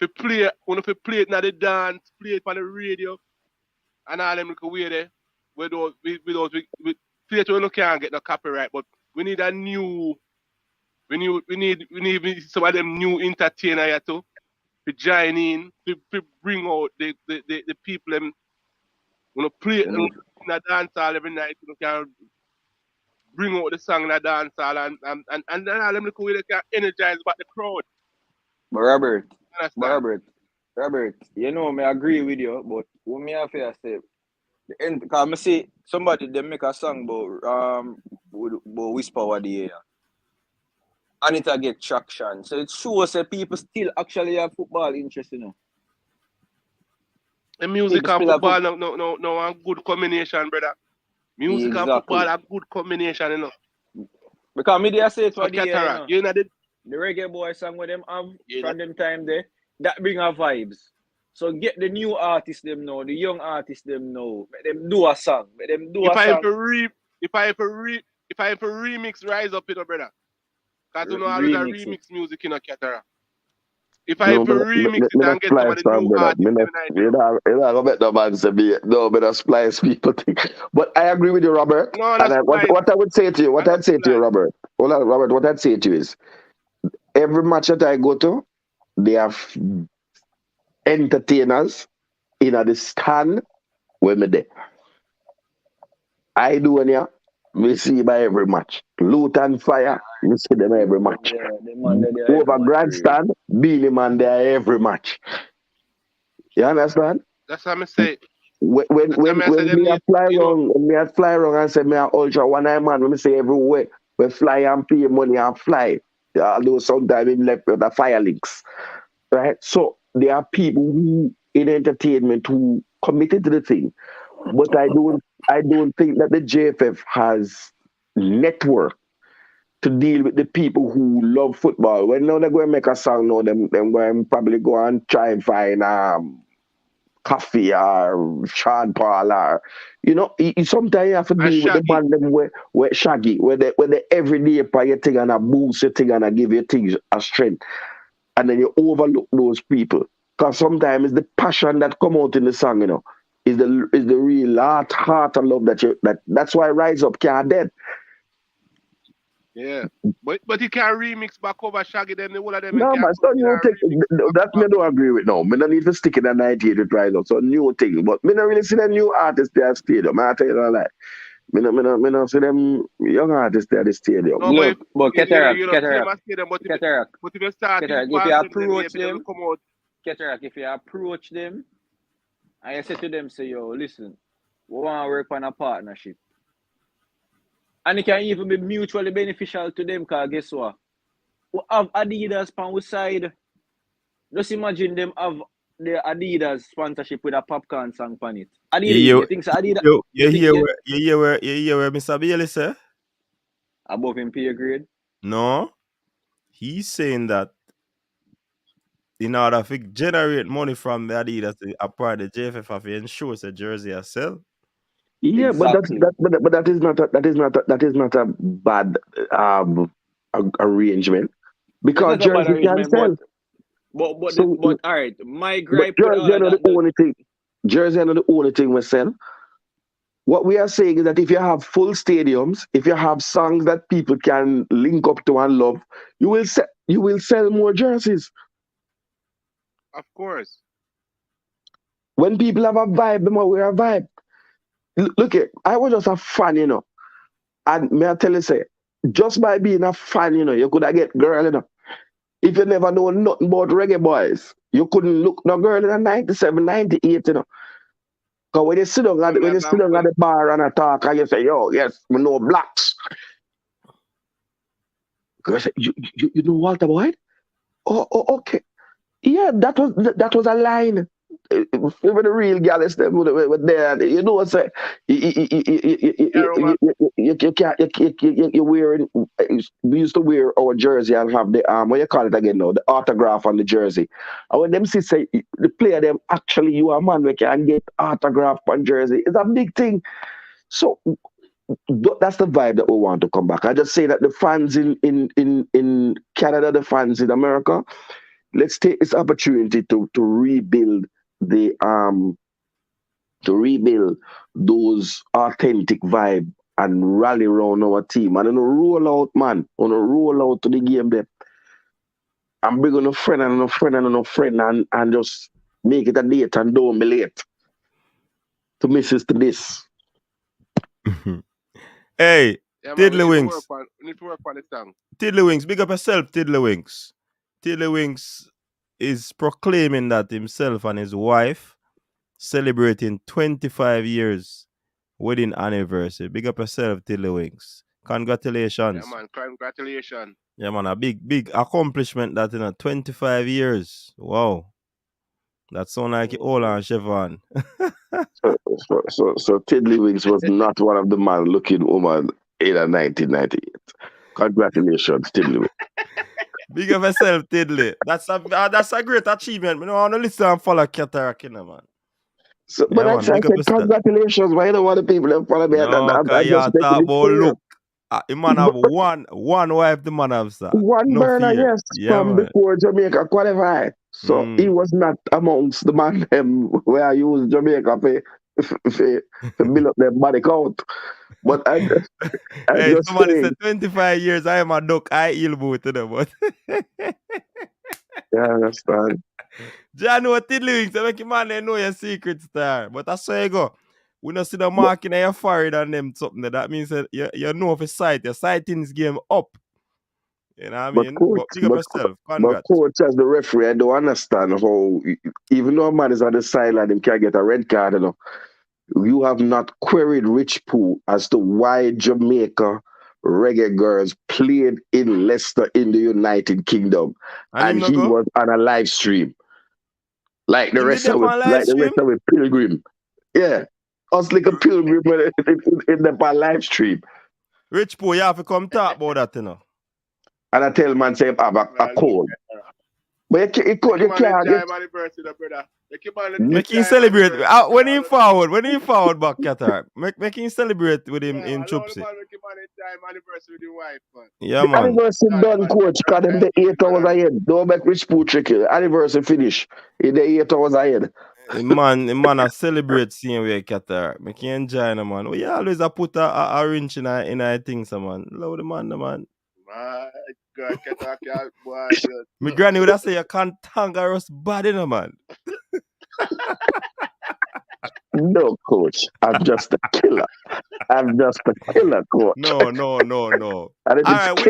play when if you play it in the dance, play it on the radio and all them little way there. We play it when you can't get no copyright, but we need a new we need some of them new entertainer here too to join in to bring out the people them when you play it We in need the dance hall every night, you can bring out the song in the dance hall and then all them little way they can energize back the crowd. but Robert, You understand? Robert, you know me agree with you, but what me have to say because I see somebody they make a song about whisper over the air. And it get traction. So it shows that people still actually have football interest, you know. The music People and still have football no a good combination, brother. Music and football exactly. a good combination, you know. Because me they say it So for the year, you Cataract, know. you know The Reggae Boyz song with them have you know, from them time there, that bring a vibes. So get the new artists them know, the young artists them know. Make them do a song. Make them do if a I song. if I remix Rise Up, you know, brother. Because you know always a Remix it. remix music, you know, Cataract. If I no, remix it me not and get some of splice the from new brother. artists every night, you know. You know, I bet no man say me. No, me not splice people think. But I agree with you, Robert. No, And splice. what I would say to you, what I no I'd say to you, splice. Robert. Hold on, Robert. What I'd say to you is, every match that I go to, they have entertainers in the stand where me there. I do any. We see by every match. Loot and Fire, we see them every match. The man there every Over match for real. Grandstand, Beanie Man there every match. You understand? That's what I say. When That's what I say them me a need, fly you know. around, when me a fly around and say me a ultra one eye man, when me say everywhere, we fly and pay money and fly. Although sometimes we left with the fire links. Right? So there are people who in entertainment who committed to the thing. But I don't think that the JFF has network to deal with the people who love football. When now they go and make a song now, them go and probably go and try and find Coffee or Sean Paul or sometimes you have to And deal with the Shaggy. man them where Shaggy, where they every day play your thing and a boost your thing and a give your things a strength. And then you overlook those people. Because sometimes the passion that come out in the song, is the real heart of love that's why Rise Up can't dead. Yeah. But he can't remix back over Shaggy them, the whole of them No, can't but come so in new and thing remix back that me over. don't agree with. No, me don't need to stick in a 98 with Rise Up. So new thing, but me don't really see the new artists there at stadium. I tell you that lie. Me don't see them young artists there at the stadium. No, but if, Look, but you know, see them as them, but Cataract, if you start if you involving them, approach maybe they will them, come out. Cataract, if you approach them and you say to them, say, yo, listen, we want to work on a partnership. And it can even be mutually beneficial to them because guess what? have Adidas on our side. Just imagine them have the Adidas sponsorship with a popcorn song on it. Adidas, you think so Adidas? You hear where Mr. Bailey say? Above him pay grade? No. He's saying that in order to generate money from the Adidas, a part of the JFF have to ensure the jersey as sell. Yeah, Exactly. but that is not a bad arrangement because That's not a bad jersey can arrangement, sell. but all right. My But gripe with all jersey are of not that. the only thing. Jersey are not the only thing we sell. What we are saying is that if you have full stadiums, if you have songs that people can link up to and love, you will sell more jerseys. Of course. When people have a vibe, they might wear a vibe. Look it, I was just a fan, you know. And may I tell you, say, just by being a fan, you know, you could have get girl, you know. If you never know nothing about Reggae Boyz, you couldn't look no girl in a 97, 98, you know. Because when you sit down at the bar and I talk, and you say, yo, yes, we know blacks. Girl say, you know Walter Boyd? Oh, okay. Yeah, that was a line. Even the real gals them were there. You know what I'm saying? You wearing. We used to wear our jersey and have the what you call it again now, the autograph on the jersey. And when them say the player them actually you are a man we can get autograph on jersey. It's a big thing. So that's the vibe that we want to come back. I just say that the fans in Canada, the fans in America, let's take this opportunity to rebuild those authentic vibe and rally around our team. And then roll out, man. On a roll out to the game there. And bring on a friend and just make it a date and don't be late. To miss to this. Hey, Yeah, man, Tiddlywinks. we need to work on the song. Tiddlywinks, big up yourself, Tiddlywinks. Tiddlywinks is proclaiming that himself and his wife celebrating 25 years wedding anniversary. Big up yourself, Tiddlywinks. Congratulations. Yeah, man, congratulations. Yeah, man, a big accomplishment that, 25 years. Wow. That sound like Ola and Chevron. So Tiddlywinks was not one of the man-looking woman in 1998. Congratulations, Tiddlywinks. Big up yourself, Tiddly. That's a great achievement. I want to listen and follow Cataract, man. So, but I said congratulations. Why don't want the people that follow me? No, because you talk about look. The man have one wife, the man have, sir. One no burner, fear. yes, Yeah, from man. before Jamaica qualified. So he was not amongst the man them where I use Jamaica to build up their body count. But I just somebody saying, said 25 years, I am a duck, I ill boot to them, but yeah, I understand. John know Tiddlywinks, so make your man they know your secret star. But that's where you go. We don't see the marking in your forehead and them something. That means that you know if it's sight, your sighting's game up. You know what I mean? But big up yourself. But coach, as the referee, I don't understand how, even though a man is on the sideline, him can get a red card, you know. You have not queried Rich Pooh as to why Jamaica Reggae Girls played in Leicester in the United Kingdom, and he was on a live stream, like the rest of it, Pilgrim. Yeah, us like a pilgrim in the live stream. Rich Pooh, you have to come talk about that, you know. And I tell man say have a cold. But you can't get. Make him celebrate. When he forward back, Cataract. Make him celebrate with him in Chupsy. Yeah, man. Anniversary done, coach, because them the 8 hours ahead. Don't make Rich Pooh tricky. Anniversary finish in the 8 hours ahead. Man, I celebrate seeing where Cataract. Make him enjoy, man. We always put a wrench in a things, man. Love the man. My God, Cataract, boy. My granny would have say you can't tangle us bad, man. No, coach. I'm just a killer. Coach. No. And all right,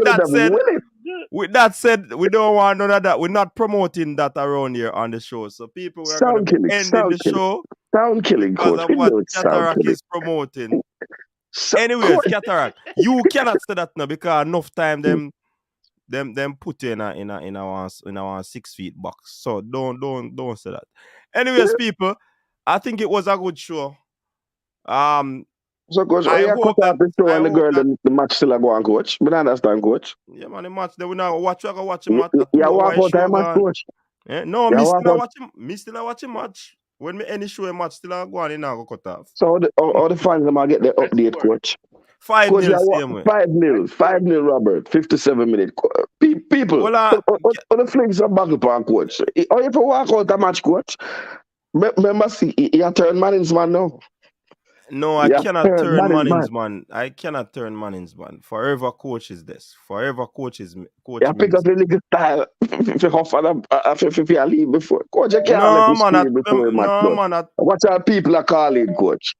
with that said, we don't want none of that. We're not promoting that around here on the show. So people are going to be ending the show. Sound killing, coach. Because of what Cataract is promoting. Anyways, Cataract, you cannot say that now because enough time them them put you in a 6 feet box. So don't say that. Anyways, people, I think it was a good show. So, coach, I you hope cut out the show and the girl, that, the match still go on, coach. But I understand, coach. yeah, man, the match. They will now watch. I go watch the match. You walk out time match, coach. No, You me walk still out. watching. Me still watching match. When me any show a match still go on, now go cut off. So all the fans them get the update, coach. 5-0 Coach, same way. 5-0, Robert. 57 minutes. People, Well, on the flames are back upon, coach. Or if you walk out the match, coach, remember, see, you turn Manning's man now. No, I cannot turn Manning's man. I cannot turn Manning's man. Forever coach is this. Forever coach is coach. You pick up a little style if you leave before. Coach, you can't let you scream before match. No, man. What are people are calling, coach?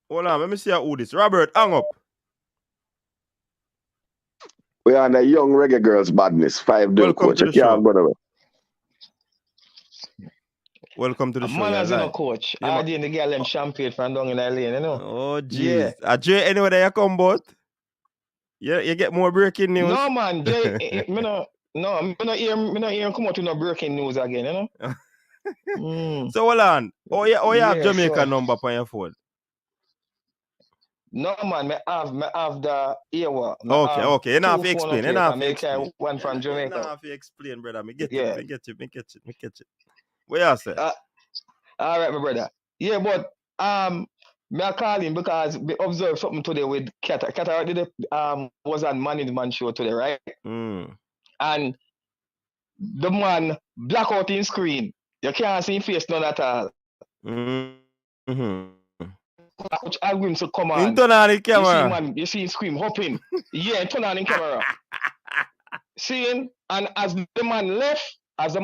Hold on, let me see who this. Robert, hang up. We are on the young reggae girls badness. 5-0, coach. You can't go away. Welcome to the show. Man, as you know, coach. I did the girl them champion from down in the lane, you know. Oh, jeez. Yeah. Jay, anyway, there you come, but you get more breaking news. No, man. Jay, me not hear come out with no breaking news again, you know. So, hold on. You have Jamaica number on your phone? No, man. I have the earword. Okay. You have to explain. You have to explain. One from Jamaica. You have to explain, brother. Me get it. What you say? All right, my brother. Yeah, but me I call him because we observed something today with Kata. Kata was on Management show today, right? And the man black out in screen. You can't see his face none at all. Coach Hallgrimsson come on. Turn on the camera. You see him scream, hopping. Yeah, turn on the camera. Seeing, and as the man left off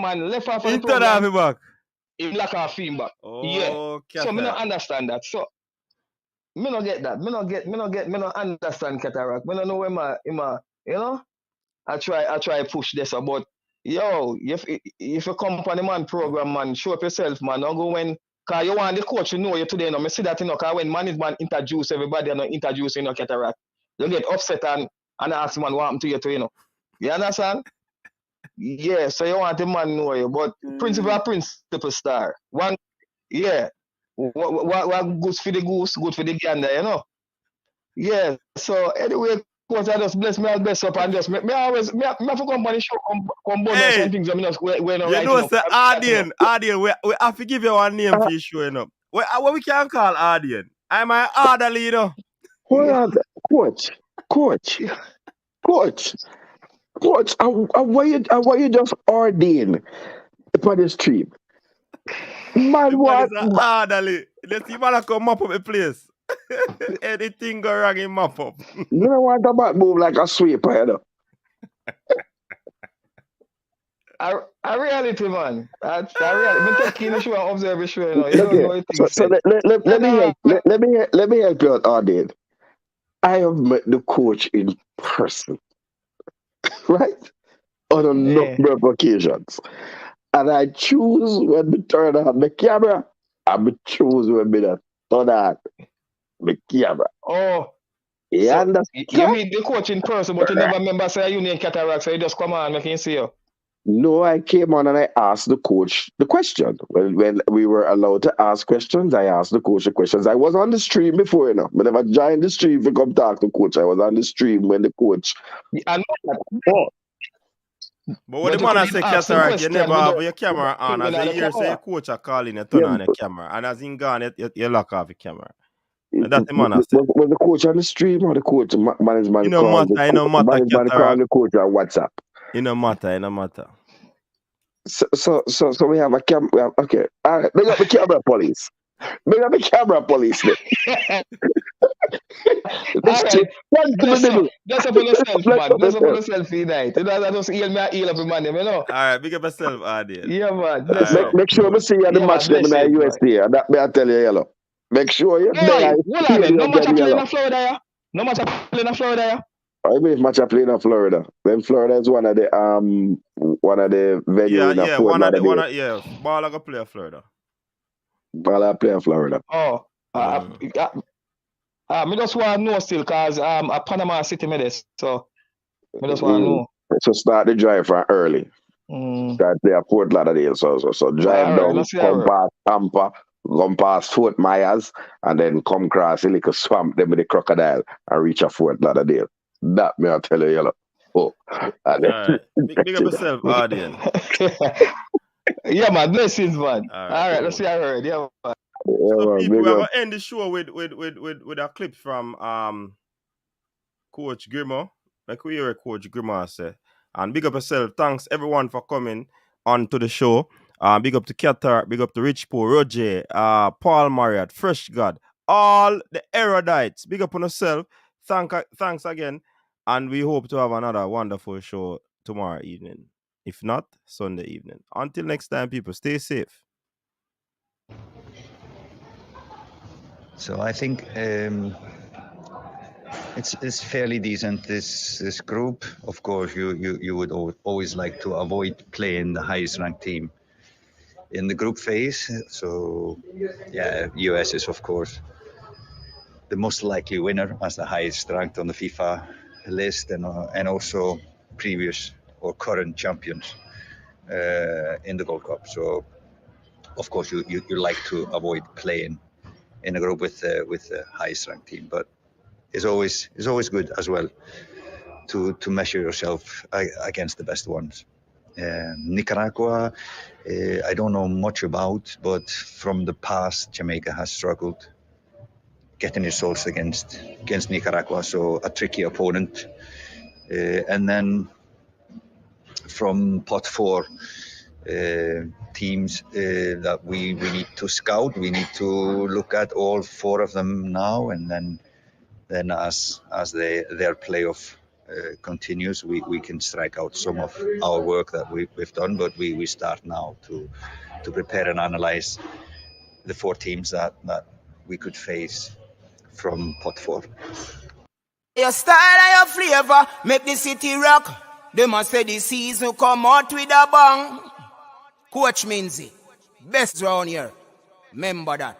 of the program, back. He like a film back. So me not understand that. So me not get that. Me not understand cataract. Me not know where you know. I try push this, but yo, if you come on the man program, man, show up yourself, man. Don't go when cause you want the coach to know you today. No, me see that, you know, cause when management introduce everybody and introduce, you know, cataract, you get upset and ask man what happened to you too, you know. You understand? Yeah, so you want the man know you, but principal star. One, yeah. What good for the goose, good for the gander, you know. Yeah. So anyway, course I just bless me all best up and just me always me have to come on the show come bonus some things. I mean, when you know, sir, Ardian, we have to give you one name for you showing up. What we can call Ardian? I'm an order leader. Hold on, coach. Why you just ordain for the stream? Man, what? Orderly. Let's see man come map up a place. Anything go wrong in map up. You don't want to move like a sweeper, you know. A reality, man. A reality. I'm taking the show and observe the show. You know. You don't know anything. So let me help you out, Arden. I have met the coach in person, right? On a number of occasions. And I choose when we turn on the camera, and I choose when we turn on the camera. Oh. You understand? You meet the coach in person, but you never remember say you name cataract, so you just come on, make him see you. No, I came on and I asked the coach the question. When we were allowed to ask questions, I asked the coach the questions. I was on the stream before, you know. But if I joined the stream to come talk to coach, I was on the stream when the coach. I know that. But what the man say, cataract, you never have your camera on. As a year, say your coach are calling, you turn on your camera. And as in gone, you lock off your camera. And that's the man I say. Was the coach on the stream or the coach management? You know matter, management call the coach on WhatsApp. It no matter. So we have a camera. Okay, all right. Bring up the camera police. That's up on yourself, man. That's up on yourself, night. That just heal up, man. You know. All right, big up yourself, Adi. Yeah, man. Make sure we see you at the match them in the USD. That may I tell you, yellow. Make sure you. No match I play in Florida, yeah. No match I play in Florida, yeah. I mean, match I play in Florida. Then Florida is one of the venues. Ball I go play in Florida. Ball I play in Florida. Oh, me just want to know still, cause Panama City made this, so me just want to know. So start the drive from early. Start there at Fort Lauderdale. So drive down, come past Tampa, come past Fort Myers, and then come across a little swamp, then with the crocodile, and reach a Fort Lauderdale. That me I tell you, yellow. Oh, and then big up yourself, audience. Yeah, man. Blessings, man. All right, let's see. I heard. Yeah, man. So people, we're gonna end the show with a clip from Coach Grimo. Like we hear Coach Grimo say. And big up yourself. Thanks everyone for coming on to the show. Big up to Qatar, big up to Rich Poe, Roger, Paul Marriott, Fresh God, all the erudites. Big up on yourself. Thanks again. And we hope to have another wonderful show tomorrow evening. If not, Sunday evening. Until next time, people, stay safe. So I think it's fairly decent, this group. Of course, you would always like to avoid playing the highest ranked team in the group phase. So yeah, US is of course the most likely winner as the highest ranked on the FIFA list, and also previous or current champions in the Gold Cup. So of course you like to avoid playing in a group with the highest ranked team, but it's always good as well to measure yourself against the best ones. Nicaragua, I don't know much about, but from the past, Jamaica has struggled getting results against Nicaragua, so a tricky opponent. And then from pot 4, teams that we need to scout. We need to look at all 4 of them now, and then as their playoff continues, we can strike out some of our work that we've done. But we start now to prepare and analyze the 4 teams that we could face from pot 4. Your style and your flavor make the city rock. They must say the season come out with a bang. Coach Minzy, best round here. Remember that.